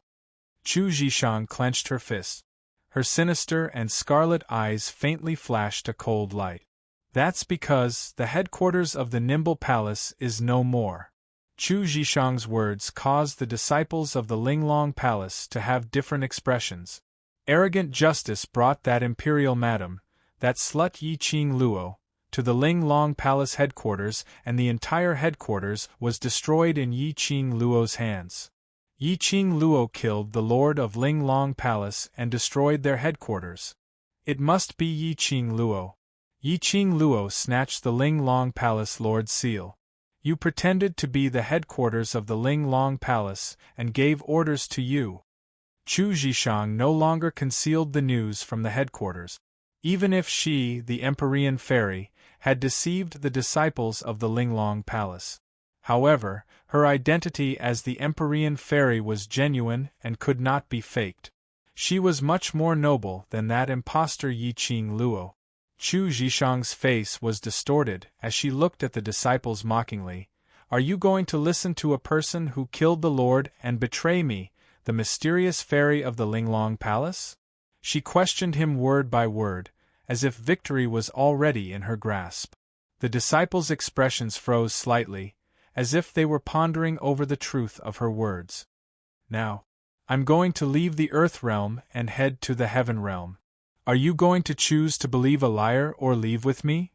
Chu Zhishang clenched her fist. Her sinister and scarlet eyes faintly flashed a cold light. That's because the headquarters of the Nimble Palace is no more. Chu Zhishang's words caused the disciples of the Ling Long Palace to have different expressions. Arrogant justice brought that imperial madam, that slut Yi Qing Luo, to the Ling Long Palace headquarters, and the entire headquarters was destroyed in Yi Qing Luo's hands. Yi Qing Luo killed the Lord of Ling Long Palace and destroyed their headquarters. It must be Yi Qing Luo. Yi Qing Luo snatched the Ling Long Palace Lord's seal. You pretended to be the headquarters of the Ling Long Palace and gave orders to you. Chu Zhishang no longer concealed the news from the headquarters. Even if she, the Empyrean Fairy, had deceived the disciples of the Ling Long Palace. However, her identity as the Empyrean Fairy was genuine and could not be faked. She was much more noble than that impostor Yi Qing Luo. Chu Zhishang's face was distorted as she looked at the disciples mockingly. Are you going to listen to a person who killed the Lord and betray me, the mysterious fairy of the Ling Long Palace? She questioned him word by word, as if victory was already in her grasp. The disciples' expressions froze slightly, as if they were pondering over the truth of her words. Now, I'm going to leave the Earth Realm and head to the Heaven Realm. Are you going to choose to believe a liar or leave with me?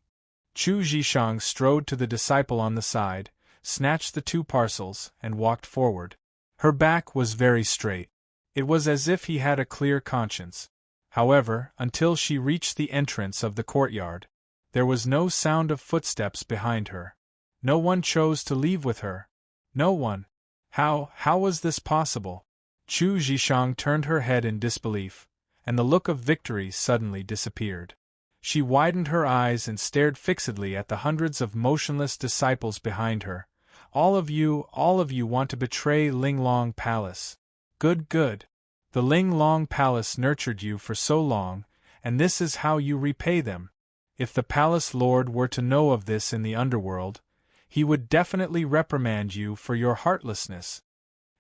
Chu Zhishang strode to the disciple on the side, snatched the 2 parcels, and walked forward. Her back was very straight. It was as if he had a clear conscience. However, until she reached the entrance of the courtyard, there was no sound of footsteps behind her. No one chose to leave with her. No one. How was this possible? Chu Zhishang turned her head in disbelief, and the look of victory suddenly disappeared. She widened her eyes and stared fixedly at the hundreds of motionless disciples behind her. All of you want to betray Ling Long Palace. Good. The Ling Long Palace nurtured you for so long, and this is how you repay them. If the palace lord were to know of this in the underworld, he would definitely reprimand you for your heartlessness.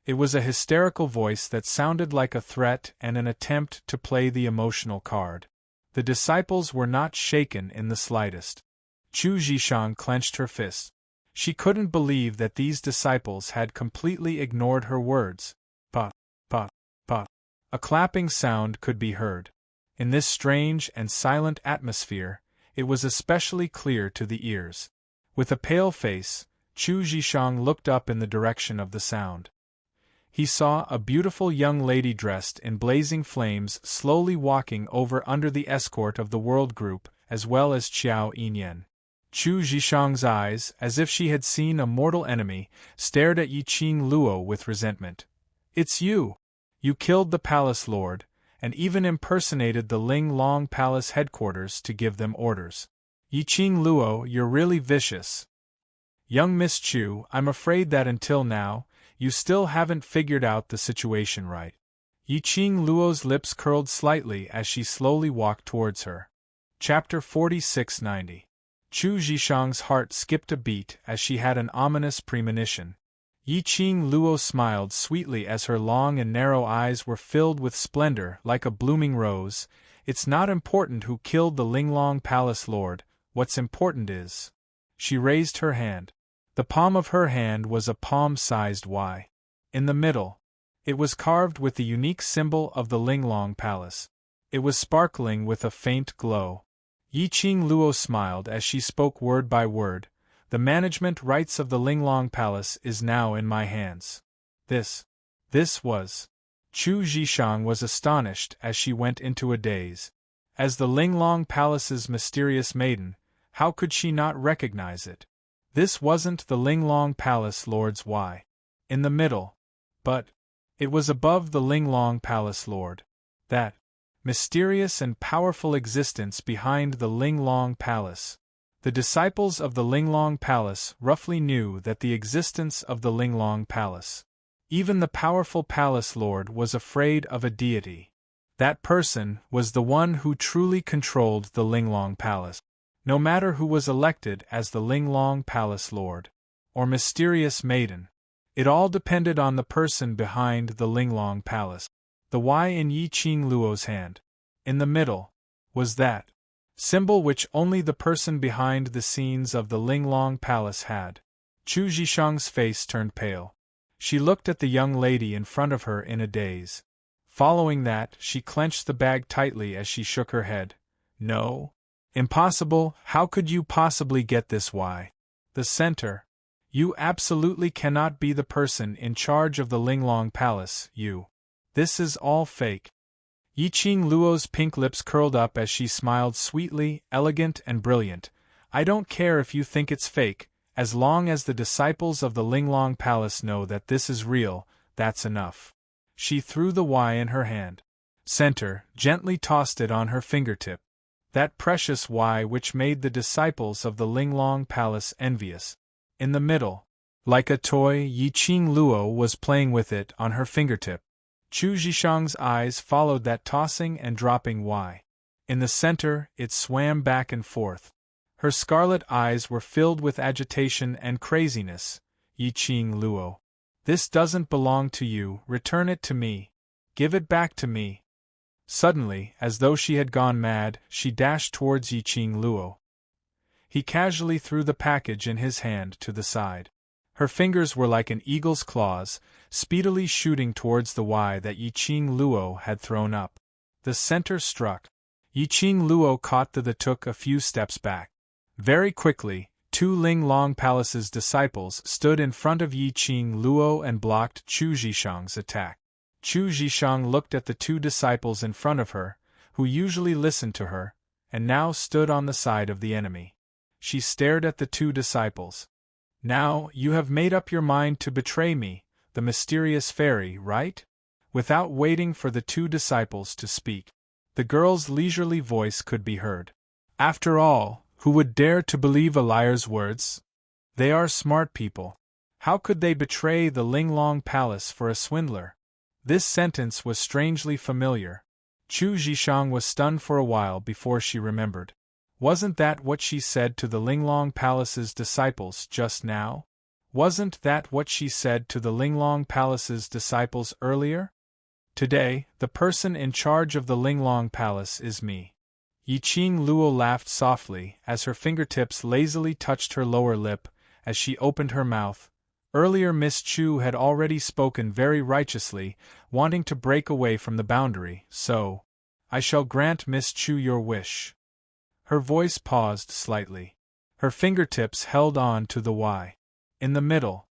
It was a hysterical voice that sounded like a threat and an attempt to play the emotional card. The disciples were not shaken in the slightest. Chu Zhishang clenched her fists. She couldn't believe that these disciples had completely ignored her words. Pa, pa, pa. A clapping sound could be heard. In this strange and silent atmosphere, it was especially clear to the ears. With a pale face, Chu Zhishang looked up in the direction of the sound. He saw a beautiful young lady dressed in blazing flames slowly walking over under the escort of the World Group, as well as Qiao Yinyan. Chu Zhishang's eyes, as if she had seen a mortal enemy, stared at Yiqing Luo with resentment. "It's you! You killed the palace lord, and even impersonated the Ling Long Palace headquarters to give them orders. Yiqing Luo, you're really vicious. Young Miss Chu, I'm afraid that until now, you still haven't figured out the situation right." Yiqing Luo's lips curled slightly as she slowly walked towards her. Chapter 4690. Chu Zhishang's heart skipped a beat as she had an ominous premonition. Yiqing Luo smiled sweetly as her long and narrow eyes were filled with splendor like a blooming rose. "It's not important who killed the Linglong Palace Lord, what's important is..." She raised her hand. The palm of her hand was a palm-sized Y. In the middle, it was carved with the unique symbol of the Linglong Palace. It was sparkling with a faint glow. Yiqing Luo smiled as she spoke word by word. "The management rights of the Linglong Palace is now in my hands." This was... Chu Zhishang was astonished as she went into a daze. As the Linglong Palace's mysterious maiden, how could she not recognize it? This wasn't the Linglong Palace Lord's Y. In the middle. But it was above the Linglong Palace Lord. That mysterious and powerful existence behind the Linglong Palace. The disciples of the Linglong Palace roughly knew that the existence of the Linglong Palace. Even the powerful Palace Lord was afraid of a deity. That person was the one who truly controlled the Linglong Palace. No matter who was elected as the Linglong Palace Lord, or mysterious maiden, it all depended on the person behind the Linglong Palace. The Y in Yiqing Luo's hand, in the middle, was that symbol which only the person behind the scenes of the Linglong Palace had. Chu Zhishang's face turned pale. She looked at the young lady in front of her in a daze. Following that, she clenched the bag tightly as she shook her head. "No. Impossible, how could you possibly get this Y? The center. You absolutely cannot be the person in charge of the Linglong Palace, you. This is all fake." Yiqing Luo's pink lips curled up as she smiled sweetly, elegant and brilliant. "I don't care if you think it's fake, as long as the disciples of the Linglong Palace know that this is real, that's enough." She threw the Y in her hand. Center, gently tossed it on her fingertip. That precious Y which made the disciples of the Linglong Palace envious. In the middle, like a toy, Yiqing Luo was playing with it on her fingertip. Chu Zhishang's eyes followed that tossing and dropping Y. In the center, it swam back and forth. Her scarlet eyes were filled with agitation and craziness. "Yiqing Luo. This doesn't belong to you, return it to me. Give it back to me." Suddenly, as though she had gone mad, she dashed towards Yiqing Luo. He casually threw the package in his hand to the side. Her fingers were like an eagle's claws, speedily shooting towards the Y that Yiqing Luo had thrown up. The center struck. Yiqing Luo caught took a few steps back. Very quickly, two Linglong Palace's disciples stood in front of Yiqing Luo and blocked Chu Zhishang's attack. Chu Zhishang looked at the two disciples in front of her, who usually listened to her, and now stood on the side of the enemy. She stared at the two disciples. "Now, you have made up your mind to betray me, the mysterious fairy, right?" Without waiting for the two disciples to speak, the girl's leisurely voice could be heard. "After all, who would dare to believe a liar's words? They are smart people. How could they betray the Linglong Palace for a swindler?" This sentence was strangely familiar. Chu Zhishang was stunned for a while before she remembered. Wasn't that what she said to the Linglong Palace's disciples just now? Wasn't that what she said to the Linglong Palace's disciples earlier? Today, the person in charge of the Linglong Palace is me. Yiqing Luo laughed softly as her fingertips lazily touched her lower lip as she opened her mouth. Earlier Miss Chu had already spoken very righteously, wanting to break away from the boundary, so I shall grant Miss Chu your wish. Her voice paused slightly. Her fingertips held on to the Y. In the middle.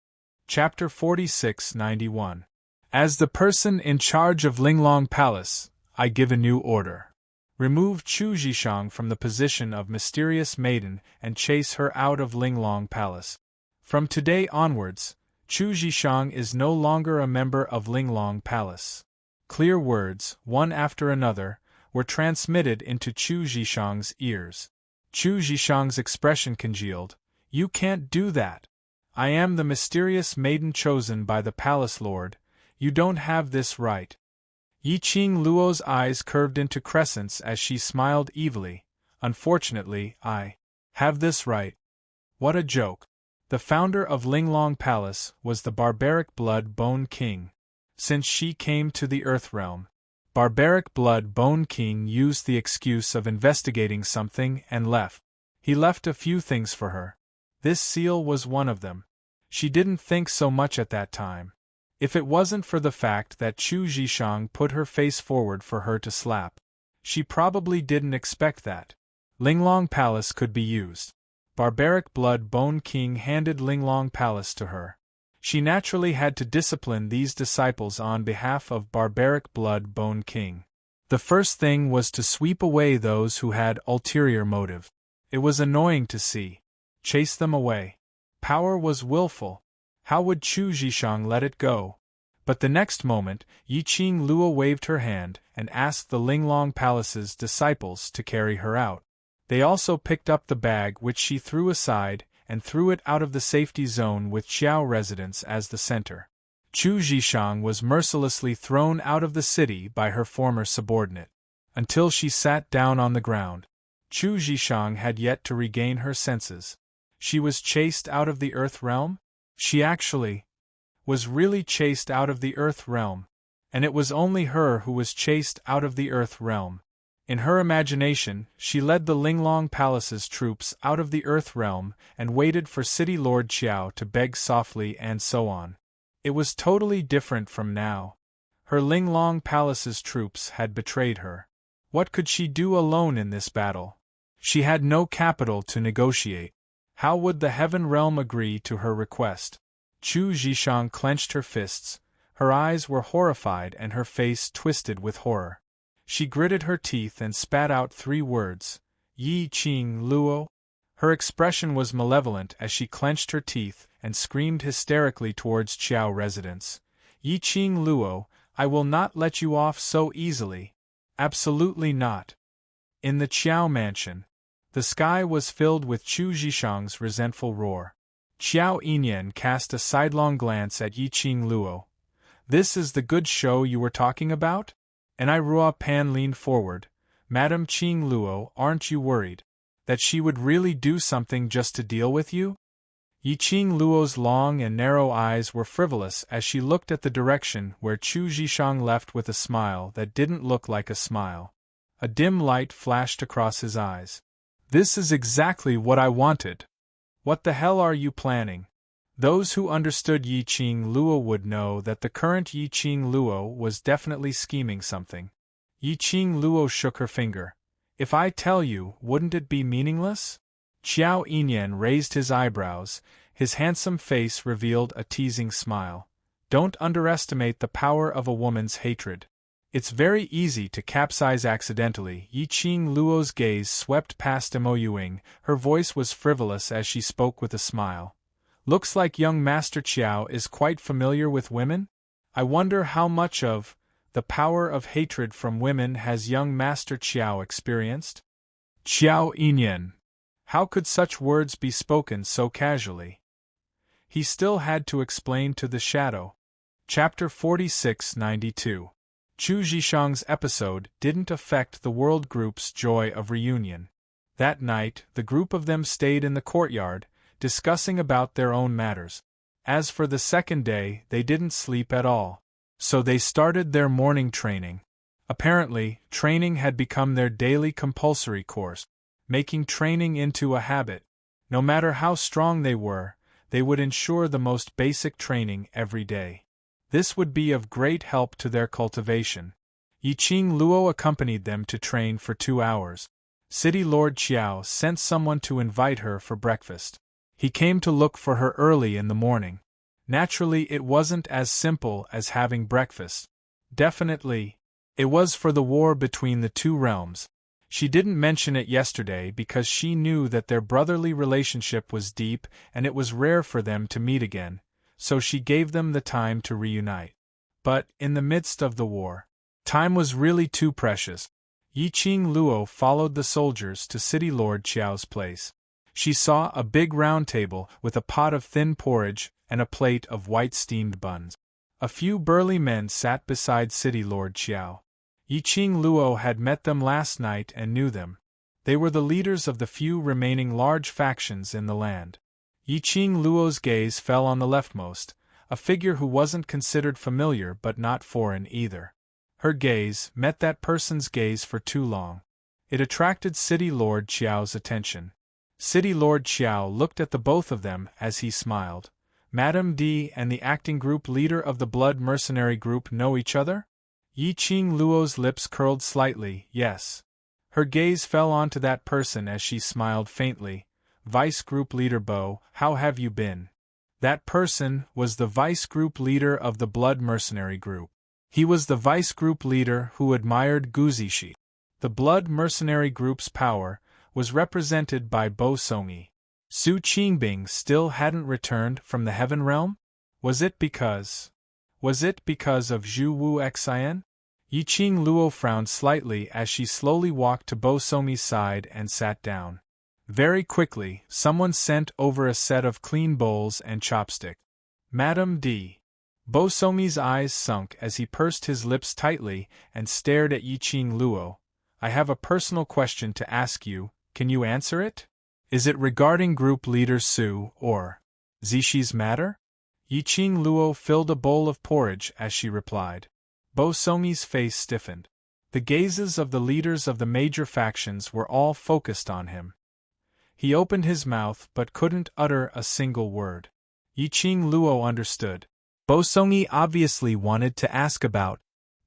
Chapter 46-91. As the person in charge of Linglong Palace, I give a new order. Remove Chu Zhishang from the position of mysterious maiden and chase her out of Linglong Palace. From today onwards, Chu Zhishang is no longer a member of Linglong Palace. Clear words, one after another, were transmitted into Chu Zhishang's ears. Chu Zhishang's expression congealed. You can't do that. I am the mysterious maiden chosen by the palace lord. You don't have this right. Yiqing Luo's eyes curved into crescents as she smiled evilly. Unfortunately, I have this right. What a joke. The founder of Linglong Palace was the barbaric Blood Bone King. Since she came to the Earth Realm, barbaric Blood Bone King used the excuse of investigating something and left. He left a few things for her. This seal was one of them. She didn't think so much at that time. If it wasn't for the fact that Chu Zhishang put her face forward for her to slap, she probably didn't expect that. Linglong Palace could be used. Barbaric Blood Bone King handed Linglong Palace to her. She naturally had to discipline these disciples on behalf of Barbaric Blood Bone King. The first thing was to sweep away those who had ulterior motive. It was annoying to see. Chase them away. Power was willful. How would Chu Zhishang let it go? But the next moment, Yiqing Luo waved her hand and asked the Linglong Palace's disciples to carry her out. They also picked up the bag which she threw aside and threw it out of the safety zone with Qiao residence as the center. Chu Zhishang was mercilessly thrown out of the city by her former subordinate, until she sat down on the ground. Chu Zhishang had yet to regain her senses. She was chased out of the Earth Realm? She actually was really chased out of the Earth Realm, and it was only her who was chased out of the Earth Realm. In her imagination, she led the Linglong Palace's troops out of the Earth Realm and waited for City Lord Qiao to beg softly and so on. It was totally different from now. Her Linglong Palace's troops had betrayed her. What could she do alone in this battle? She had no capital to negotiate. How would the Heaven Realm agree to her request? Chu Zhishang clenched her fists. Her eyes were horrified and her face twisted with horror. She gritted her teeth and spat out 3 words. Yiqing Luo? Her expression was malevolent as she clenched her teeth and screamed hysterically towards Qiao residence. Yiqing Luo, I will not let you off so easily. Absolutely not. In the Qiao mansion, the sky was filled with Chu Zhishang's resentful roar. Qiao Yinyan cast a sidelong glance at Yiqing Luo. This is the good show you were talking about? And Ruo Pan leaned forward. Madam Qing Luo, aren't you worried that she would really do something just to deal with you? Yiqing Luo's long and narrow eyes were frivolous as she looked at the direction where Chu Zhishang left with a smile that didn't look like a smile. A dim light flashed across his eyes. This is exactly what I wanted. What the hell are you planning? Those who understood Yiqing Luo would know that the current Yiqing Luo was definitely scheming something. Yiqing Luo shook her finger. If I tell you, wouldn't it be meaningless? Qiao Yinyan raised his eyebrows. His handsome face revealed a teasing smile. Don't underestimate the power of a woman's hatred. It's very easy to capsize accidentally. Yiqing Luo's gaze swept past Mo Yuing. Her voice was frivolous as she spoke with a smile. Looks like young Master Qiao is quite familiar with women? I wonder how much of the power of hatred from women has young Master Qiao experienced? Qiao Yinyan. How could such words be spoken so casually? He still had to explain to the shadow. Chapter 46-92. Chu Zhishang's episode didn't affect the World Group's joy of reunion. That night, the group of them stayed in the courtyard, discussing about their own matters. As for the second day, they didn't sleep at all. So they started their morning training. Apparently, training had become their daily compulsory course, making training into a habit. No matter how strong they were, they would ensure the most basic training every day. This would be of great help to their cultivation. Yiqing Luo accompanied them to train for 2 hours. City Lord Qiao sent someone to invite her for breakfast. He came to look for her early in the morning. Naturally, it wasn't as simple as having breakfast. Definitely, it was for the war between the two realms. She didn't mention it yesterday because she knew that their brotherly relationship was deep and it was rare for them to meet again, so she gave them the time to reunite. But, in the midst of the war, time was really too precious. Yiqing Luo followed the soldiers to City Lord Qiao's place. She saw a big round table with a pot of thin porridge and a plate of white steamed buns. A few burly men sat beside City Lord Qiao. Yiqing Luo had met them last night and knew them. They were the leaders of the few remaining large factions in the land. Yiqing Luo's gaze fell on the leftmost, a figure who wasn't considered familiar but not foreign either. Her gaze met that person's gaze for too long. It attracted City Lord Qiao's attention. City Lord Qiao looked at the both of them as he smiled. Madame D and the acting group leader of the Blood Mercenary Group know each other? Yiqing Luo's lips curled slightly, yes. Her gaze fell onto that person as she smiled faintly. Vice Group Leader Bo, how have you been? That person was the Vice Group Leader of the Blood Mercenary Group. He was the Vice Group Leader who admired Guzishi. The Blood Mercenary Group's power was represented by Bo Songyi. Su Qingbing still hadn't returned from the Heaven Realm? Was it because of Zhu Wu Xian? Yiqing Luo frowned slightly as she slowly walked to Bo Songyi's side and sat down. Very quickly, someone sent over a set of clean bowls and chopsticks. Madame D. Bo Songyi's eyes sunk as he pursed his lips tightly and stared at Yiqing Luo. I have a personal question to ask you, can you answer it? Is it regarding Group Leader Su or Zishi's matter? Yiqing Luo filled a bowl of porridge as she replied. Bo Songyi's face stiffened. The gazes of the leaders of the major factions were all focused on him. He opened his mouth but couldn't utter a single word. Yiqing Luo understood. Bo Songyi obviously wanted to ask about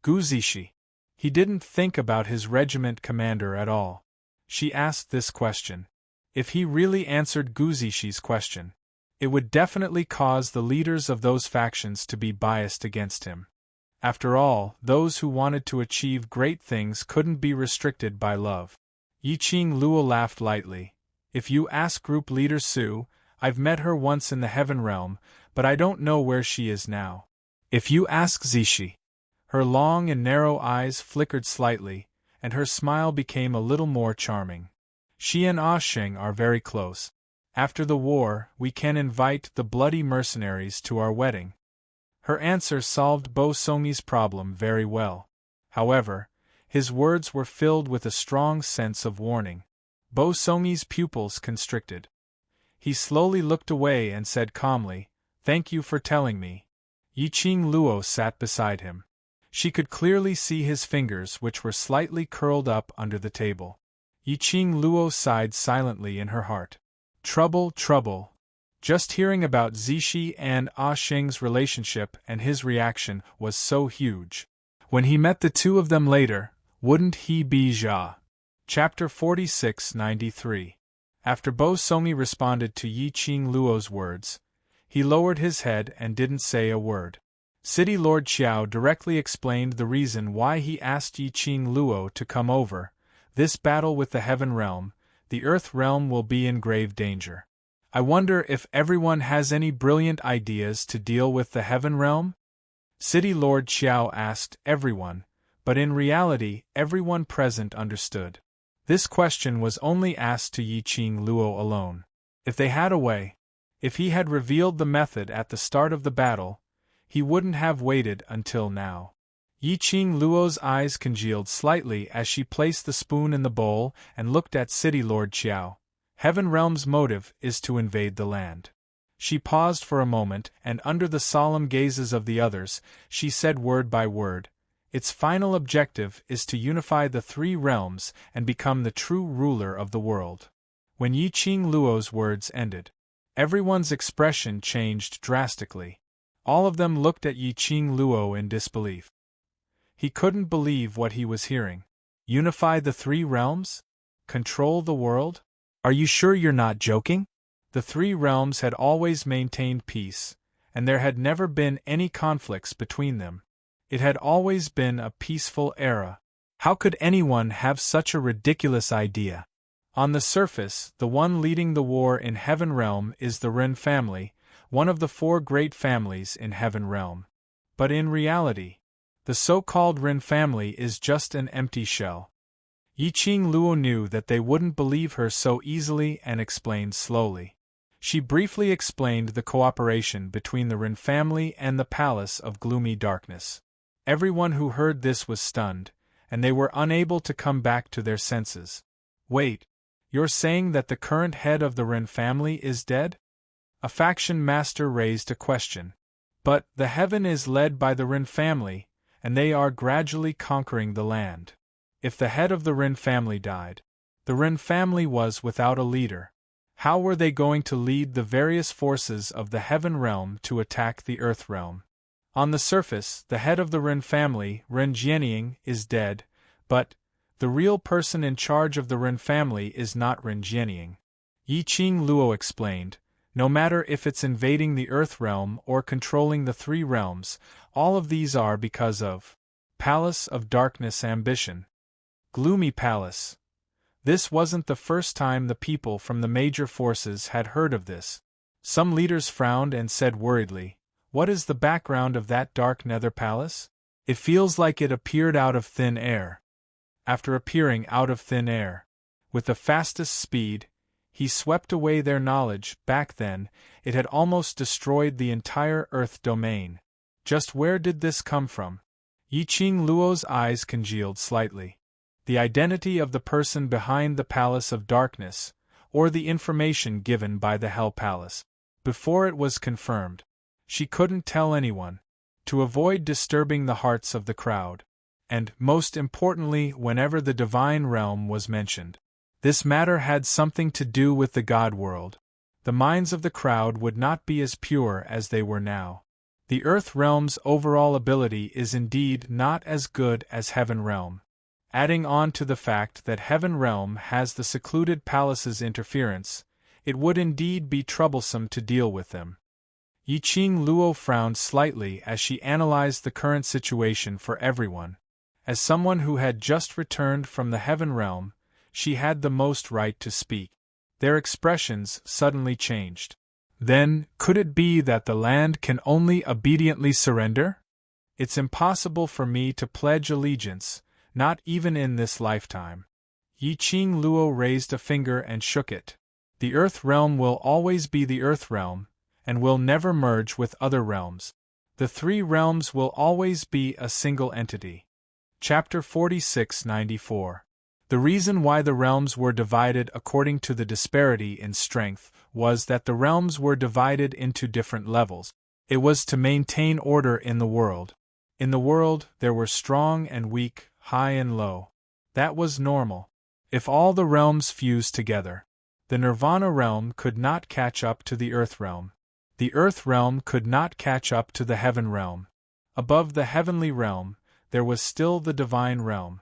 Guzishi. He didn't think about his regiment commander at all. She asked this question. If he really answered Guzishi's question, it would definitely cause the leaders of those factions to be biased against him. After all, those who wanted to achieve great things couldn't be restricted by love. Yiqing Luo laughed lightly. If you ask Group Leader Su, I've met her once in the Heaven Realm, but I don't know where she is now. If you ask Zishi. Her long and narrow eyes flickered slightly, and her smile became a little more charming. She and Ah Sheng are very close. After the war, we can invite the bloody mercenaries to our wedding. Her answer solved Bo Songyi's problem very well. However, his words were filled with a strong sense of warning. Bo Songyi's pupils constricted. He slowly looked away and said calmly, "Thank you for telling me." Yiqing Luo sat beside him. She could clearly see his fingers, which were slightly curled up under the table. Yiqing Luo sighed silently in her heart. Trouble, trouble. Just hearing about Zishi and Ah Sheng's relationship and his reaction was so huge. When he met the two of them later, wouldn't he be Jia? Chapter 46-93. After Bo Songyi responded to Yiqing Luo's words, he lowered his head and didn't say a word. City Lord Qiao directly explained the reason why he asked Yiqing Luo to come over. This battle with the Heaven Realm, the Earth Realm will be in grave danger. I wonder if everyone has any brilliant ideas to deal with the Heaven Realm? City Lord Qiao asked everyone, but in reality everyone present understood. This question was only asked to Yiqing Luo alone. If they had a way, if he had revealed the method at the start of the battle, he wouldn't have waited until now. Yiqing Luo's eyes congealed slightly as she placed the spoon in the bowl and looked at City Lord Qiao. Heaven Realm's motive is to invade the land. She paused for a moment, and under the solemn gazes of the others, she said word by word, its final objective is to unify the three realms and become the true ruler of the world. When Yiqing Luo's words ended, everyone's expression changed drastically. All of them looked at Yiqing Luo in disbelief. He couldn't believe what he was hearing. Unify the three realms? Control the world? Are you sure you're not joking? The three realms had always maintained peace, and there had never been any conflicts between them. It had always been a peaceful era. How could anyone have such a ridiculous idea? On the surface, the one leading the war in Heaven Realm is the Ren family, one of the four great families in Heaven Realm. But in reality, the so-called Ren family is just an empty shell. Yiqing Luo knew that they wouldn't believe her so easily and explained slowly. She briefly explained the cooperation between the Ren family and the Palace of Gloomy Darkness. Everyone who heard this was stunned, and they were unable to come back to their senses. Wait, you're saying that the current head of the Ren family is dead? A faction master raised a question. But the heaven is led by the Ren family, and they are gradually conquering the land. If the head of the Ren family died, the Ren family was without a leader. How were they going to lead the various forces of the Heaven Realm to attack the Earth Realm? On the surface, the head of the Ren family, Ren Jianying, is dead, but the real person in charge of the Ren family is not Ren Jianying. Yiqing Luo explained, no matter if it's invading the Earth Realm or controlling the three realms, all of these are because of Palace of Darkness ambition. Gloomy Palace. This wasn't the first time the people from the major forces had heard of this. Some leaders frowned and said worriedly, what is the background of that dark nether palace? It feels like it appeared out of thin air. After appearing out of thin air, with the fastest speed, he swept away their knowledge. Back then, it had almost destroyed the entire Earth domain. Just where did this come from? Yiqing Luo's eyes congealed slightly. The identity of the person behind the Palace of Darkness, or the information given by the Hell Palace. Before it was confirmed, she couldn't tell anyone, to avoid disturbing the hearts of the crowd. And, most importantly, whenever the Divine Realm was mentioned. This matter had something to do with the God world. The minds of the crowd would not be as pure as they were now. The Earth Realm's overall ability is indeed not as good as Heaven Realm. Adding on to the fact that Heaven Realm has the secluded palace's interference, it would indeed be troublesome to deal with them. Yiqing Luo frowned slightly as she analyzed the current situation for everyone. As someone who had just returned from the Heaven Realm, she had the most right to speak. Their expressions suddenly changed. Then, could it be that the land can only obediently surrender? It's impossible for me to pledge allegiance, not even in this lifetime. Yiqing Luo raised a finger and shook it. The Earth Realm will always be the Earth Realm, and will never merge with other realms. The three realms will always be a single entity. Chapter 4694. The reason why the realms were divided according to the disparity in strength was that the realms were divided into different levels. It was to maintain order in the world. In the world, there were strong and weak, high and low. That was normal. If all the realms fused together, the Nirvana realm could not catch up to the Earth realm. The Earth realm could not catch up to the Heaven realm. Above the Heavenly realm, there was still the Divine realm.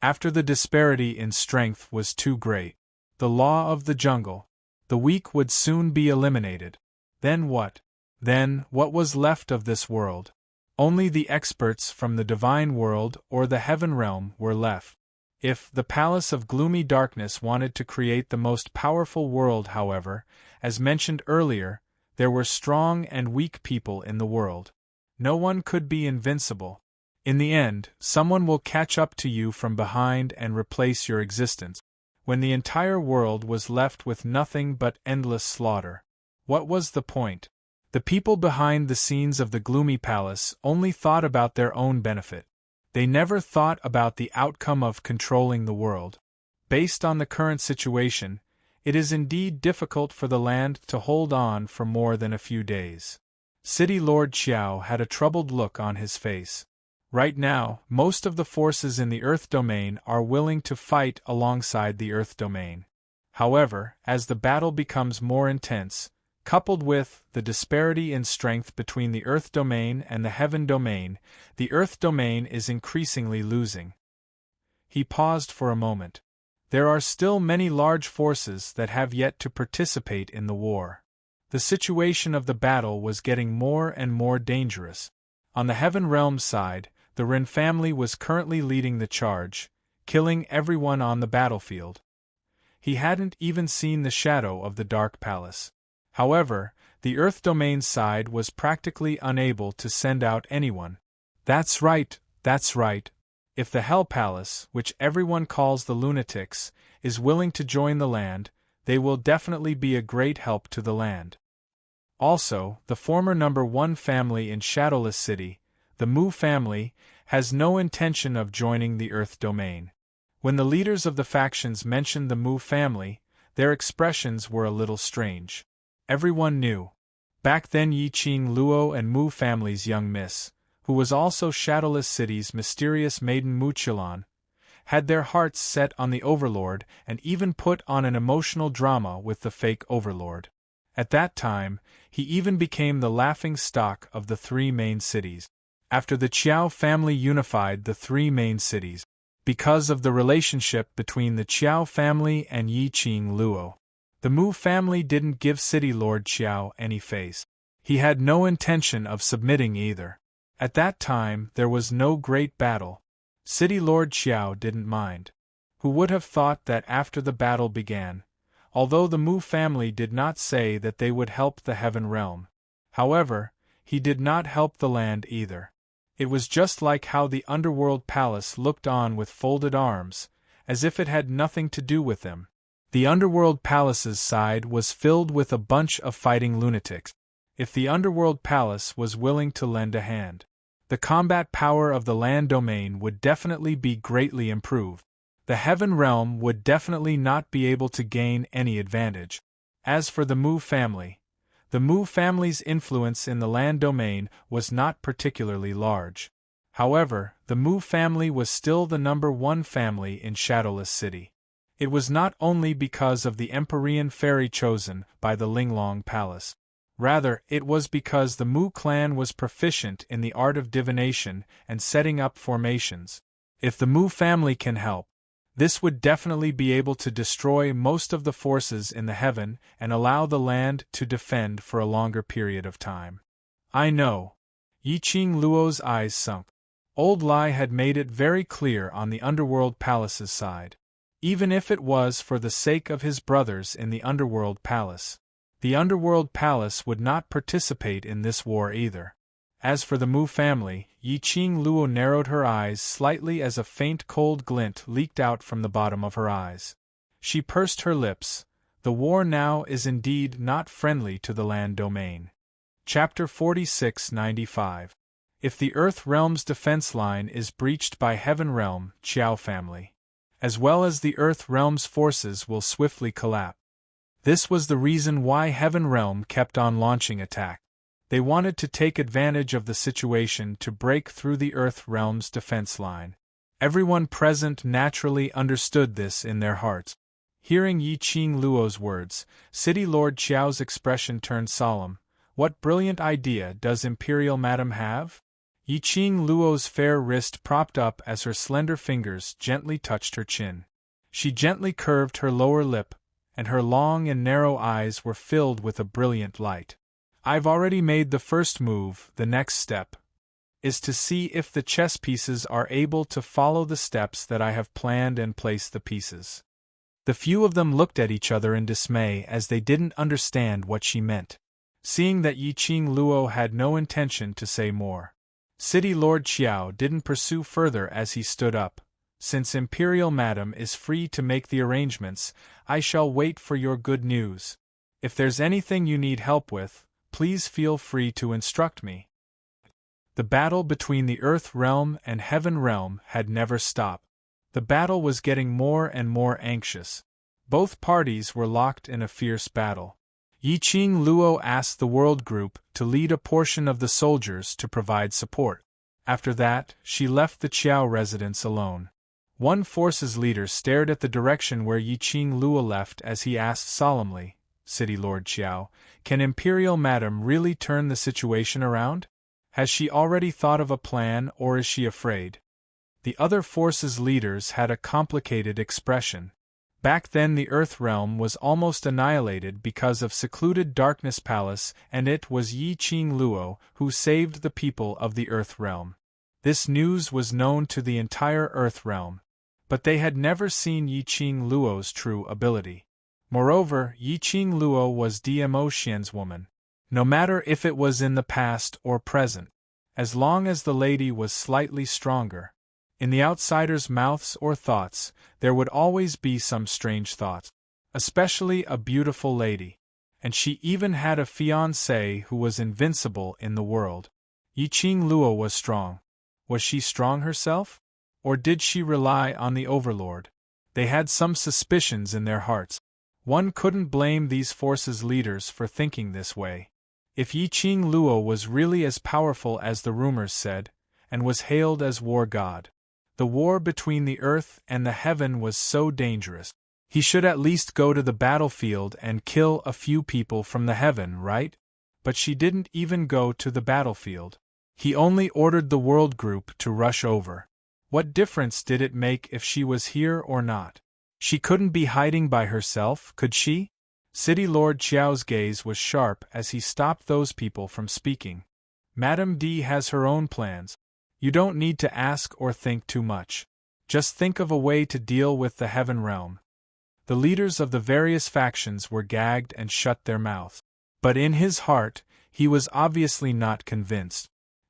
After the disparity in strength was too great, the law of the jungle, the weak would soon be eliminated. Then what? Then, what was left of this world? Only the experts from the Divine world or the Heaven realm were left. If the Palace of Gloomy Darkness wanted to create the most powerful world, however, as mentioned earlier, there were strong and weak people in the world. No one could be invincible. In the end, someone will catch up to you from behind and replace your existence. When the entire world was left with nothing but endless slaughter, what was the point? The people behind the scenes of the Gloomy Palace only thought about their own benefit. They never thought about the outcome of controlling the world. Based on the current situation, it is indeed difficult for the land to hold on for more than a few days. City Lord Qiao had a troubled look on his face. Right now, most of the forces in the Earth domain are willing to fight alongside the Earth domain. However, as the battle becomes more intense, coupled with the disparity in strength between the Earth domain and the Heaven domain, the Earth domain is increasingly losing. He paused for a moment. There are still many large forces that have yet to participate in the war. The situation of the battle was getting more and more dangerous. On the Heaven Realm side, the Ren family was currently leading the charge, killing everyone on the battlefield. He hadn't even seen the shadow of the Dark Palace. However, the Earth domain side was practically unable to send out anyone. That's right. If the Hell Palace, which everyone calls the Lunatics, is willing to join the land, they will definitely be a great help to the land. Also, the former number 1 family in Shadowless City, the Mu family, has no intention of joining the Earth domain. When the leaders of the factions mentioned the Mu family, their expressions were a little strange. Everyone knew. Back then Yiqing Luo and Mu family's young miss, who was also Shadowless City's mysterious maiden Muqilan, had their hearts set on the Overlord and even put on an emotional drama with the fake Overlord. At that time, he even became the laughing stock of the 3 main cities. After the Qiao family unified the 3 main cities, because of the relationship between the Qiao family and Yiqing Luo, the Mu family didn't give City Lord Qiao any face. He had no intention of submitting either. At that time, there was no great battle. City Lord Qiao didn't mind. Who would have thought that after the battle began, although the Mu family did not say that they would help the Heaven Realm. However, he did not help the land either. It was just like how the Underworld Palace looked on with folded arms, as if it had nothing to do with them. The Underworld Palace's side was filled with a bunch of fighting lunatics. If the Underworld Palace was willing to lend a hand, the combat power of the land domain would definitely be greatly improved. The Heaven Realm would definitely not be able to gain any advantage. As for the Mu family, the Mu family's influence in the land domain was not particularly large. However, the Mu family was still the number 1 family in Shadowless City. It was not only because of the Empyrean fairy chosen by the Linglong Palace. Rather, it was because the Mu clan was proficient in the art of divination and setting up formations. If the Mu family can help, this would definitely be able to destroy most of the forces in the heaven and allow the land to defend for a longer period of time. I know. Yiqing Luo's eyes sunk. Old Lai had made it very clear on the Underworld Palace's side. Even if it was for the sake of his brothers in the Underworld Palace, the Underworld Palace would not participate in this war either. As for the Mu family, Yiqing Luo narrowed her eyes slightly as a faint cold glint leaked out from the bottom of her eyes. She pursed her lips. The war now is indeed not friendly to the land domain. Chapter 4695. If the Earth Realm's defense line is breached by Heaven Realm, Qiao family, as well as the Earth Realm's forces will swiftly collapse. This was the reason why Heaven Realm kept on launching attacks. They wanted to take advantage of the situation to break through the Earth Realm's defense line. Everyone present naturally understood this in their hearts. Hearing Yiqing Luo's words, City Lord Qiao's expression turned solemn. What brilliant idea does Imperial Madam have? Yiqing Luo's fair wrist propped up as her slender fingers gently touched her chin. She gently curved her lower lip, and her long and narrow eyes were filled with a brilliant light. I've already made the first move. The next step is to see if the chess pieces are able to follow the steps that I have planned and place the pieces. The few of them looked at each other in dismay as they didn't understand what she meant. Seeing that Yiqing Luo had no intention to say more, City Lord Qiao didn't pursue further as he stood up. Since Imperial Madam is free to make the arrangements, I shall wait for your good news. If there's anything you need help with, please feel free to instruct me. The battle between the Earth Realm and Heaven Realm had never stopped. The battle was getting more and more anxious. Both parties were locked in a fierce battle. Yiqing Luo asked the World Group to lead a portion of the soldiers to provide support. After that, she left the Qiao residence alone. One force's leader stared at the direction where Yiqing Luo left as he asked solemnly, "City Lord Qiao, can Imperial Madam really turn the situation around? Has she already thought of a plan, or is she afraid?" The other force's leaders had a complicated expression. Back then the Earth Realm was almost annihilated because of secluded Darkness Palace, and it was Yiqing Luo who saved the people of the Earth Realm. This news was known to the entire Earth Realm, but they had never seen Yiqing Luo's true ability. Moreover, Yiqing Luo was Dmo Xian's woman. No matter if it was in the past or present, as long as the lady was slightly stronger, in the outsider's mouths or thoughts, there would always be some strange thoughts, especially a beautiful lady. And she even had a fiancé who was invincible in the world. Yiqing Luo was strong. Was she strong herself? Or did she rely on the Overlord? They had some suspicions in their hearts. One couldn't blame these forces' leaders for thinking this way. If Yiqing Luo was really as powerful as the rumors said, and was hailed as war god, the war between the earth and the heaven was so dangerous. He should at least go to the battlefield and kill a few people from the heaven, right? But she didn't even go to the battlefield. He only ordered the World Group to rush over. What difference did it make if she was here or not? She couldn't be hiding by herself, could she? City Lord Qiao's gaze was sharp as he stopped those people from speaking. Madame D has her own plans. You don't need to ask or think too much. Just think of a way to deal with the Heaven Realm. The leaders of the various factions were gagged and shut their mouths. But in his heart, he was obviously not convinced.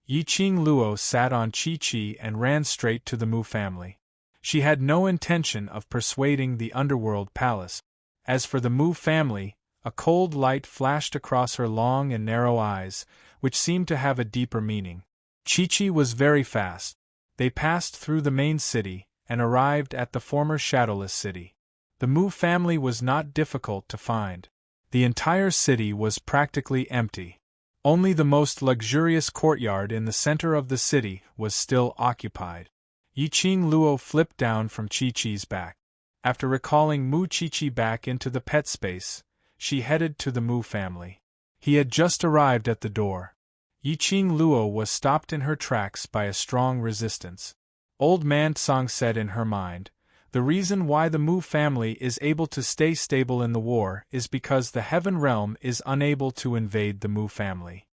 Yiqing Luo sat on Chi-Chi and ran straight to the Mu family. She had no intention of persuading the Underworld Palace. As for the Mu family, a cold light flashed across her long and narrow eyes, which seemed to have a deeper meaning. Chi-Chi was very fast. They passed through the main city and arrived at the former Shadowless City. The Mu family was not difficult to find. The entire city was practically empty. Only the most luxurious courtyard in the center of the city was still occupied. Yiqing Luo flipped down from Chi-Chi's back. After recalling Mu Chi-Chi back into the pet space, she headed to the Mu family. He had just arrived at the door. Yiqing Luo was stopped in her tracks by a strong resistance. Old Man Tsang said in her mind, "The reason why the Mu family is able to stay stable in the war is because the Heaven Realm is unable to invade the Mu family.